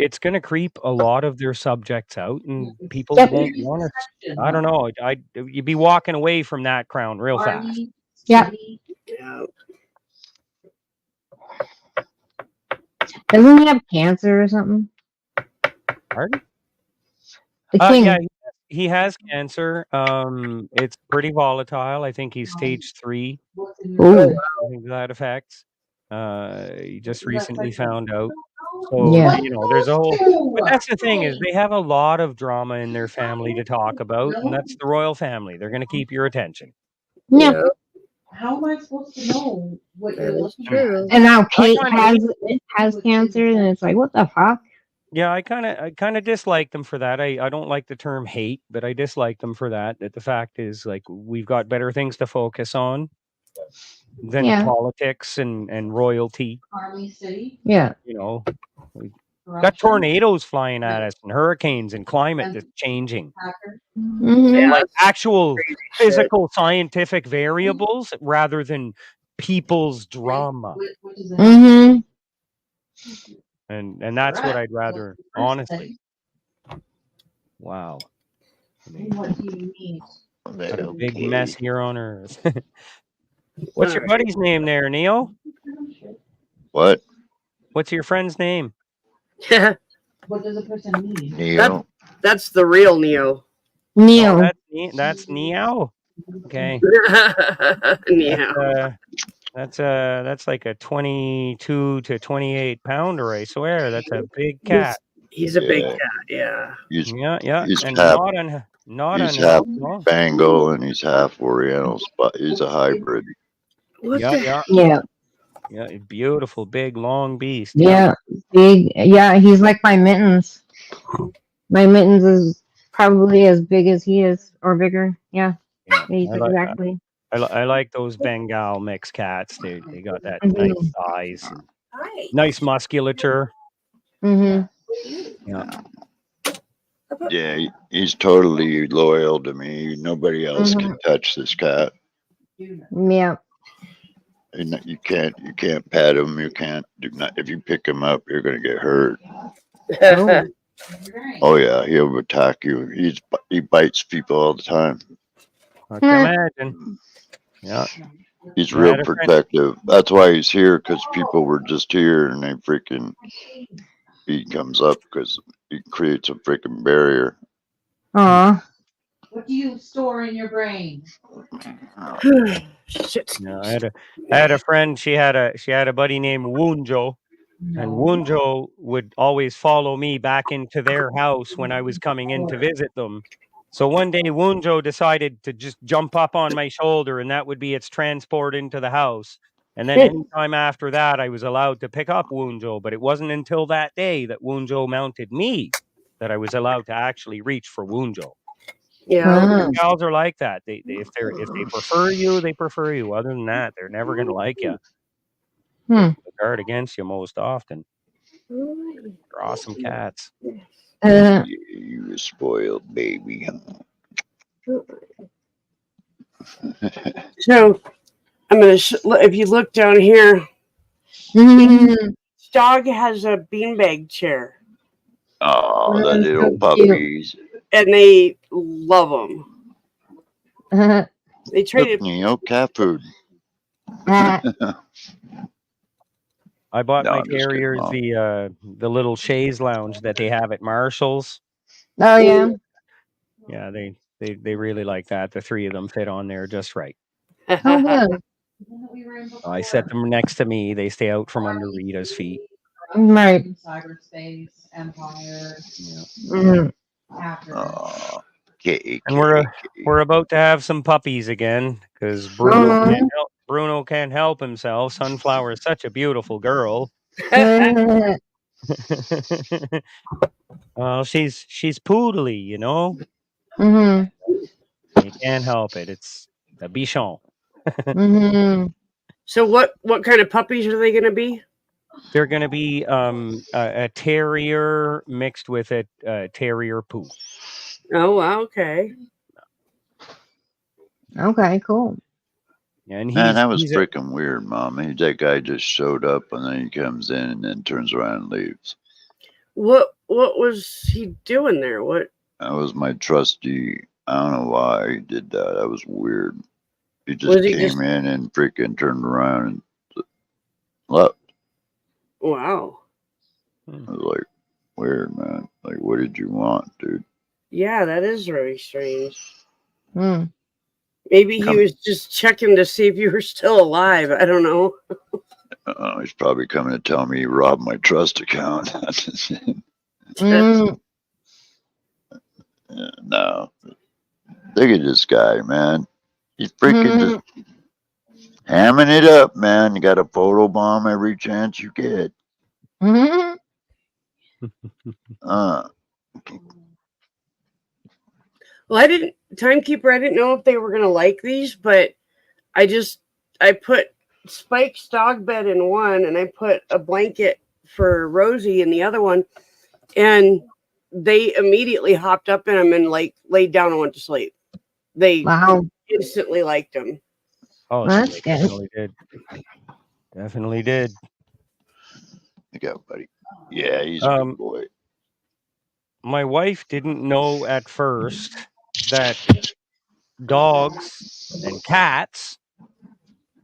Speaker 8: It's going to creep a lot of their subjects out, and people
Speaker 1: Yep.
Speaker 8: won't want to. I don't know. You'd be walking away from that crown real fast.
Speaker 1: Yeah.
Speaker 4: Yeah.
Speaker 1: Doesn't he have cancer or something?
Speaker 8: Pardon?
Speaker 1: The king.
Speaker 8: Yeah, he has cancer. It's pretty volatile. I think he's stage 3.
Speaker 1: Ooh.
Speaker 8: I think that affects. He just recently found out. So,
Speaker 1: Yeah.
Speaker 8: you know, there's a whole, but that's the thing is they have a lot of drama in their family to talk about, and that's the royal family. They're going to keep your attention.
Speaker 1: Yeah.
Speaker 6: How am I supposed to know what you're
Speaker 4: That is
Speaker 6: looking
Speaker 4: true.
Speaker 1: And now Kate
Speaker 8: kinda-
Speaker 1: has cancer, and it's like, what the fuck?
Speaker 8: Yeah, I kind of dislike them for that. I don't like the term hate, but I dislike them for that. That the fact is, like, we've got better things to focus on than
Speaker 1: Yeah.
Speaker 8: politics and royalty.
Speaker 6: Army City?
Speaker 1: Yeah.
Speaker 8: You know, we've got
Speaker 6: Corruption?
Speaker 8: tornadoes flying at us and hurricanes and climate that's changing.
Speaker 6: Hacker?
Speaker 1: Mhm.
Speaker 4: Yeah.
Speaker 8: Like actual
Speaker 4: Crazy shit.
Speaker 8: physical scientific variables rather than people's drama.
Speaker 6: What does that
Speaker 1: Mhm.
Speaker 8: And that's what I'd rather,
Speaker 6: First
Speaker 8: honestly. Wow. I mean,
Speaker 6: What do you mean?
Speaker 8: what a big mess here on Earth. What's your buddy's name there, Neo?
Speaker 10: What?
Speaker 8: What's your friend's name?
Speaker 6: What does a person mean?
Speaker 10: Neo?
Speaker 4: That's the real Neo.
Speaker 1: Neil.
Speaker 8: Oh, that's Neo. Okay.
Speaker 4: Neo.
Speaker 8: That's like a 22 to 28 pounder, I swear. That's a big cat.
Speaker 4: He's a big
Speaker 10: Yeah.
Speaker 4: cat. Yeah.
Speaker 10: He's,
Speaker 8: Yeah.
Speaker 10: he's
Speaker 8: And
Speaker 10: half-
Speaker 8: not
Speaker 10: he's
Speaker 8: on
Speaker 10: half
Speaker 8: no.
Speaker 10: Bengal and he's half Oriental, but he's a hybrid.
Speaker 4: What
Speaker 8: Yeah,
Speaker 4: the?
Speaker 8: yeah,
Speaker 1: Yeah.
Speaker 8: yeah. Beautiful, big, long beast.
Speaker 1: Yeah. Big. Yeah. He's like my mittens. My mittens is probably as big as he is, or bigger. Yeah.
Speaker 8: Yeah,
Speaker 1: He's
Speaker 8: I like that.
Speaker 1: exactly.
Speaker 8: I like those Bengal mixed cats. They got that
Speaker 1: Mhm.
Speaker 8: nice size, and nice musculature.
Speaker 1: Mhm.
Speaker 8: Yeah.
Speaker 10: Yeah, he's totally loyal to me. Nobody else can touch this cat.
Speaker 1: Yeah.
Speaker 10: And you can't pet him. You can't do not. If you pick him up, you're gonna get hurt.
Speaker 1: Oh.
Speaker 10: Oh yeah, he'll attack you. He bites people all the time.
Speaker 8: I can imagine. Yeah.
Speaker 10: He's
Speaker 8: I
Speaker 10: real
Speaker 8: had a friend-
Speaker 10: protective. That's why he's here, because people were just here and he comes up because he creates a freaking barrier.
Speaker 1: Aw.
Speaker 6: What do you store in your brain?
Speaker 4: Shit.
Speaker 8: Yeah, I had a friend. She had a buddy named Wunjo, and Wunjo would always follow me back into their house when I was coming in to visit them. So one day Wunjo decided to just jump up on my shoulder, and that would be its transport into the house. And then anytime after that, I was allowed to pick up Wunjo. But it wasn't until that day that Wunjo mounted me that I was allowed to actually reach for Wunjo.
Speaker 4: Yeah.
Speaker 8: Gals are like that. If they prefer you, they prefer you. Other than that, they're never going to like you.
Speaker 1: Hmm.
Speaker 8: They guard against you most often. They're awesome cats.
Speaker 10: You a spoiled baby, huh?
Speaker 4: So I'm gonna. If you look down here,
Speaker 1: Mhm.
Speaker 4: dog has a beanbag chair,
Speaker 10: Oh, the
Speaker 1: That's
Speaker 10: little
Speaker 1: so cute.
Speaker 10: puppies.
Speaker 4: and they love them. They traded.
Speaker 10: Cooking cat food.
Speaker 8: I bought
Speaker 10: No,
Speaker 8: my
Speaker 10: I'm just kidding,
Speaker 8: terriers
Speaker 10: Mom.
Speaker 8: the little chaise lounge that they have at Marshall's.
Speaker 1: Oh yeah.
Speaker 8: Yeah, they really like that. The three of them fit on there just right.
Speaker 1: Oh good.
Speaker 8: I set them next to me. They stay out from under Rita's feet.
Speaker 1: Right.
Speaker 6: Cyberspace, Empire.
Speaker 1: Mhm.
Speaker 6: After.
Speaker 10: Oh, kitty,
Speaker 8: And
Speaker 10: kitty, kitty.
Speaker 8: we're about to have some puppies again because Bruno can't help himself. Sunflower is such a beautiful girl. Well, she's poodly, you know.
Speaker 1: Mhm.
Speaker 8: You can't help it. It's a bichon.
Speaker 1: Mhm.
Speaker 4: So what kind of puppies are they gonna be?
Speaker 8: They're going to be a terrier mixed with a terrier poo.
Speaker 4: Oh wow, okay.
Speaker 1: Okay, cool.
Speaker 8: And
Speaker 10: Man, that was
Speaker 8: he's
Speaker 10: freaking weird, Mom. That guy just showed up and then he comes in and then turns around and leaves.
Speaker 4: What was he doing there? What?
Speaker 10: That was my trustee. I don't know why he did that. That was weird. He just
Speaker 4: Was he
Speaker 10: came
Speaker 4: just-
Speaker 10: in and freaking turned around and left.
Speaker 4: Wow.
Speaker 10: I was like, weird, man. Like, what did you want, dude?
Speaker 4: Yeah, that is very strange.
Speaker 1: Hmm.
Speaker 4: Maybe he was just checking to see if you were still alive. I don't know.
Speaker 10: He's probably coming to tell me he robbed my trust account.
Speaker 1: Mm.
Speaker 10: No. Look at this guy, man. He's freaking just hamming it up, man. You got to photo bomb every chance you get.
Speaker 1: Mhm.
Speaker 4: Well, Timekeeper, I didn't know if they were going to like these, but I put Spike's dog bed in one and I put a blanket for Rosie in the other one. And they immediately hopped up in them and like laid down and went to sleep. They instantly liked them.
Speaker 8: Oh,
Speaker 1: That's
Speaker 8: they
Speaker 1: good.
Speaker 8: definitely did. Definitely did.
Speaker 10: Look out, buddy. Yeah, he's a good boy.
Speaker 8: My wife didn't know at first that dogs and cats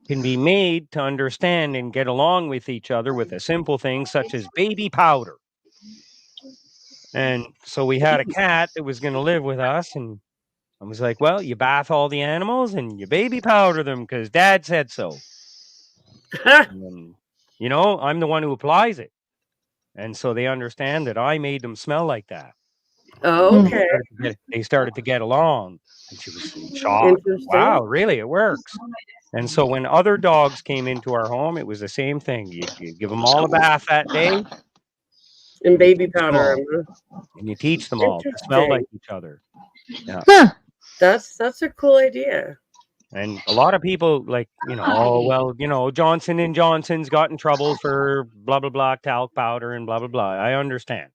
Speaker 8: can be made to understand and get along with each other with a simple thing such as baby powder. And so we had a cat that was going to live with us, and I was like, well, you bath all the animals and you baby powder them because Dad said so. And, you know, I'm the one who applies it. And so they understand that I made them smell like that.
Speaker 4: Oh, okay.
Speaker 8: They started to get along. And she was shocked. Wow, really? It works. And so when other dogs came into our home, it was the same thing. You give them all a bath that day.
Speaker 4: And baby powder.
Speaker 8: And you teach them all to smell like each other. Yeah.
Speaker 1: Huh.
Speaker 4: That's a cool idea.
Speaker 8: And a lot of people like, you know, oh, well, you know, Johnson & Johnson's got in trouble for blah, blah, blah, talc powder and blah, blah, blah. I understand.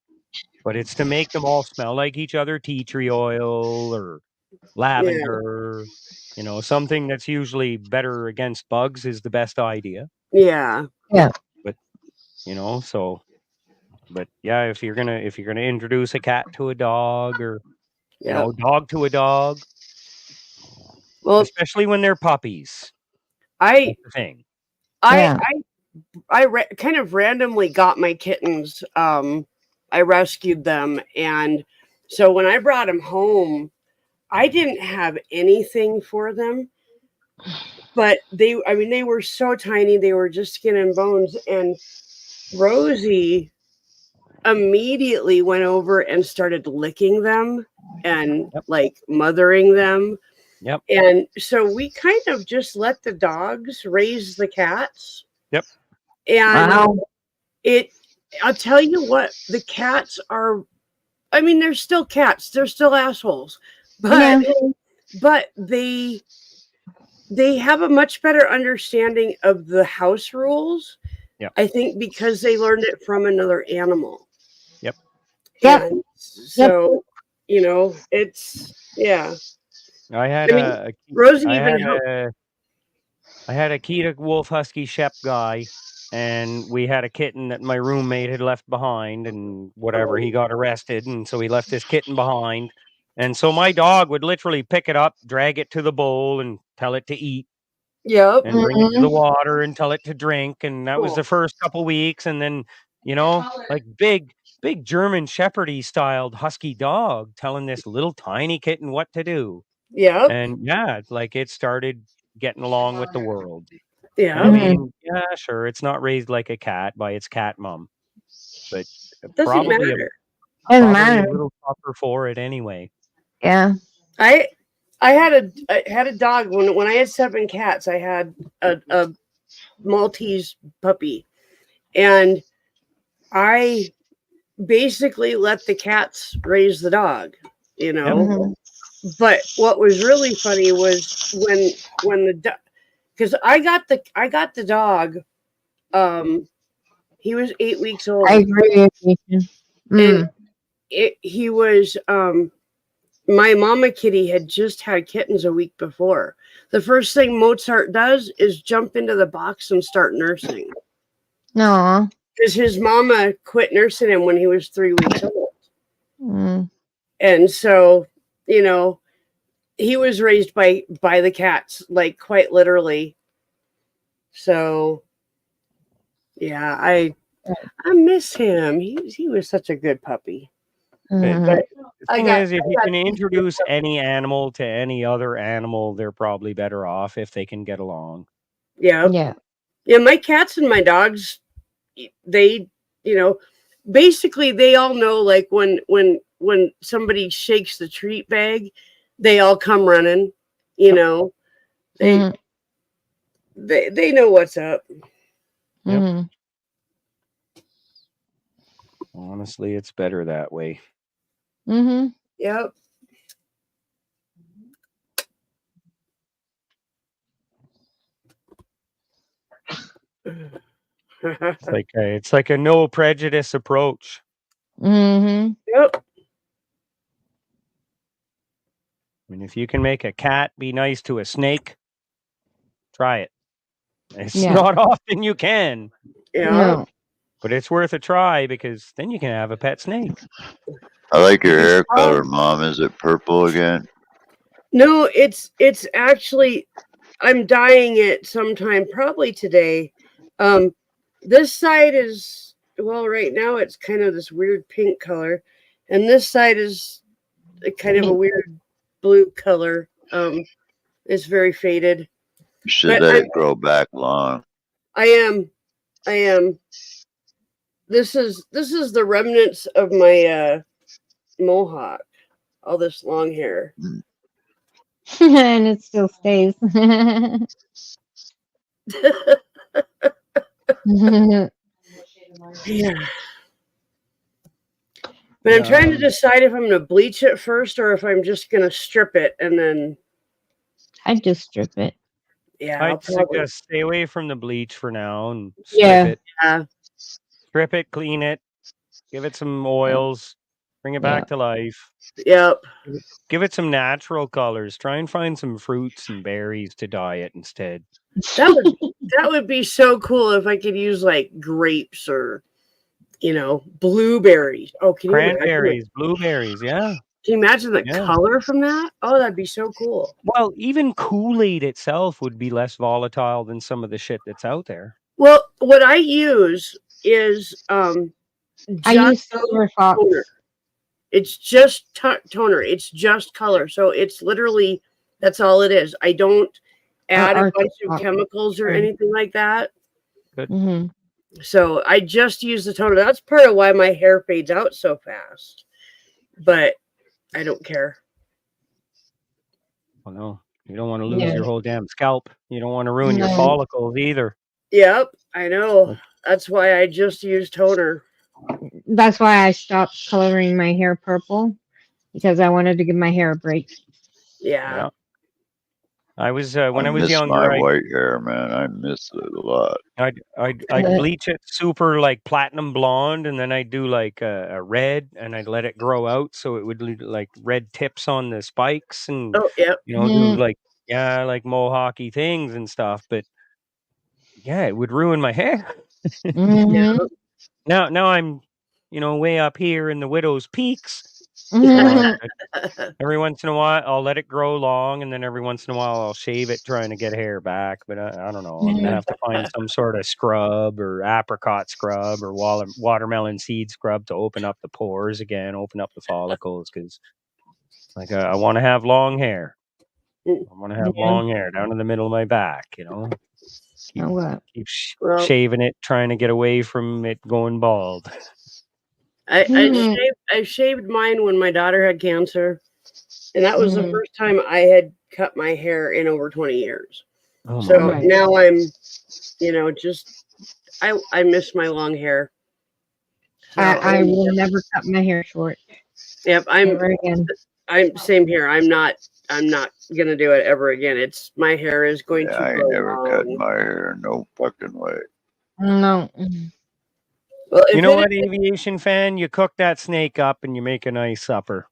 Speaker 8: But it's to make them all smell like each other, tea tree oil or lavender, you know, something that's usually better against bugs is the best idea.
Speaker 4: Yeah.
Speaker 1: Yeah.
Speaker 8: But, you know, so, but yeah, if you're gonna introduce a cat to a dog or, you know, dog to a dog, well, especially when they're puppies.
Speaker 4: I
Speaker 8: kind
Speaker 4: of randomly got my kittens. I rescued them, and so when I brought them home, I didn't have anything for them, but they were so tiny. They were just skin and bones. And Rosie immediately went over and started licking them and like mothering them.
Speaker 8: Yep.
Speaker 4: And so we kind of just let the dogs raise the cats.
Speaker 8: Yep.
Speaker 4: And
Speaker 1: Wow.
Speaker 4: I'll tell you what, the cats are, I mean, they're still cats. They're still assholes. But
Speaker 1: Yeah.
Speaker 4: but they have a much better understanding of the house rules.
Speaker 8: Yep.
Speaker 4: I think because they learned it from another animal.
Speaker 8: Yep.
Speaker 1: Yep.
Speaker 4: And so, you know, it's
Speaker 8: I had
Speaker 4: I mean,
Speaker 8: a
Speaker 4: Rosie
Speaker 8: I
Speaker 4: even
Speaker 8: had
Speaker 4: helped.
Speaker 8: I had a Kita Wolf Husky Shep guy, and we had a kitten that my roommate had left behind, and whatever, he got arrested, and so he left his kitten behind. And so my dog would literally pick it up, drag it to the bowl, and tell it to eat,
Speaker 4: Yep.
Speaker 8: and bring it to the water and tell it to drink. And that was the first couple weeks. And then, you know, like big German Shepherdy styled husky dog telling this little tiny kitten what to do.
Speaker 4: Yep.
Speaker 8: And yeah, it's like it started getting along with the world.
Speaker 4: Yeah.
Speaker 8: And I mean, yeah, sure, it's not raised like a cat by its cat mom, but
Speaker 4: Doesn't
Speaker 8: probably
Speaker 4: matter.
Speaker 1: Doesn't
Speaker 8: a
Speaker 1: matter.
Speaker 8: little tougher for it anyway.
Speaker 1: Yeah.
Speaker 4: I had a dog when I had 7 cats. I had a Maltese puppy, and I basically let the cats raise the dog, you know.
Speaker 1: Mhm.
Speaker 4: But what was really funny was when the because I got the dog. He was 8 weeks old.
Speaker 1: I agree with you.
Speaker 4: And he was my mama kitty had just had kittens a week before. The first thing Mozart does is jump into the box and start nursing.
Speaker 1: No.
Speaker 4: Because his mama quit nursing him when he was 3 weeks old.
Speaker 1: Mm.
Speaker 4: And so, you know, he was raised by the cats, like quite literally. So yeah, I miss him. He was such a good puppy.
Speaker 1: Mhm.
Speaker 4: But
Speaker 8: The thing is, if you can introduce any animal to any other animal, they're probably better off if they can get along.
Speaker 4: Yeah.
Speaker 1: Yeah.
Speaker 4: My cats and my dogs, they, you know, basically they all know, like when somebody shakes the treat bag, they all come running, you know. They know what's up.
Speaker 1: Mhm.
Speaker 8: Honestly, it's better that way.
Speaker 1: Mhm.
Speaker 4: Yep.
Speaker 8: It's like a no prejudice approach.
Speaker 1: Mhm.
Speaker 4: Yep.
Speaker 8: I mean, if you can make a cat be nice to a snake, try it. It's
Speaker 1: Yeah.
Speaker 8: not often you can,
Speaker 4: Yeah.
Speaker 1: No.
Speaker 8: but it's worth a try because then you can have a pet snake.
Speaker 10: I like your
Speaker 8: You'd be
Speaker 10: hair
Speaker 8: surprised.
Speaker 10: color, Mom. Is it purple again?
Speaker 4: No, it's actually, I'm dyeing it sometime, probably today. This side is, well, right now it's kind of this weird pink color, and this side is kind of a weird blue color. It's very faded.
Speaker 10: You should
Speaker 4: But
Speaker 10: let it grow back long.
Speaker 4: I am. This is the remnants of my mohawk. All this long hair.
Speaker 1: And it still stays.
Speaker 4: Yeah. But I'm trying to decide if I'm going to bleach it first or if I'm just going to strip it and then.
Speaker 1: I'd just strip it.
Speaker 4: Yeah,
Speaker 8: I'd suggest stay away from the bleach for now and strip
Speaker 1: Yeah.
Speaker 8: it.
Speaker 4: Yeah.
Speaker 8: Strip it, clean it, give it some oils, bring it back to life.
Speaker 4: Yep.
Speaker 8: Give it some natural colors. Try and find some fruits and berries to dye it instead.
Speaker 4: That would be so cool if I could use like grapes or, you know, blueberries. Oh, can you imagine
Speaker 8: Cranberries, blueberries, yeah.
Speaker 4: Can you imagine the
Speaker 8: Yeah.
Speaker 4: color from that? Oh, that'd be so cool.
Speaker 8: Well, even Kool-Aid itself would be less volatile than some of the shit that's out there.
Speaker 4: Well, what I use is
Speaker 1: I use Silver Fox.
Speaker 4: It's just toner. It's just color. So it's literally, that's all it is. I don't add a bunch of chemicals or anything like that.
Speaker 1: Mm-hmm.
Speaker 4: So I just use the toner. That's part of why my hair fades out so fast. But I don't care.
Speaker 8: Oh no, you don't want to lose your whole damn scalp. You don't want to ruin your follicles either.
Speaker 4: Yep, I know. That's why I just use toner.
Speaker 1: That's why I stopped coloring my hair purple, because I wanted to give my hair a break.
Speaker 4: Yeah.
Speaker 8: I was when I was
Speaker 10: miss
Speaker 8: younger.
Speaker 10: my white hair, man. I miss it a lot.
Speaker 8: I'd bleach it super like platinum blonde, and then I'd do like a red, and I'd let it grow out so it would leave like red tips on the spikes, and you know, do like like mohawky things and stuff. But yeah, it would ruin my hair.
Speaker 1: Mm-hmm.
Speaker 8: Now I'm, you know, way up here in the widow's peaks. Every once in a while, I'll let it grow long, and then every once in a while, I'll shave it, trying to get hair back. But I don't know. I'm gonna have to find some sort of scrub or apricot scrub or watermelon seed scrub to open up the pores again, open up the follicles, because like I want to have long hair. I want to have long hair down in the middle of my back. You know, keep shaving it, trying to get away from it going bald.
Speaker 4: I shaved mine when my daughter had cancer, and that was the first time I had cut my hair in over 20 years.
Speaker 8: Oh,
Speaker 4: so now I'm, you know, just I miss my long hair. So,
Speaker 1: I will never cut my hair short.
Speaker 4: Yep, I'm same here. I'm not gonna do it ever again. It's my hair is going to.
Speaker 10: I ain't never cut my hair, no fucking way.
Speaker 1: No.
Speaker 4: Well,
Speaker 8: you know what, aviation fan? You cook that snake up and you make a nice supper.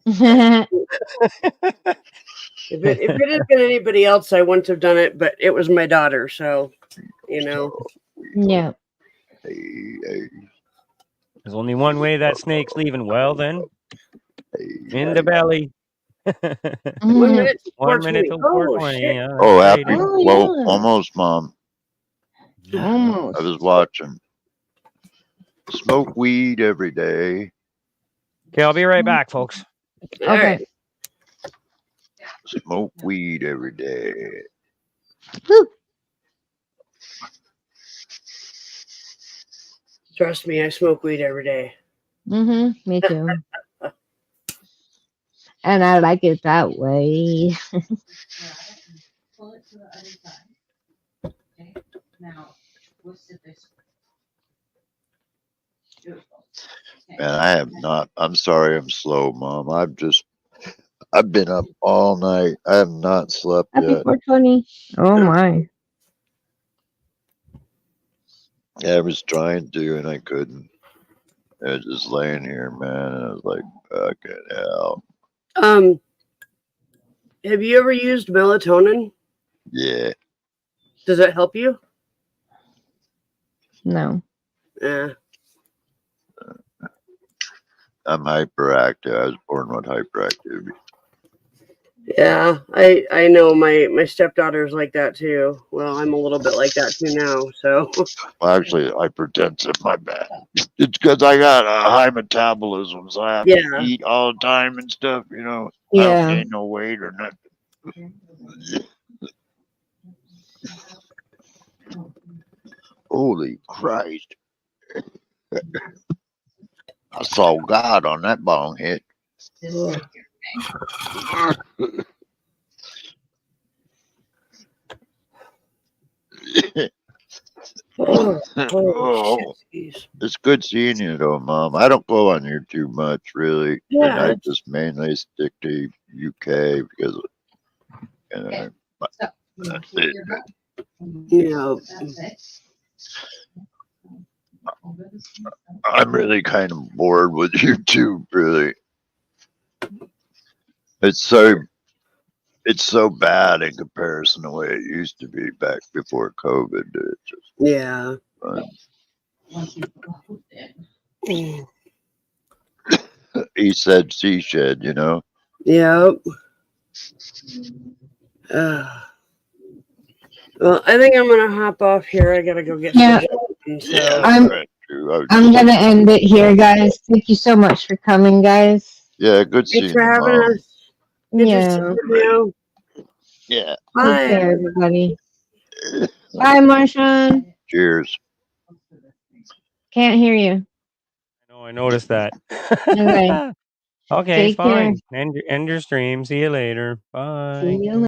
Speaker 4: If it had been anybody else, I wouldn't have done it, but it was my daughter, so you know.
Speaker 1: Yeah.
Speaker 8: There's only one way that snake's leaving. Well, then, in the belly.
Speaker 4: 1 minute.
Speaker 8: 1 minute till 4:20.
Speaker 10: Oh, happy. Well, almost, Mom.
Speaker 1: Almost.
Speaker 10: I was watching. Smoke weed every day.
Speaker 8: Okay, I'll be right back, folks.
Speaker 1: Okay.
Speaker 10: Smoke weed every day.
Speaker 1: Woo.
Speaker 4: Trust me, I smoke weed every day.
Speaker 1: Mm-hmm. Me too. And I like it that way.
Speaker 6: Pull it to the other side. Okay. Now, twist it this way.
Speaker 10: Man, I have not. I'm sorry I'm slow, Mom. I've been up all night. I have not slept
Speaker 1: Happy
Speaker 10: yet.
Speaker 1: 420. Oh my.
Speaker 10: Yeah, I was trying to and I couldn't. I was just laying here, man, and I was like, fucking hell.
Speaker 4: Have you ever used melatonin?
Speaker 10: Yeah.
Speaker 4: Does it help you?
Speaker 1: No.
Speaker 4: Yeah.
Speaker 10: I'm hyperactive. I was born with hyperactivity.
Speaker 4: Yeah, I know my stepdaughter's like that too. Well, I'm a little bit like that too now. So
Speaker 10: Well, actually, hypertensive, my bad. It's because I got a high metabolism, so I have to eat all the time and stuff, you know. I don't gain no weight or nothing. Holy Christ. I saw God on that bong hit. Oh, it's good seeing you though, Mom. I don't go on here too much, really.
Speaker 4: Yeah.
Speaker 10: And I just mainly stick to UK because that's it.
Speaker 4: Yeah.
Speaker 10: I'm really kind of bored with YouTube, really. It's so bad in comparison to the way it used to be back before COVID. It's just,
Speaker 4: yeah.
Speaker 10: He said, she said, you know.
Speaker 4: Yep. Well, I think I'm gonna hop off here. I gotta go get some. So.
Speaker 10: Yeah,
Speaker 1: I'm gonna end it here, guys. Thank you so much for coming, guys.
Speaker 10: Yeah, good seeing
Speaker 4: Thanks for
Speaker 10: you,
Speaker 4: having
Speaker 10: Mom.
Speaker 4: us. Good to
Speaker 1: Yeah.
Speaker 4: see you.
Speaker 10: Yeah.
Speaker 1: Take
Speaker 4: Bye.
Speaker 1: care, everybody. Bye, Marshawn.
Speaker 10: Cheers.
Speaker 1: Can't hear you.
Speaker 8: No, I noticed that.
Speaker 1: Okay.
Speaker 8: Okay,
Speaker 1: Take care.
Speaker 8: fine. End your stream. See you later. Bye.
Speaker 1: See you later.